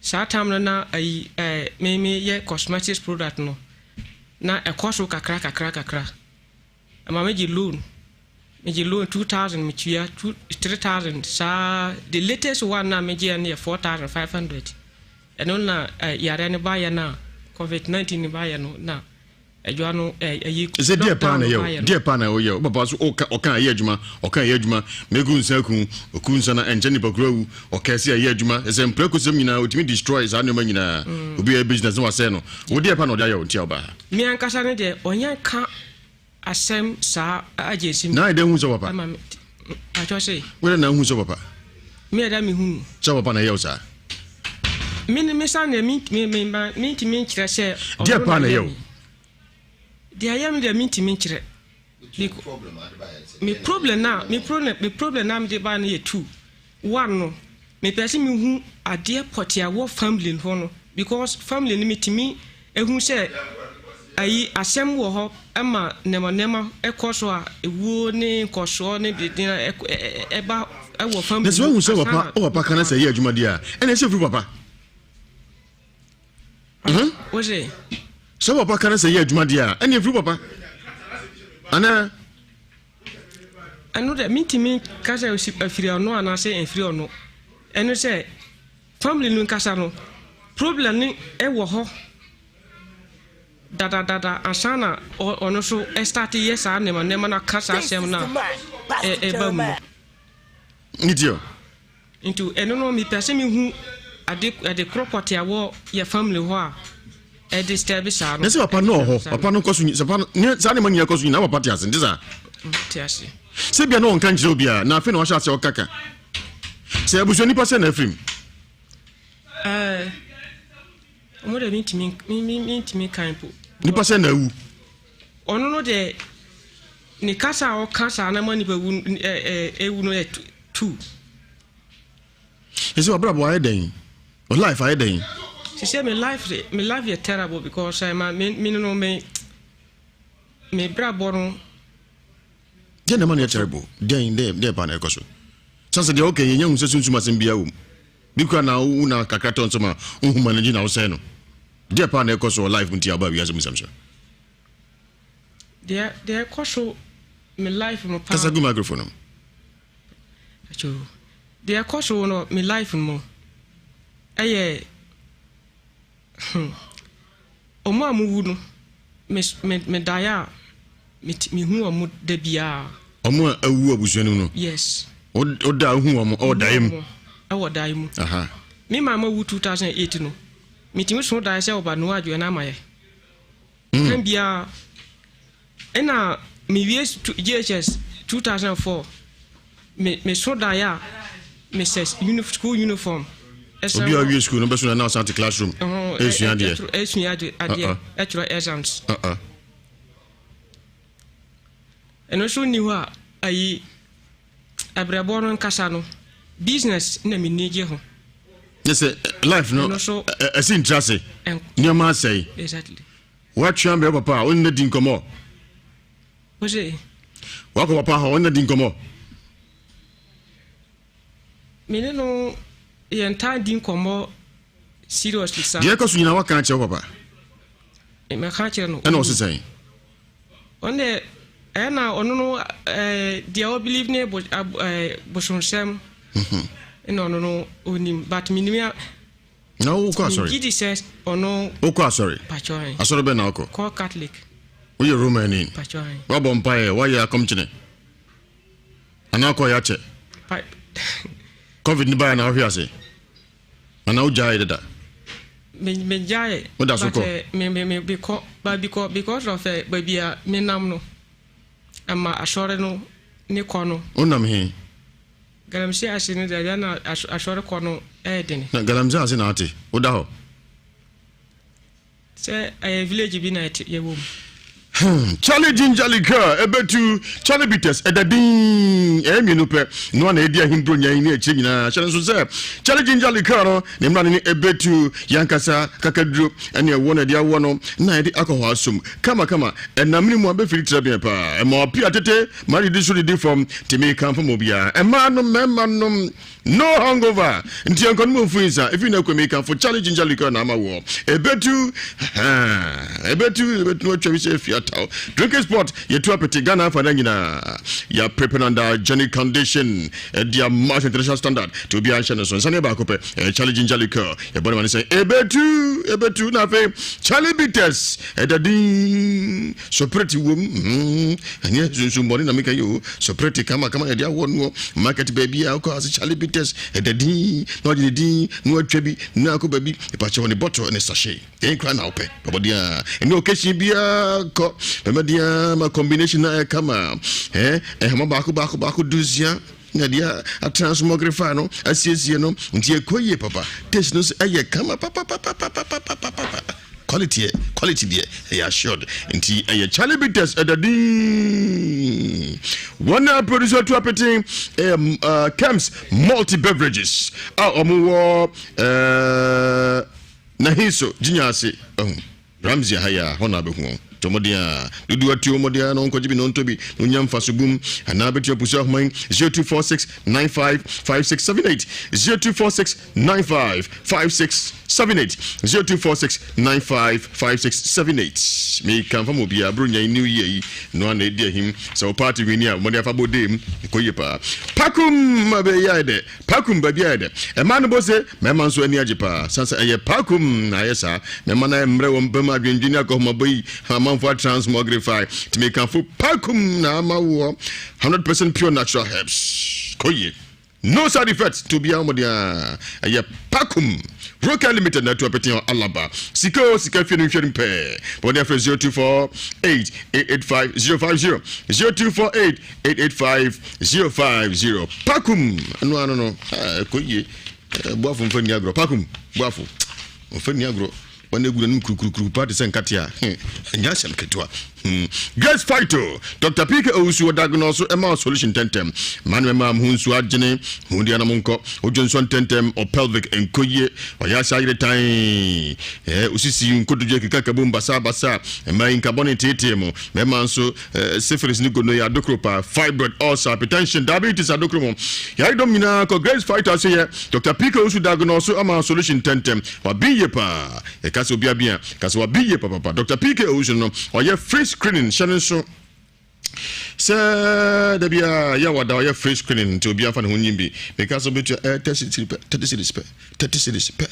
sa time na me ye cosmetics product no na ekoso kakra ama me loan 2000 me chia 3000 sa the latest one na megia near 4500 and on na yare ne ba ya na COVID-19 ni ba ya no na ejo no yi is it dear pana yo baba so okan aye adwuma megu nsaku okunsa na enje ni bagrowu okase aye adwuma ese mpreko sem nyina otimi destroy za no nyina obi a business wa say no wo dear pana oda yo ntia oba mi ankasa ne de onya ka asem sa agency na ide hu so papa I just say we na hu so papa me da mi hu so papa na yo sa me sa na me kyerɛ sɛ dia pa na yɛ dia yɛ me de me kyerɛ me problem na me de ba na yɛ two one no me pɛ sɛ me hu adeɛ pɔte a wɔ family ho no because family no metimi ehu sɛ ayi asɛm wɔ hɔ ɛma nema ɛkɔ so a ewuo ne nkɔsoɔ ne dedina ɛba ɛwɔ family. That's why we say papa kana sɛ yɛ adwuma di a ɛna ɛsɛ firi papa. Oje. Sɛ papa kana sɛ yɛ adwuma di a ɛna ɛfiri papa. Ana ɛno dɛ mentimi ka sɛ afiri ɔno anaasɛ ɛmfiri ɔno ɛno sɛ family no nkasa no problem ne ɛwɔ hɔ dada asana ɔno so start yɛ saa nema na kasa asɛm na ɛba mu nitio into ɛno no mi pɛsɛ mi hu ade property awɔ yɛ family hɔ a disturb saa no nese papa no hɔ papa no kɔso papa saa ne manya kɔso na papa te ase ndisa te ase se bia no nka nkyerɛ obi a na afi na ɔhyɛ ase ɔkaka sɛ abuso nipa sɛ na afrim mo de mintimi kan po nipa sɛ na awu ɔno no de ni kasa o kasa na mani ba wu ewu no two ese wabra bo ayeden o life ayeden she say my life is terrible because I no me bra bono je na man terrible den de pa na ekoso sanse de okay yenya hu se sunsun asem bia wo bikwa na wu na kakraton so ma hu manage na wo say no de pa na ekoso life ntia ba wi asem samso de ekoso my life no pa kasa gu microphone acho de ekoso no my life no eye omo amu no me daya me hu omo da bia omo awu abusuanu no yes o da hu omo o da yim awo da yim aha me mama wu 2008 no mitimi so da se oba no adwo na amaye kan bia ena me wies GHS 2004 me so da ya me says school uniform obi a wies school no be so na Santa classroom esuya ade actual exams eno so ni ho a ayi abrabo no nkasa no business na me neje ho yes life no asin trase nyama say exactly what chamber papa on na din komo oje wako papa ha on na din komo me no yenta din komo seriously sir ye ko so nyina waka che papa e me ka che no e no so say onde ena ono no dia o believe ne boshonsem no onim but minimia no ko sorry gidi says ono o ko sorry pachoy asoro be na oko ko catholic o ye roman in pachoy wa bompae wa ya komchine anako ya che covid ni ba na Ewiase ana ujai dada me jai but me because of baby me nam no ama asore no ni kono onam he galamsi asini da na asore kono edeni na galamsi asini ate oda ho se village bi na yewom Charlie Gingerlica ebetu Charlie Bitters edadin emienu pe no na edi ahimbro nyan ni eche nyina hye so se Charlie Gingerlica no ne mra ne ebetu yankasa kakaduro ene ewo na dia wo no na edi alcohol asum kama enamni mu abefiri trabia pa e ma opia tete mari di so di from timi kan from obia e ma no memma no no hangover nti ankon mu fuinsa if you know kwemi for Charlie Gingerlica na ma wo ebetu no twa se fiata drinking sport yetu apeti Ghana for nyina ya prepare under Johnny condition dia match international standard to be ancient so sane ba ko pe Charlie Gingerlica e body man say ebetu na fe Charlie Bitters edadin so pretty wom anya zunzun body na meka yo so pretty kama e dia wonu market baby a ko as Charlie Bitters edadin no din no atwabi na ko baby e pa che woni bottle ne sachet e kra na ope body a eni occasion bia ko bemedia ma combination na kama ma ba ko duzia na dia a transmogrify no asiesie no nti ekoye papa taste no eye kama papa quality there ya assured nti eye Charlie Bitters adadi one producer to appeting Camps multi beverages omo na hiso jinyase Ramsey haya hona be hu tomodia dudu ati omodia no nkojibi no ntobi no nyamfa sobum ana beti opusu ahman 0246955678 0246955678 0246955678 me kan fa mobia bronya new year no ana edi ahim so party wini a modia fa bodem koyepa pakum mabeyade pakum babiade e man bo se me man so ani ajepa sansa eye pakum na yesa me man na emre wo mbam adwendwini akomabai for transmogrify to make a full pakum na mawo 100% pure natural herbs koye no side effects to be amodia aye pakum Roka Limited na to appeting Alaba sika finu hwerim pe but there 0248885050 0248885050 pakum no koye boafo mfani agro pakum boafo mfani agro one egura num kuru party senkatia nya sem ketwa Grace Fighter Dr. PK Owusu diagnose Emma solution tentem man mam hunsu agene hundi anamonko ojonson tentem or pelvic enkoye oyasa ire tan usisi nkoduje kika basa emma carbon tetemo mema nso syphilis ni gono ya dokropa fibroid ulcer hypertension diabetes adokromo ya idom nyina ko Grace Fighter say Dr. PK Owusu diagnose Emma solution tentem wa biye pa kaso biabia kaso wa biye papa Dr. PK Owusu no oye free screening shannon so there be a wada ya free screening to be afan hunyimbi because of it 30 per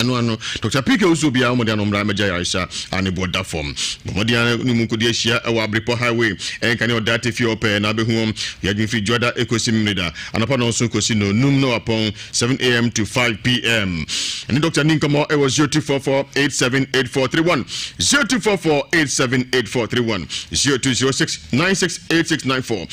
no Dr. PK Owusu bia mo dia no mra meja yaisa ani boda form mo dia ni mu kodi ahia e wa Abripo highway kan o data fi open na be hu ya gin fi joda ekosim leader anapa no so kosi no num no upon 7 a.m. to 5 p.m. and Dr. Ninkomo it was 0244878431 0244878431 0206968694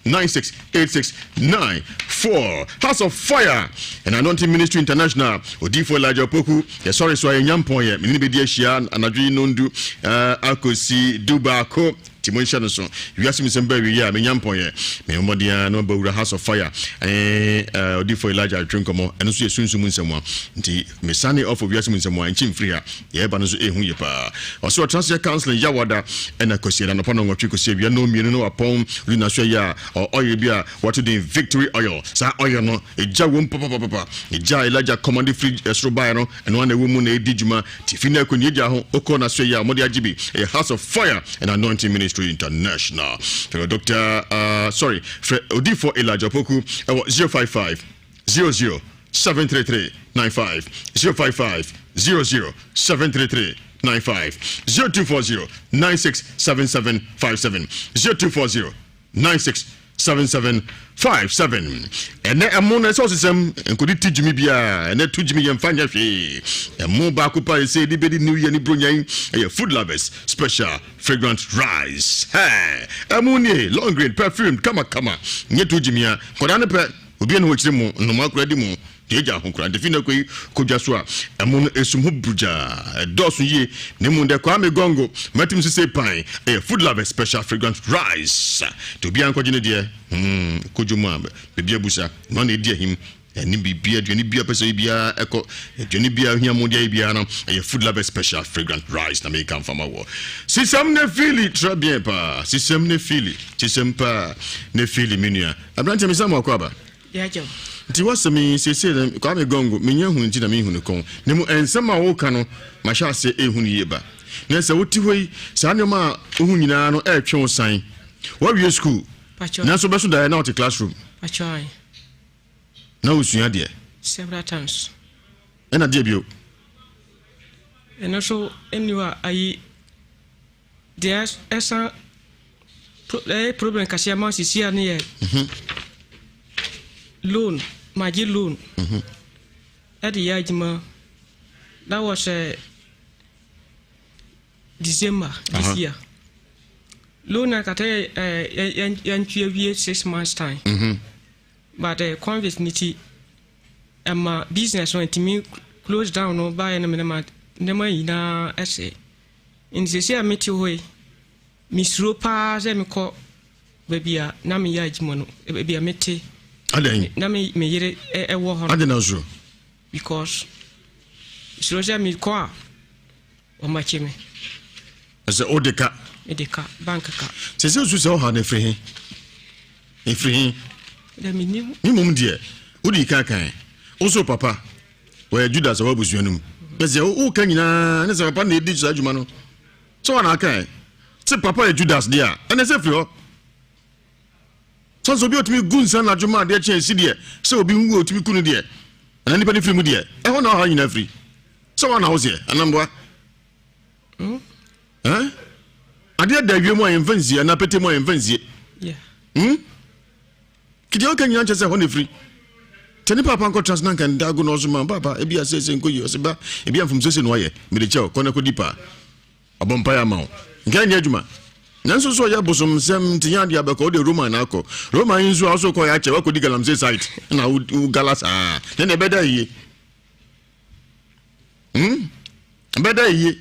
0206968694 House of Fire and Anointing Ministry International Odifo Lajo Poku sorry so enyampon ye mini be dia hia anadwi nondu akosi dubako Timonsha no so Ewiase Mu Nsem ba wi ya menyampon ye me modia no bawura House of Fire Odifo Elijah Trinkomo eno so yesunsu mu nsem nti mesane of Ewiase Mu Nsem anchim free a ye ba no so ehu ye pa oso transfer counseling yawada ena kosi na no pono nwotwe kosi bia no mienu no apon rina so ya oil bia what the victory oil sa oil no eja wom papa eja Elijah command free esro buy no eno na wo mu na edijuma tifina akoni eja ho okona so ya modi agibi a House of Fire and Anointing Ministry International. Dr. Odifo Elijah Poku 055 00 733 95 055 00 733 95 0240 967757 0240 967757 ene amona so sesem enkodi tijimi bia ene tujimi yemfanya hwe emo ba ko pa say di bedi new year ni bronyan food lovers special fragrant rice amuni long green perfume kama nye tujimi ya koda ne pe obi ene ho kire mu no makura di mu deja honkura defina koi kodwa so a emo esum ho bruja dosu ye ne mu de kwa me gongo matim se pan food lovers special fragrant rice to bi anko gine de kojumu be busa no na edi ahim ni bibia aduani bia pese bia eko aduani bia hia modia bia na food lovers special fragrant rice na make am fama wo sisam ne fili très bien pa sisam ne fili chisempa ne fili minua abrante misamo akwaba yajo nti wasemi sese kwa me gongo menya hu nti na me hu ne kon ne mu ensema wo ka no ma sha se ehu ne yeba na se woti hoi sa ne ma ohu nyina no etwe osan wa wie school na so beso da na ot classroom pachoi na usua de several times na de bio and also anywhere I there's esa problem kasia ma sisi ani ye loan maji loan at the yajima that was December this year loan kata yan 6 months time. But convince niti business when to close down or buy and nema ina essay. In the same meet you way. Miss Ropa Zemiko baby na me ya jimono baby mete na me yere e wo ho adenazo because Roja mi kwa o machime as a odeka bank ka se se o ha na free da minim ni mum de odi kan also papa we Judas wa busuanum pese o kan nyina na se papa na edi adwuma no so na kan se papa e Judas dia ene se free ho so bi otimi gunsa na adwuma de chen si de se obi hu otimi kunu de ana nipa ni free mu de e ho na ha nyina free so na ho se anambwa ade da wie mu ayen fanzie na pete mu ayen fanzie kidi o kan nyina chese ho na free tani papa nko transnan kan dago no so man papa e bia sese nko yi ba e bia mfum sese no aye me de cheo kona ko dipa abompa ya ma ngai ni adwuma nanso so ya bosom sem tinya dia be ko de Roman na ko Roman nso aso ko ya chewa ko di galamse site na u galasa ne beda yi beda yi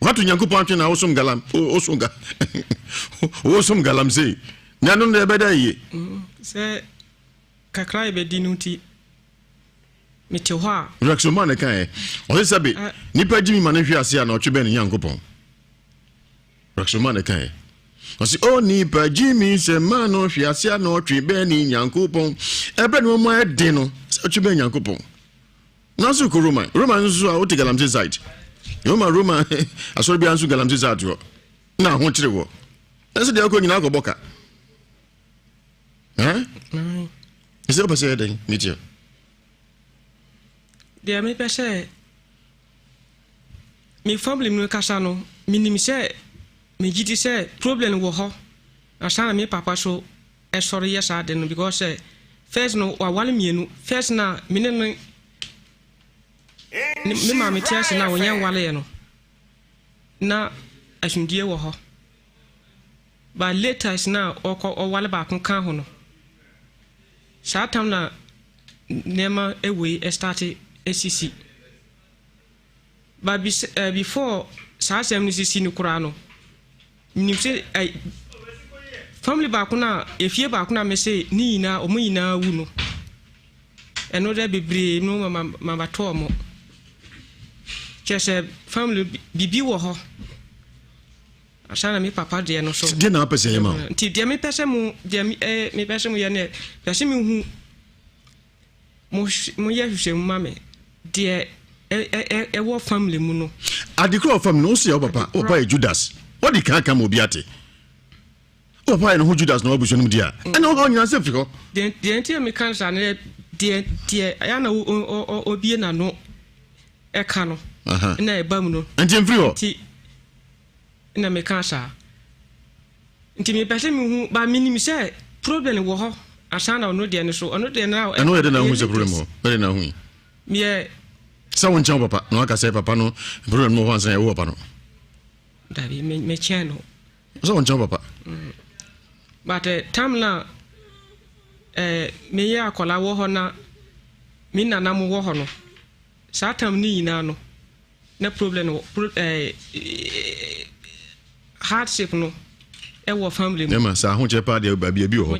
watu nyankopon atwe na osum galam osunga osum galamse nyanu ne beda yi se kakra be dinuti metehwa reaction man kan o sabe nipa jimi manahwe ase na otwe ben nyankopon reaction man kan kasi o nipa jimi se mano hwe ase na otwe ben nyankopon ebe no mo ade no otwe ben nyankopon nasu ko Roman nso a o te galamse side Roman asori bi ansu galamse side ro na ho kire wo ese de ko nyina ko boka Is it possible then, meet Dear me pese me family no kasa no minim se me gidi se problem wo ho asana me papa so e sorry yes I no because first no wa wale mienu first na me ne me ma me tia se na wonya wale no na asundie wo ho but later is na o wale ba kon kan ho no Satam na nema away started ACC. But before Sasam CC no Kurano, you say family bakuna, if you bakuna may say Nina or Muina Uno. And no there be brave no mamma Tomo. Just a family be ho. Asana mi papa de no so de na pese yema ti de mi pese mu de mi pese mu ye ne pese mi hu mo ye hwehwe mu mame de wo family mu no adikro family no se papa Judas what the kan kam obi ate papa no Judas no obuso no dia e no ho nyina se fiko de enti mi kan sa ne de ya na obi na no e ka no na e ba mu no enti mfiri ho na me kansa nti me pese me hu ba minim se problem wo ho asana ono de ne so ono de na ano de na hu se problem ho de na hu me sa won chan papa no aka say papa no problem no ho san e wo papa no dabi me chano sa won chan papa but tam na me ya akola wo ho na mi nana mo wo ho no sa tam ni ina no na problem hardship no e wo family mo sa ho che pa de ba bia bi ho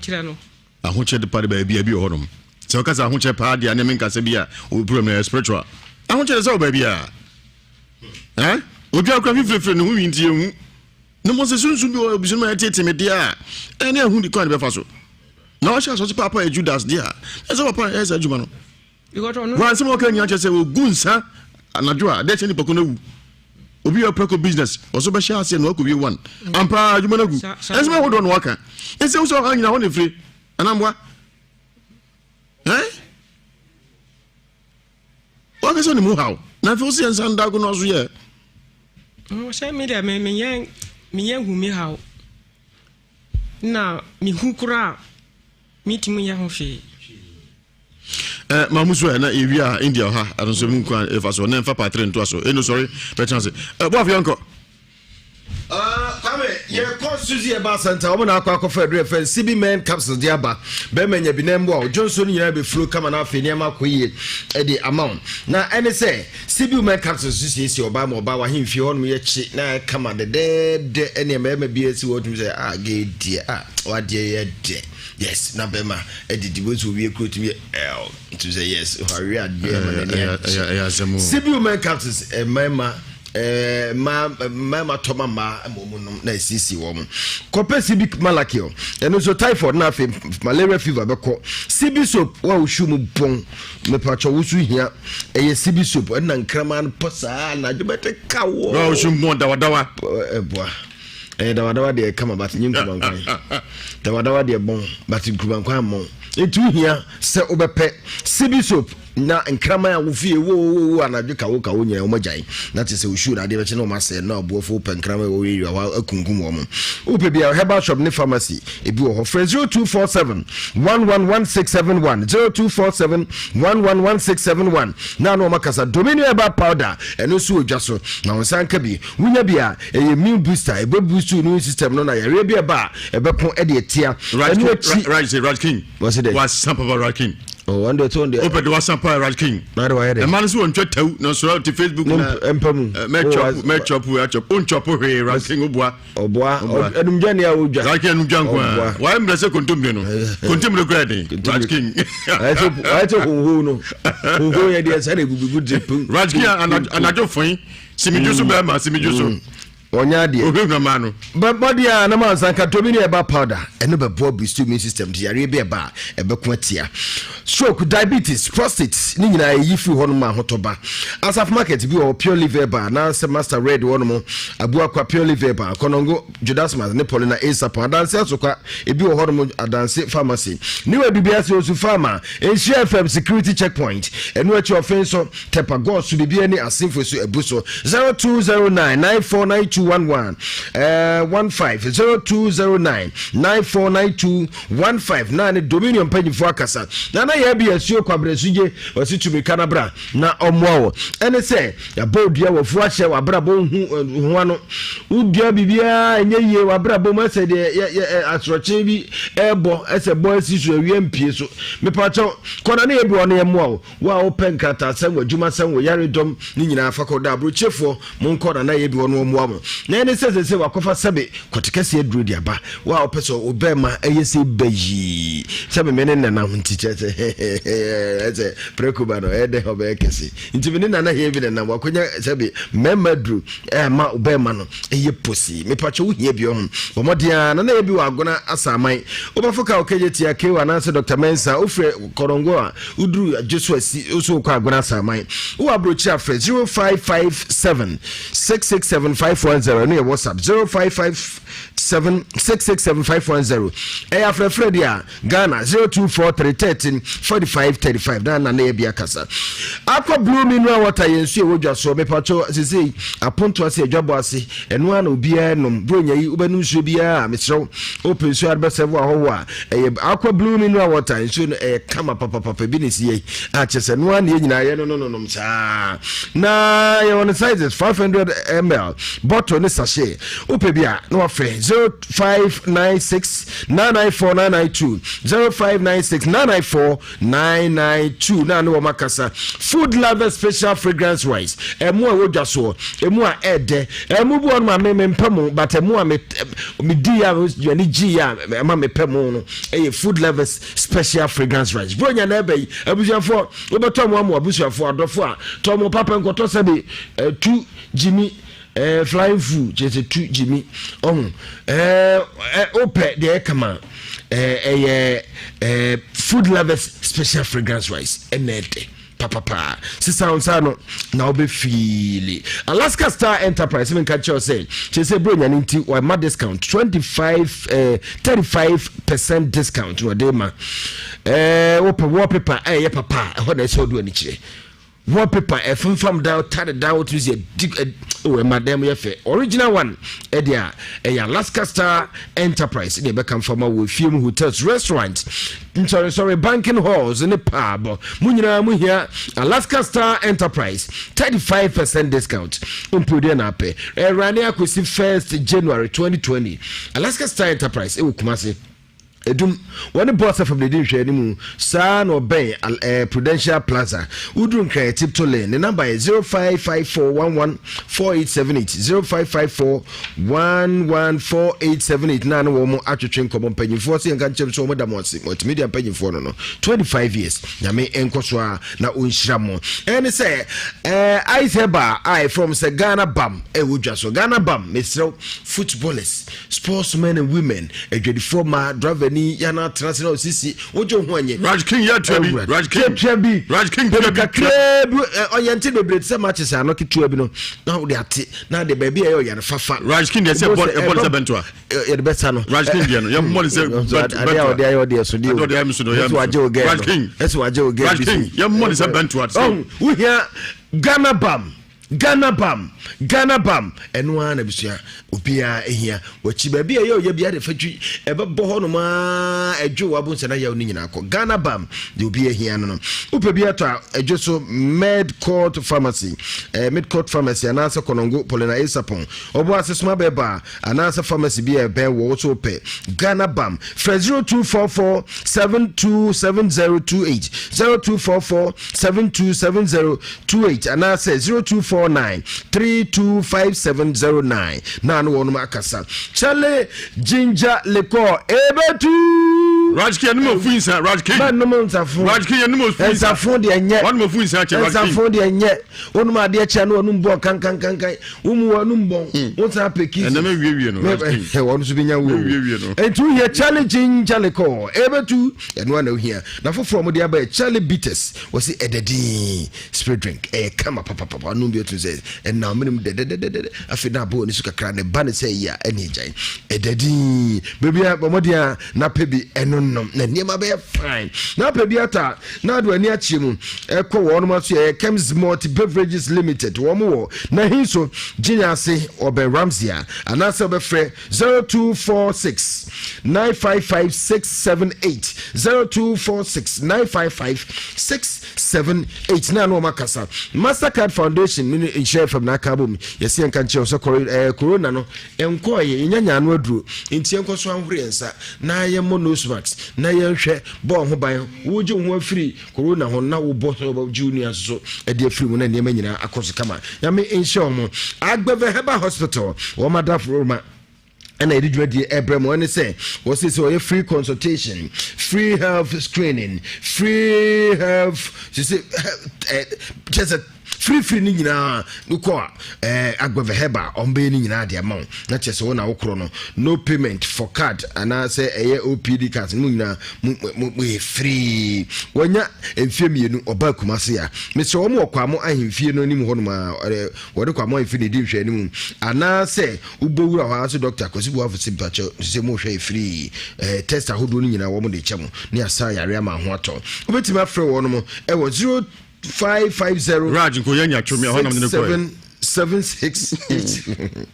a ho che de pa de ba bia bi ho no se o ka sa ho che pa de na me nka se bia o problem spiritual a ho che se ba bia o bia kwa fifre no hu winti ehu no mo se sunsun bi o bi so ma tete me dia e na hu di kwa de be fa so na o sha so papa e Judas dia e se papa e se juma no wa se mo ka nya che se o gunsa anadwa de che ni poko na wu obi your preco business also be share say no ko be one ampa adwuma na gu ese me hodo no waka ese wo so anyina ho ne free anambwa waka so ni mu hawo na fi so yensan dago no so ye o se me de me yen hu mi hawo na mi hu kura mi ti mu ya ho hwe mamuso na ewia India ha adonso mu kwa efaso na mfa patre nto aso eno sorry pe chance bo afia nko kwame yɛkɔ suzi ɛba center wɔn na akɔ akɔfɔ aduru ɛfɛ CB men capsules de aba bɛrima nya bi na mbo a Johnson nyinaa bɛ flo kama na afei nneɛma akɔ yie ɛde amount na ɛne sɛ CB men capsules sisi ɔba ma ɔba wa hemfie hɔ no yɛkyi na kama dɛdɛɛdɛ ɛne mɛrima bi esi wɔ tum sɛ geedie wadeɛ yɛ dɛ yes na bɛrima ɛdidi bo so wie kuro tum yɛ to say yes hurry adeɛ ma ne CB men capsules mɛrima mama toma ma momunum na sisi wo mu kope CB malakio eno so typhoid na fe malaria fever beko CB soap wa ushu mu bon me pacho wusu hia eye CB soap na nkrama no posa na djubete kawo wa ushu bon dawadawa boa dawadawa de kama bat nyim kubankwan dawadawa de bon bat kubankwan mo etu hia se obepe CB soap na nkrama ya wofie wo anadwe kawo nyina o magyan na te se ushu na de beche no ma se na obuofo pe nkrama wo wiwa wa akunkum wo mo upe bia herbal shop ne pharmacy ebi wo ho 0247 111671 0247 111671 na no makasa dominion herbal powder eno su odwaso na wonsanka bi wunya bia immune booster ebe boost immune system no na yare bia ba ebe pon e de tia Raj King was sample Raj King. Oh, one day, open the WhatsApp Raj King. Not why the man who on Twitter, no, so to Facebook, match up, Raj King, and Jania would just like him junk. Why am I saying continue regretting Raj King? I told who ideas and it would be good. Raj King and I don't find Simijusu Bama, Simijusu. Onyadi but body na man sanka to be about powder and no be bob immune system the arabia ba e be kwatia stroke diabetes prostate ni nyina yi fi ho no ma hotoba as of market bi o pure liver bar na se master red one mo abu akwa pure liver bar konongo judas mas ne polina asap adanse asokwa e bi o ho no adanse pharmacy ni we bibia se osu pharma Nhyira FM security checkpoint enu achi offenso tepa go su bibia ni asinfo so ebuso 0209949211 150209949215 na ne dominion panyifo akasa na ye bia asuo kwabresuye wasi tumi kanabra na omwawo ene se ya bodua wofu ahye wabrabo hu ano udua bibia enye ye wabrabo ma se de asroche bi ebo ese boy sisu awie mpie so mepacho kona na ye bi ono ye mwawo wa open kata sanwo adwuma sanwo yaredom ni nyina afakoda abrochefo monkona na ye bi ono mwawo na ene se wakofa sebe kotekase aduru dia ba wa opeso obema eyese bayi sebe mene na huntiche eze prekuba no ede obekese nti mene na he bi na wakonya sebe memadru ma obema no eye posi mepacho wo hia bi ho bomodia na ye bi wagona asaman obafoka okeje tia kewa na se Dr. Mensa ofre korongo a uduru Joshua si oso kwa agona asaman wo abrochi afre 0557 667510 no WhatsApp 0557667510 afre dia Ghana 0243134535 na na bia kasa akwa blue mineral water yensu e wodwa so mepacho sisi aponto ase adwabo ase eno ana obia nom bronya yi ubanu nsu bia mesrew open so adbesevo ahowo a akwa blue mineral water yensu kama papa business yi a chese no ana nyina ye no cha na ye on sizes 500 ml bottle ne sachet upe bia no afre 0596994992 0596994992 na no makasa food lover special fragrance rice emu a wodwa so emu a ede emu bu on ma mempamo but emu a me di ya ni gi ya ma mepamo no food lovers special fragrance rice bronya na ebe abusuafo obeto mo amu abusuafo adofo a to mo papa nkoto sebe 2 Jimmy flying food just 2 Jimmy ope de kama food lovers special fragrance rice enete papa sisa onsano na obe feel Alaska Star Enterprise even catch you say bro nya nti why ma discount 35% discount no dey ma wo paper ye papa ho na so do ani kire wallpaper from down tatted down to see a madam yefe original one edia a Alaska Star Enterprise they become from our film hotels restaurants sorry banking halls in the pub munyina mu here Alaska Star Enterprise 35% discount umpudia na pe rani akosi 1st January 2020 Alaska Star Enterprise e Kumasi edum one boss from the dinhwe animu sa no ben Prudential Plaza udun kra tipto lane the number is 0554114878 0554114878 na no wo mo atwetwe nkomo mpanyimfo se nka nchem so mo da mo se multimedia mpanyimfo no 25 years nyame enkoso a na onhyira mo ene say I say ba I from say Ghana Bam wodwa so Ghana Bam mesrew footballers sportsmen and women edwedifo ma driver ni yana transfer osisi ojo ho anye Raj King ya trabi Raj King oriented bebre se matches ano kitua bi no na wo de ate na de baby e oyare fafa Raj King dey say ball se bento a e de beta no Raj King dey no ya mo say de so de waje o game Raj King waje o game Raj King ya mo say bento a we hear Ghana Bam enu ana bisua obia ehia wachi ba bia ye bia de fatwi ebebo ho no ma edwo wabunse na ya oni nyina akọ Ghana Bam de obia ehia no upe bia to edwo so Medcourt Pharmacy anasa konongo polena esapon obo asesoma beba anasa pharmacy bia be wo so pe Ghana Bam 0244727028 0244727028 anasa 0249325709 na no wonu makasa chale ginger liquor ebetu Raj King no fu insa Raj King man no nsafo Raj King no fu insa nsafo de enye wonu mo fu insa che Raj King nsafo de enye wonu ma de che no wonu mbo kan umu wonu mbo wonsa peki na me wie no Raj King wonu so binya wo entu here chale ginger liquor ebetu eno na here na foforo mo de aba chale bitters wasi ededi spirit drink kama papa no bi otu say and now minimum de afina bo ni suka kra ne ba ne say ya eni jan ededi baby abomodia na pebi eno nom na niema be fine na pebi ata na do ani achi mu ekọ wonu ma so ye Chems Multi Beverages Limited wo mo na hinso ginyase oben Ramsia anasa obefre 0246955678 0246955678 na no makasa Mastercard Foundation ni share from na kabum yesi enka nche so corona no enko ye nyanya no aduro enti enko so anhore ensa na ye monosmax na ye hwe bo ho ban wo ju ho afiri corona ho na wo bo so junior so e de afiri mu na ne manyina akoso kama yame ensure mo Agbeve Heba Hospital wo madaf Roma and I did ready Abraham when say was this a free consultation, free health screening, free health just a free ni nyina nuko Agbeve Heba ombe ni nyina de amount na chese wona wokro no payment for card and say OPD card mu nyina mu free wonya emfie mienu oba kumase ya Mr. Omo okwamo ahemfie no nim hono ma wode kwamo ahemfie ne di hwe nim ana say ubowura ho aso doctor kosibu afu simpacho se mo hwe free test ahodo ni nyina wo mo de chemo ne asa yare ama ho ato obetima frɛ wo no mo e wo 0550 Raj ko yanya chumi ho nam ne ko 768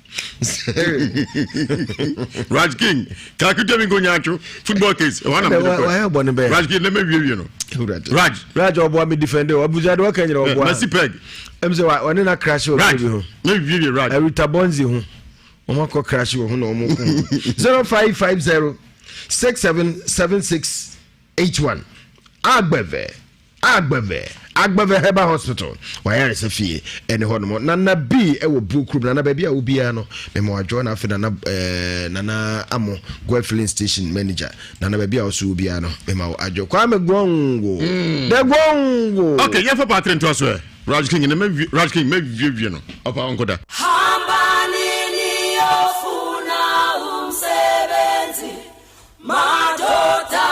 Raj King ka ku temi go nyacho football case ho nam ne ko Raj King le me wie no Raj obo me defender obuja de wakanyira obo Messi peg emse wa one na crash o bi ho me wie Raj Rita Bonzi ho o ma ko crash ho na o mo 0550 677681 Agbeve Heba Hospital wire se fie ene ho no na bi e wo bukrum na ba bia obia no me mo adwo na afida na amo go filling station manager na ba bia oso obia no me ma adwo kwa me gongo de gongo okay ya fa patren to so Raj King me vie no opa onkoda hamba nini ofuna umsebenzi madota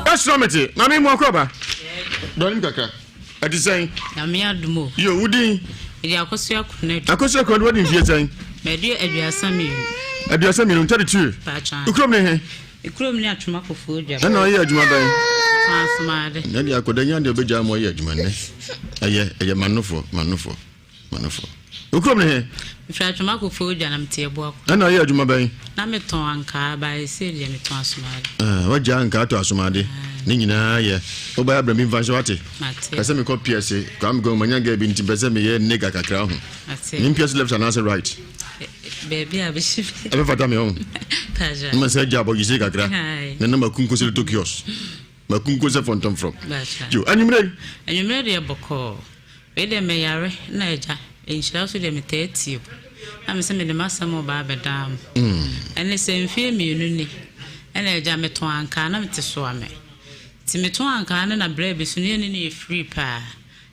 Astrometry na me mo akoba donim kaka Ati saying, Amiadumo. You would Yakosia connect. Akosia could what in saying? Media Ewiase Mu tell the truth. You come here. You come near to Mako food. I know you are Jumada. Smart. Then you are good and the Bejamo Yajman. A manufo. You come here. If I to Mako food and I'm tearbook. I know you are Jumabay. Nameton car by Celia Smart. What Jan car to Asumadi? Nina, yeah. Oba Abraham Vanjawati. I said, me call PSA. Come go, my young girl, into Besame, nigga, crown. Impious left and answer right. Baby, I wish you ever for me own. I must say, Jabo, you say, the number Kunko took yours. My Kunko from Tom from you. And you made a boko. Wede me yare na eja enhyira so de metetio am se me de masamo ba bedam ene se mfie mienu ni ene eja meto anka na mete so ame ti meto anka na bra be so ne ne free pa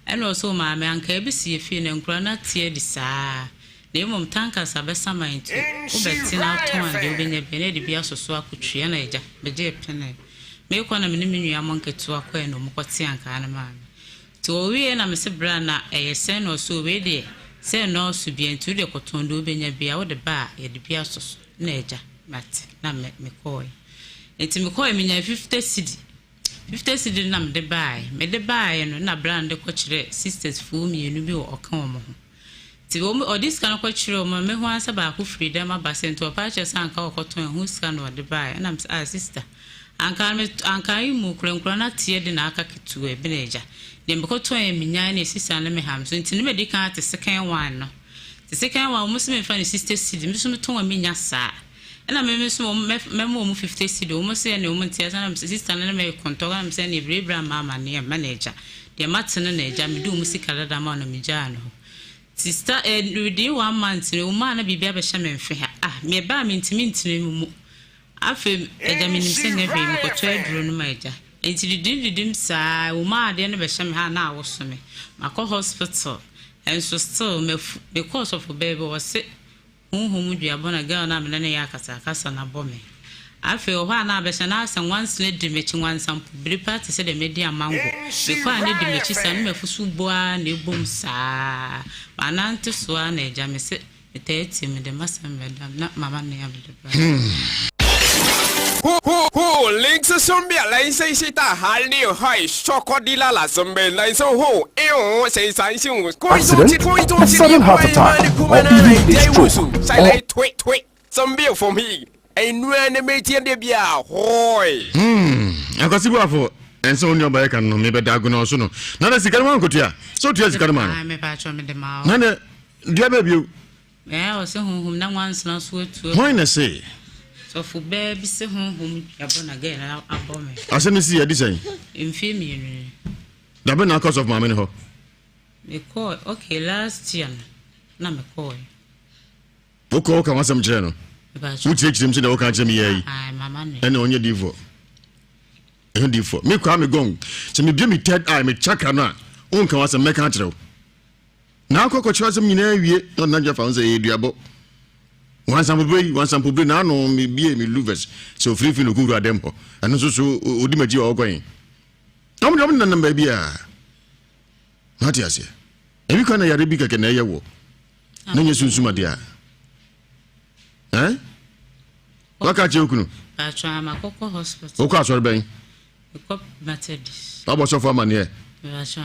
ene oso ma me anka be si efie ne nkura na tie di saa na mom tanka sabesa mind obeti na to ande obenya be ne de bia soso akotwe na eja beje pene me ko na me ne menua monketo akwa eno mokoti anka na ma to we na me se bra na sen no so we de se no so bien tu de kotondo obenya bia wo de ba ye de bia soso na eja mat na me koi enti me koi me nya 50 cedi na me de bae no na brand de ko kire sisters fu mi enu bi o kan o mo ti wo odis kan ko kire o mo me ho ansa ba ko freedom abasent o pa che san ka o koton hu scan o de bae na me sister anka imu kura na tie de na aka kitu e bi na eja de me koton e minya na sister na me ham so enti ne me di kan te second one no te second one mo se me fa ni sister cedi me so me ton minya sa ena me so me mo 50 cedi o mo se na o mo tie na sister na me kontoga na me se na ebrebra mama na manager de matene na eja me do musika dada ma na me ja no sister within 1 month no ma na bibia be hye me mfe ha me ba me ntimi mu afi eja me nim se na be me ko to aduro no ma eja enti didim sa o ma de no be hye me ha na awoso me makọ hospital and so still me because of baby was hum duabona girl na me na ya kasa na bome afi o ha na be hye na asan once le di mechi one sample bri party se de media mango be kwa ne di mechi sa no mefusu boa na ebom sa manante so na eja me se eteti me de masam medam na mama ne ya me links zombie lai sai sai ta hal ni hai chokodila la zombie lai so ho sai sai sing Accident, a sudden heart attack, or even a stroke. Sai lai tweet zombie for me enu ane meti de bia hoi akosibu afo enso onyo ba kan no me be dago no so no na na sikari man kotua so tua sikari man me pa cho me de ma na na dia ba bio o se hum na once na so atu why na say so fu baby se hum abona ge na abome asemi si ya disai mfie mi nu da be na cause of mama ne ho me call okay last year na me call oko ka wasam kire no uti ekirim se da woka kire me yayi mama ne ene onye divo me kwa me gong se me bia me third eye me chakra na onka wasam me ka kire na akoko kire wasam nyina wie na jafa on se eduabo one sample na no me bia me luvers so free no kuru adempo eno so odi maji o gwan am na number bia mati ase ebi kana yare bi keke na yewo na nye sunsuma dia waka che okunu atwa makoko hospital oko asori ben ko Methodist abo so for mane atwa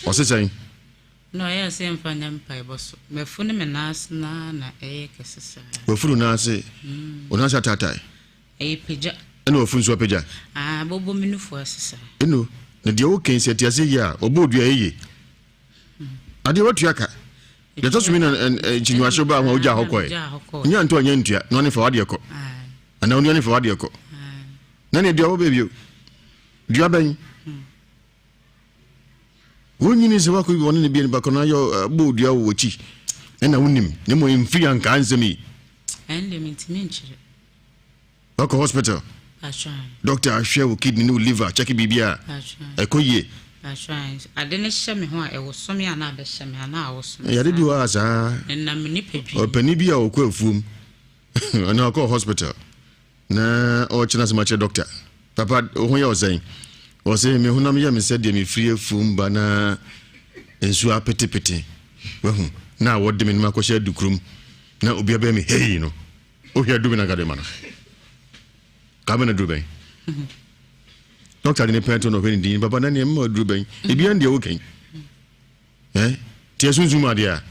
o se sen no ya se mfanya mpa iboso mefune me nas na kesesa wafuru na ase ona sha tatai peja eno wafun so peja bobo minufu asesa eno na dia o kensi atiase ya obodua eye ade watu aka de to sumi na chinwa so ba ma oja hokoe nya nto anya ntua no ne fa wade ko ana oni ne fa wade ko na ne dia wo bebio dia ben wonyini se wako woni ne bien bakona yo bodua wo chi ena wonim ne mo mfiri anka ansemi ende mintimi nchire wako hospital doctor ahwe wo kidney no liver check bibia ekoye adene hye me ho a ewo some ana be hye me ana awo some ya de bi wa sa na me ni pedwi opani bi a okwa afuom ana ko hospital na o china se ma che doctor papa ho ya ozen o se me hunam ya me se de me free fumba na ensu apetepete wahu na wode me ma ko hye dukrum na obi aba me hey no o hye du me na gade mana ka me na du ben doctor ni pento no hwe ni baba na ne ma du ben e bia ndie wo kan tie sunzu ma dia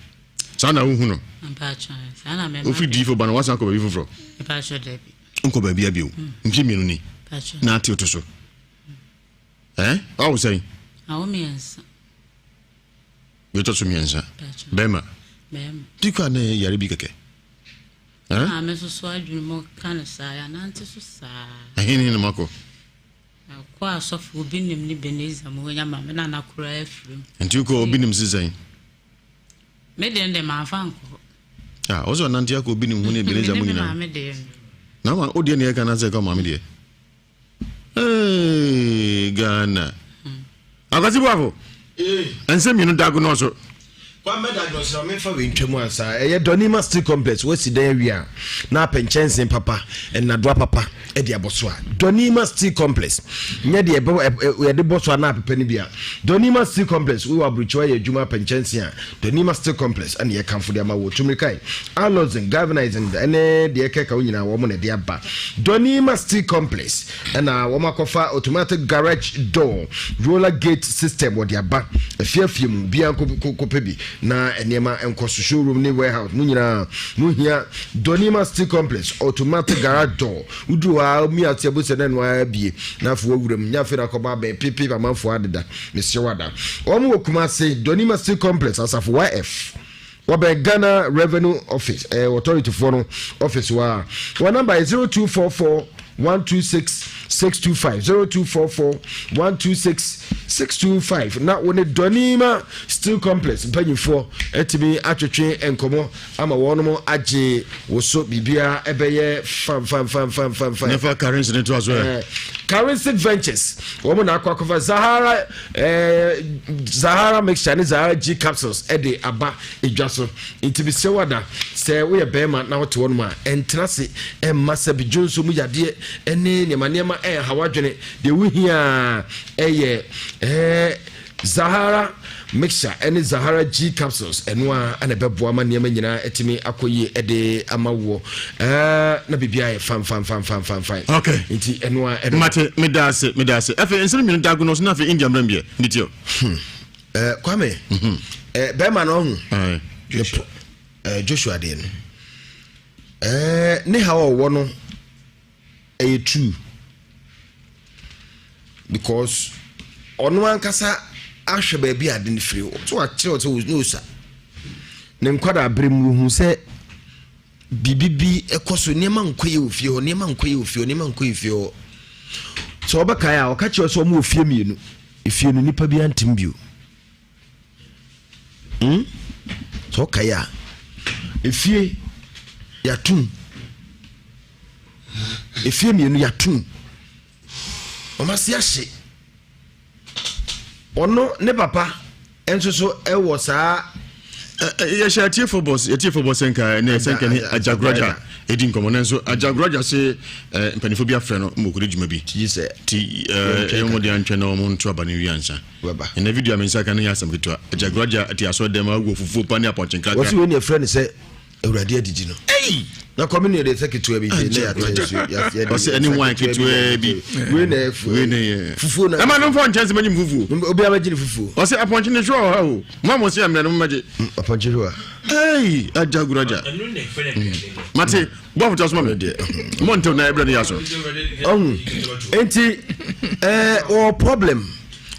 sana wo hu no ampacha sana me o fi di fo bana wasa ko ba bi fo ampacha debi nko ba bia bio nfi mienu ni na ati otoso awu sai awu miensa yo to sumiensa bema dikwa na yare bi keke me so adwunu mo kan sa ya na nte so sa ahini ni mako kwa asofu obi nim ni beneza mo nya ma me na nakura afrim nti ko obi nim sisan me de ma fanko ozo nanti ko obi nim hu ni beneza mo nyina na ma odi ne kana se ka ma me de Ghana akasi bwafo ensem yinu diagnose kwa me diagnose me fa we ntwemu ansa eye donima steel complex wasi dan wi a na penchensen papa na doa papa e de aboso a donima steel complex nya de e de boso na pepe ni bia donima steel complex we wa bruchwa ye djuma penchensen a donima steel complex an ye kanfo de ma wo tumrikai alloys galvanizing ene de keka wonyina wo mo ne de aba donima steel complex na wo makofa automatic garage door roller gate system wo de aba afiafie mu bia kope bi na enema enkoso showroom ni warehouse munyina muhia donima steel complex automatic garage door udu a mi atiabo se na no abie na afo awuram nya fe na koba ba pipi ba manfo adeda mesi wada omo okuma se donima steel complex asafo YF wabe Ghana Revenue Office authority for no office wa number is 0244 126 625 0244 126 625 na woni donima steel complex mpanyifo etimi atwetwe enkomo ama wono age woso bibia ebeye fam never currency net as well currency ventures womo na akwa Zahara mixture ne Zahara G capsules ede aba edwaso intimi sewada se wo ye bema na wote wono ma entrase emasa bijonso mu yade ene nema hawadwene de wuhia Zahara mixture and Zahara G capsules and one and a bebo manema nyina etimi akoyi ede amawo na bibia fam okay nti enwa mate medase efe ensem mi diagnose na fe India mrambie nditio kwame bema no hu Joshua den ne hawo wo no true because ono ankasa ahwe ba bi ade ne firi so akire so no sa ne nkwada abrem hu se bibibi ekoso niema nkoye ofie ho niema nkoye ofie so obaka ya okakire so mo ofie mienu efie no nipa bi antim bio so kaya efie yatum efie mienu yatum omasi ahye ono ne papa enso so ewo saa ya shatie for boss enka ne senka ni ajagraja edin komo nenso ajagraja se mpanifobia frɛ no mokore djuma bi ti emo de antwe na omo nto abane wiansa baba na video amensa kan ya asam ketwa ajagraja ati aso dem agwo fufu pa ne aponchenka wasi we ne frɛ ne se awurade adigi no na community de secretary bi ne ya o anyone ketwe bi we ne fufu na ama no fon chance manyim fufu obi amagini fufu o se aponche ne show ha o mama se amna no maje aponche ho ajaguraja mate bo futa so mama de monto na ebra ne yaso enti o problem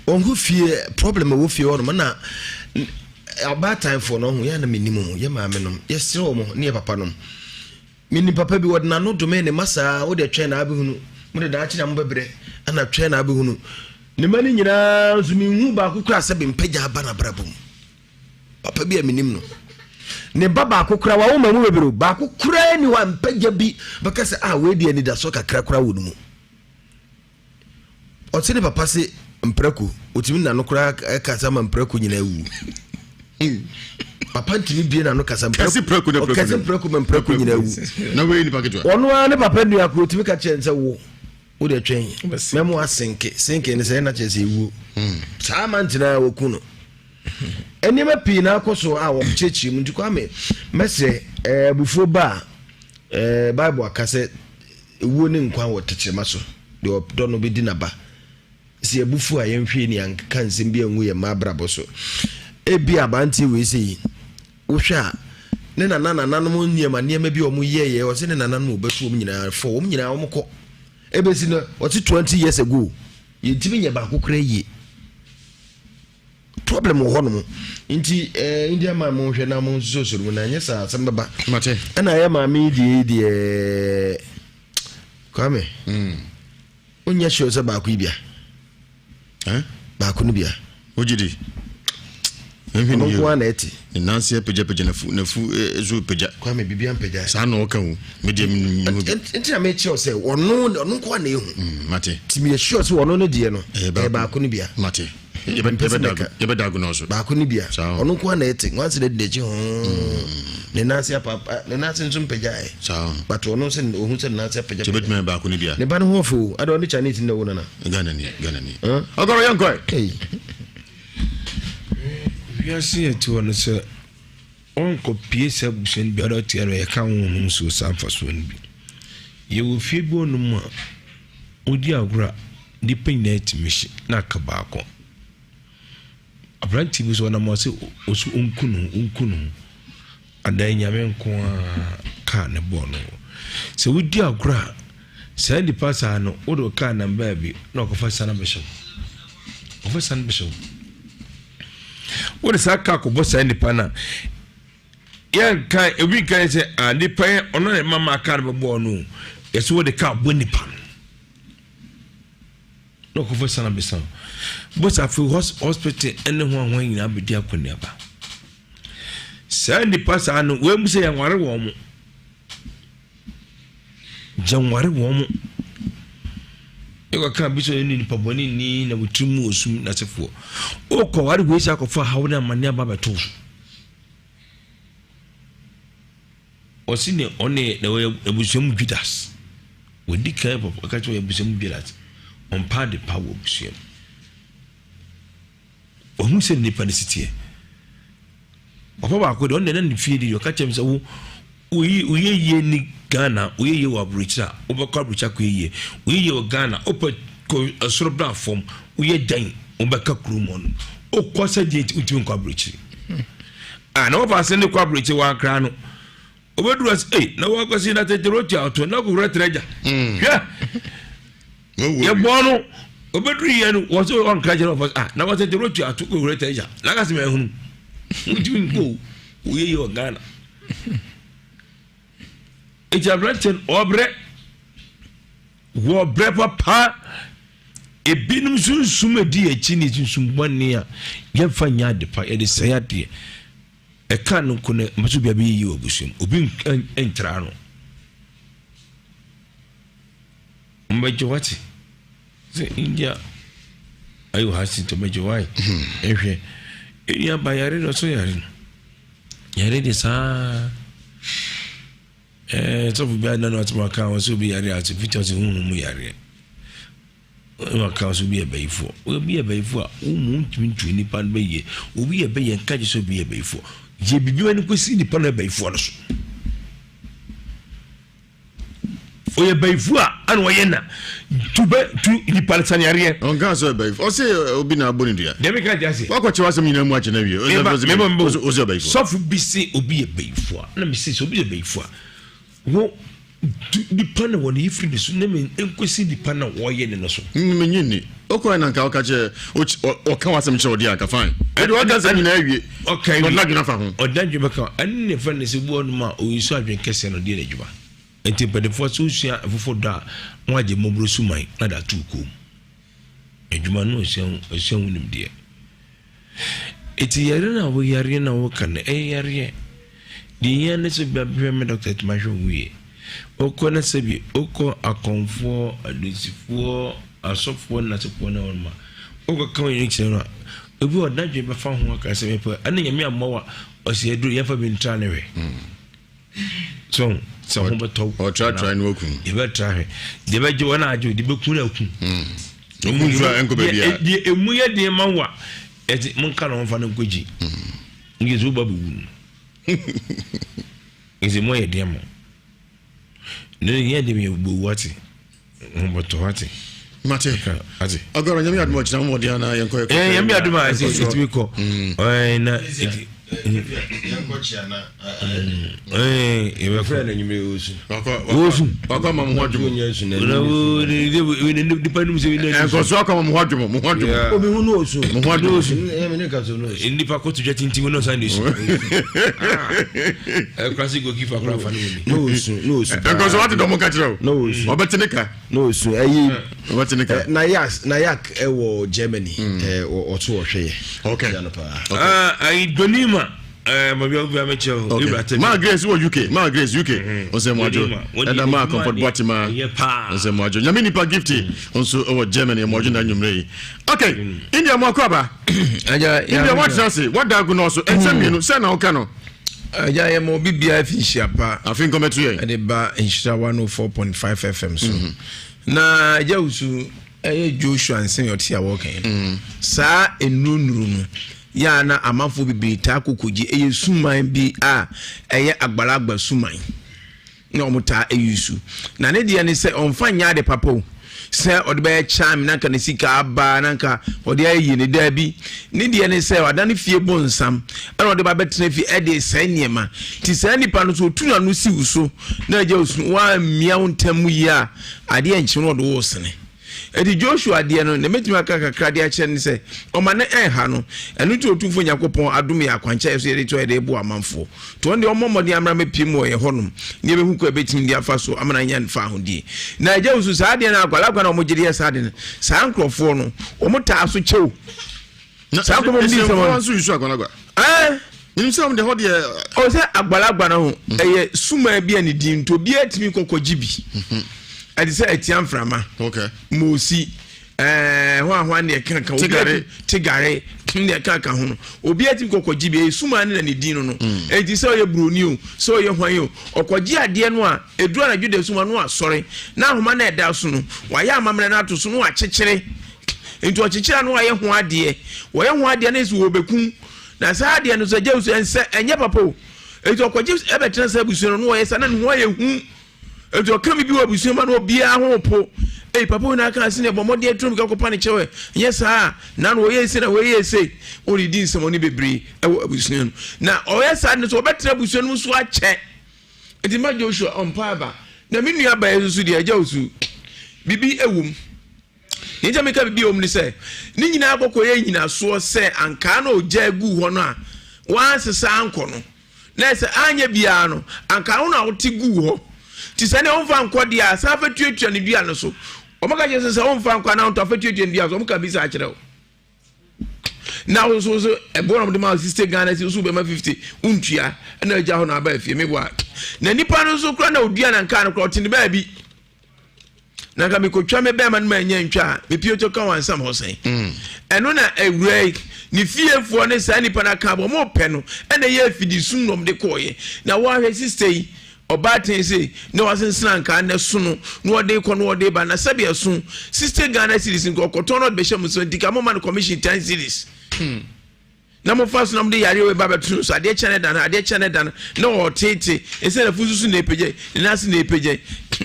on who fear problem wo fear on na about time for no ya na minimum ya ma menom yes ro mo ne papa nom mini papa bi wodna no domain masa wo de twen na abehunu mo de da chi na mo bebre ana twen na abehunu ne mani nyina zumi hu ba kokura se be mpagya aba na brabom papa bi aminim no ne baba kokura wa wo ma mo bebero ba kokura ni wa mpagya bi baka se we de ani da so kakra kura wo mu o tini papa se mpraku otimi na no kura ka sama mpraku nyina wu papa ntimi bie na no kasa mpraku nyina wu na we ni paketo ono ne papa nua ko otimi ka chense wo wo de twen memo asenke ne se na chese ewu saa mantina wo ku no enema pii na akoso a wo chechi mu ndiko ame mese bufo ba bible akase ewu ne nkwa wo tetema so de odo no be di naba si ebufu a yenhwe ni anka nsem bi enwu ye mabrabo so ebi abanti we sei wo hwa ne nana mo niema bi omo yeye o se ne nana no obetu om nyina fo om nyina om ko ebesi no what 20 years ago yetimi nya ba kokora yi problem wo hono nti india ma mo hwe na mo so mu na nya sa sambaba mate na ya ma mi di kwame onya show sa ba ku bia ba ku no bia ojidi no kwa na eti nansi peja na fu ezu peja kwame bibia peja sa na oka hu media enti na me che say ono kwa na ehu mate ti me sure say ono no die no ba ku no bia mate yebeda go no so ba ku no bia ono kwa na eti once the deji ne nansi papa ne nansi nso peja sa but ono se ohun se nansi peja yebet me ba ku no bia ne ba no ho fu ado ni chaniti na wo na gana ni ogoro yankoi Ewiase etu ono se onko piesa busen bi ado tiaro e kan wonu so sanfa so nbi ye wo fie bi onum a odi agura di penet mishi na ka baako abranti bi so na mo se osu onkunu adan nyame nko a ka ne bono se wodi agura se ndi pasa no odo ka na mba bi na okofa sana besho ofesa na besho what is that kako bossa nipa na yan kan ebi kan say nipa ono na mama aka na bo no yeso wo de ka bo nipa no ko for sana besan bossa fi hospital ene ho anwan nyina abedi akoni aba sa nipa sa no we mu say yan ware wo mo janware wo mo ego kan bi so ni paboni ni na wutrimu osum na sefo o ko wari we sha ko fa hawo na mania baba to o sine one na we ebusum Judas we di kai papa ka to ebusum Judas on pa de power obusum o hu se ni panicity papa ba ko don na ni fie di o ka chem se wo uye ni Ghana uye wa bricha obakwa bricha ko ye uye o Ghana opa ko asorobra form uye dan obaka krumon o kwasa je utim kwa brichi na opa se ni kwa brichi wa kra no obeduru as na wa kwasi na teterocha auto na ko retreja ye bono obeduru ye no wo so on kraje no na wa teterocha auto ko retreja la ka se me hunu utim ko uye o Ghana Ejabranten obre papa ebinum sunsum edi echi ni sunsum bonni a yemfa nya de pa e de sayade e kan no ko ne maso bia bi yi obusum obi entra no mbajowati ze India ayo hasi to mbajowai ehwe eya bayare no so yare de sa so bi ana no atma kan so bi yare at features hunu mu yare o kan so bi ebeifo o bi ebeifo a o mu ntumi ni pan be ye o bi ebe ye nkaje so bi ebeifo je bibi ani ko si ni pan ebeifo no so o ye ebeifo a an wo ye na tu ni pan sanyare on kan so ebeifo o se obi na aboni dia de me kan jase wa ko chewa sem nyina mu ache na wie o se ebeifo so fu bi se obi ebeifo na me se obi ebeifo wo di pana woni ifri ne so na me enkwesi di pana wo ye ne no so menyi ni okwa na nka okache o kan wasem che odi aka fine e do ga sa nyina awie okay no lag na fa ho odanju beka an ne fa ne se bu onuma o yiso adwen kese no de na djuba enti pede fo so sua fofo da mo age mobro suman na da tu ko edjuma no se wunim de eti yare na wo yare na wo kan yare di yane se bia me doctor Timasho wie oko na sebi oko akonfo adusifo asofo na sepo na onma oko kan yin kire obi odadwe be fa ho aka se me pa anya me amawa o se edu ye fa bi ntra ne we so ho beto or try no ku e be try de be je wona ajo de be ku na ku emu jura enko be bia de emu ye de manwa eti mun ka no fa na koji ngi zo babu izi mo ye de mo ne ye de me bu wati mo beto wati mate agora nyame admo china mo de na yenko nyame admo a eti mi ko na Iwe friend nyime osu. Wako ma mo hwadwo. Enko so aka mo hwadwo, mo hwadwo. Obi hu no osu. Mo hwadwo osu. Me ne ka so no osu. Ndipa ko tuje tintin no san osu. Classic go give akra fa no osu. No osu. Enko so what do mo ka kire o? No osu. Obetineka. No osu. Ayi obetineka. Na yak ewo Germany oto ohwe. Okay. Ayi donima Ma Grace UK. Ose mojo. And ma comfort Batima. Ose mojo. Nyame nipa gifty. Also over Germany mojo na nyumre. Okay. India mo kwaba. India what say? What da go no so? Ensemienu say na oka no. Aja ye mo bibia finshia pa. Afin come to you. E de ba Nhyira 104.5 FM so. Na aja usu Joshua Nsem yoti a wokan. Sa enunuru no. Ya na amafo bibi ta kokoji suman bi a eye agbalagba suman na omuta eyusu na ne de ne se onfa nya de papo se ode be cham na ka ne sika aba na ka ode ayi ne da bi ne de ne se wadane fie bonsam na ode ba betena fi e de se niema ti se nipa no so tuna no si uso na aja usu wa mia wontam yi a ade enchi no do wo sene edi Joshua de no ne metima kakra de ache ne se o ma ne ha no enu ti otufo Yakopon adom ya kwancha eso ye to ede bo amanfo to onde omomode amra mepim o ye honom ne be hu ko betim de afa so amra nya nfa ahodi na aja usu sa de na agwalagwa na omogire ya sa de ne sa ankrofo no omota so chew sa ko mo ndi se mo so usu agwalagwa nim se de hodi o se agwalagwa na ho eye suma bia ne din to bia timi kokoji bi adi se etiam frama okay mosi hwa ne kanka tigare ne kanka ho obi ati kokoji bi suma ne ne din no enti se oye broni o se oye hwan o okoji ade no a edura na jude suma no asore na homa na eda so no waya amamre na ato so no akyekyere enti okyekyera no waye ho ade waye ho ade na esu obekun na sa ade no so jesu ense enye papo enti okoji ebetena sa busuno no waye sa na no waye hu eto kami bi wabusu ma no bia ho po papa na aka sine bomode atrum ka kopa ne chewe yes na no ye se na we ye se o di din semoni bebri e wabusu no na o yes ne so betra busu no so ache enti ma Joshua on paaba na me nua ba yesu di aja osu bibi ewum ye jame ka bibi ewum ni se ni nyina akoko ye nyina so se anka na o jagu ho no a wa sesa anko no na se anya bia no anka ho na o ti gu ho ti se ne onfa nkodi a sa fa tuatua ne bia no so o maka je se onfa nkwa na onto fa tuatua ne bia so o maka bi sa akire o na so e bo no de ma sister Ghana si so be ma 50 untua na aja ho na ba afie me bo na nipa no so kra na odua na nka no kra otini ba bi na ka me kotwa me be ma no ma nya ntwa me pio to ka wansam ho sen eno na ewrai ni fiefo ne sa nipa na ka bo mo pe no na ye afidi sum nom de koye na wa hwe sister yi obaten say no wasensan ka na so no no de ko no de ba na sabe so sister Ghana series nko koto no be shemu so dika mo man commission 10 series na mo fast na mo de yare we baba tunu so ade chane dan no o tete ese na fususu na epeje na se na epeje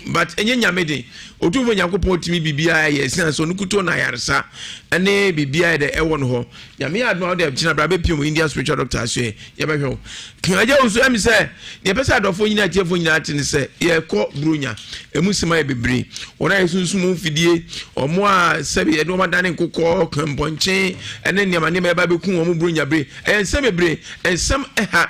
but enye nyame de otumfo Yakopon timi bibia ye sen so nukuto na yaresa ene bibia de ewo no ho nyame adma de china bra be piem India spiritual doctor aswe ye be hwe kaja usu emi se ye pesa adofo nyina tiefo nyina ate se ye ko brunya emusima ye bebre wona yesunsu mu fidie omo a sebi ye do madane nkokọ kambonche ene niam ne me ba be kun omo brunya bre ensem bre ensem eha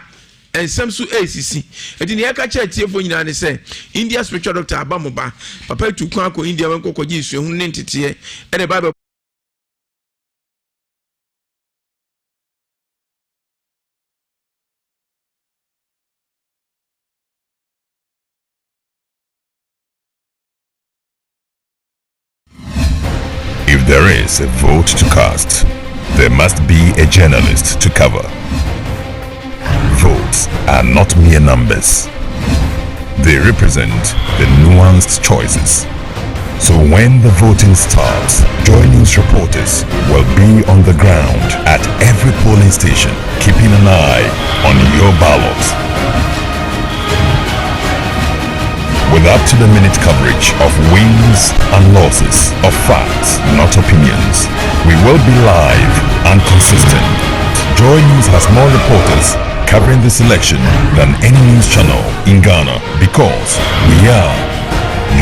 ensem su ACC edi ne aka cha tiefo nyina ne se India spiritual doctor abamoba papa tu kwa ko India wen kokọ ji isu ehun ne ntete ene ba If there is a vote to cast, there must be a journalist to cover. Votes are not mere numbers. They represent the nuanced choices. So when the voting starts, Joy News reporters will be on the ground at every polling station, keeping an eye on your ballot. With up-to-the-minute coverage of wins and losses, of facts, not opinions, we will be live and consistent. Joy News has more reporters covering this election than any news channel in Ghana because we are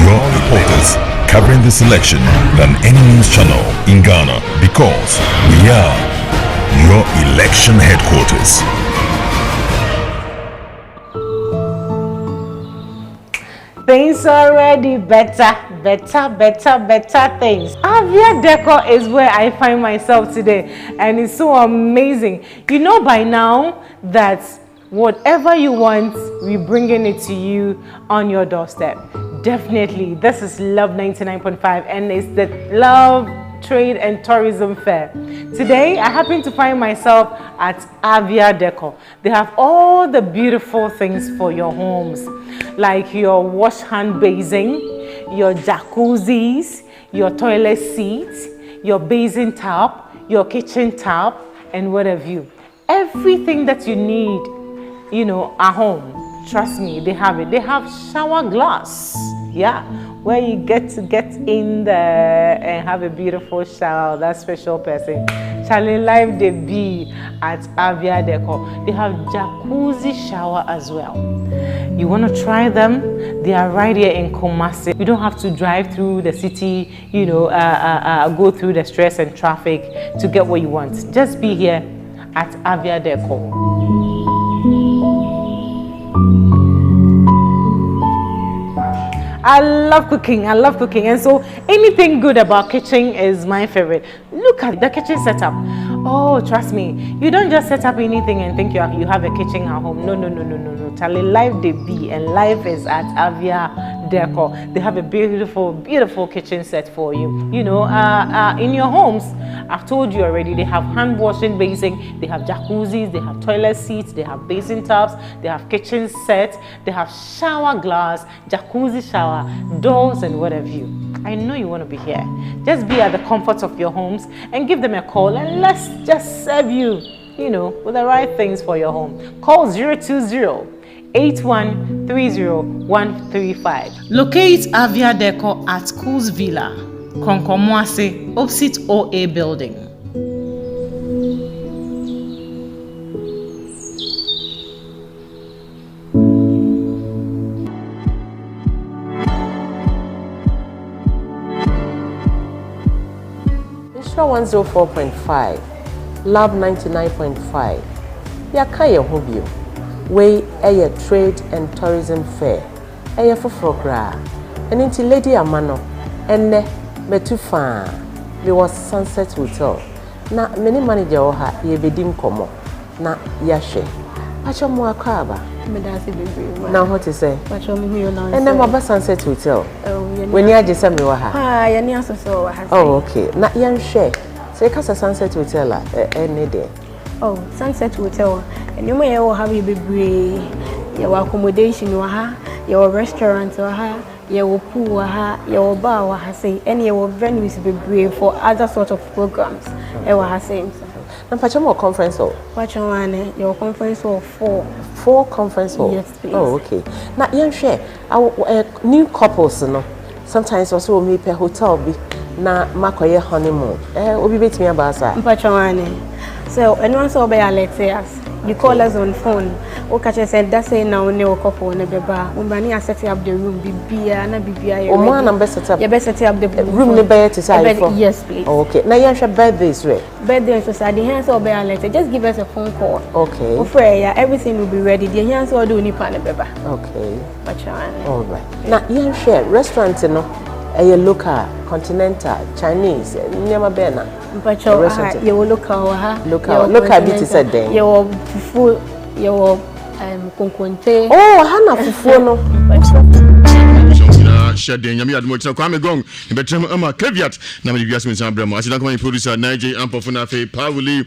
your reporters covering this election than any news channel in Ghana because we are your election headquarters. Things already better things. Avia Decor is where I find myself today, and it's so amazing. You know by now that whatever you want, we're bringing it to you on your doorstep. Definitely, this is Love 99.5, and it's the Love Trade and Tourism Fair. Today, I happen to find myself at Avia Decor. They have all the beautiful things for your homes, like your wash hand basin, your jacuzzis, your toilet seats, your basin tap, your kitchen tap, and what have you. Everything that you need, you know, at home. Trust me, they have it. They have shower glass, yeah, where you get in there and have a beautiful shower. That special person. Challenge Live they be at Avia Decor. They have jacuzzi shower as well. You want to try them? They are right here in Kumasi. You don't have to drive through the city, you know, go through the stress and traffic to get what you want. Just be here at Avia Decor. I love cooking, and so anything good about kitchen is my favorite. Look at the kitchen setup. Oh, trust me, you don't just set up anything and think you have a kitchen at home. No. Tally life they be, and life is at Avia Decor. They have a beautiful kitchen set for you. You know, in your homes, I've told you already, they have hand washing basin, they have jacuzzis, they have toilet seats, they have basin tubs, they have kitchen sets, they have shower glass, jacuzzi shower, doors, and what have you. I know you want to be here. Just be at the comfort of your homes and give them a call, and let's just serve you, you know, with the right things for your home. Call 020-8130-135. Locate Avia Decor at Schools Villa, Konkomoase, opposite OA building. Nhyira 104.5, Love 99.5. Yaka ye ho bio. We a trade and tourism fair. Eye foforo kra. And into Lady Amano. Enne metufa. There was Sunset Hotel. Na many manager oha ye bedim komo. Na yashe. Pacho mo akaba. Medasi baby. Now what to say? Pacho me here now. And then my Sunset Hotel. When you just say me wa ha. Ah, ya ni asoso wa ha. Oh, okay. Na yan share. Say kasa Sunset Hotel any day. Oh, Sunset Hotel. And you may have a baby. Your accommodation wa ha. Your restaurant wa ha. Your pool wa ha. Your bar wa ha say. And your venues be for other sort of programs. E wa ha say. Na pacho mo conference hall. Pacho wane your conference hall 4 conference hall. Yes, please. Oh, okay. Now yan share new couples no. Sometimes also me pe hotel bi na makoye honeymoon. Obi betimi abasa. Pacho wane. So anyone so be alert us. You call us on phone. O catch said that say now ne o couple ne beba. Umbani are setting up the room bibia na bibia. O man am set up. You be setting up the room ne be to say for. Yes, please. Oh, okay. Now yan share birthdays right. Birthday so say the hands so be alert. Just give us a phone call. Okay. O prayer everything will be ready. The hands so do nipa ne beba. Okay. Pacho wane. All right. Now yan share restaurant no. A local, continental, Chinese, never bena. Pacho, you will local, local beauty said then. Your fufu, your kunkunte. Oh, Hana fufu no. Shade Yami Admocha Kwame Gong, Betram Ama Caveat, Namadi Ewiase Mu Nsem Bremo. As you producer Nige Ampofuna Fe Pawuli,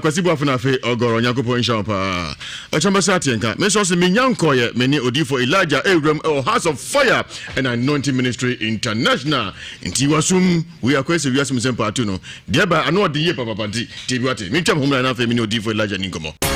Kwasibu Afuna Fe Ogoro Nyakopo Inshampa. Ochamba Satienka, Mesos Minyankoye, Meni Odifo Elijah Abraham or House of Fire and Anointing Ministry International. In Tiwasum, we are Kwesi Ewiase Mu Nsem Patuno. Thereby, I know the year Papa Panti, Tibuati, Micham Humana Femino Odifo Elijah Ninkomo.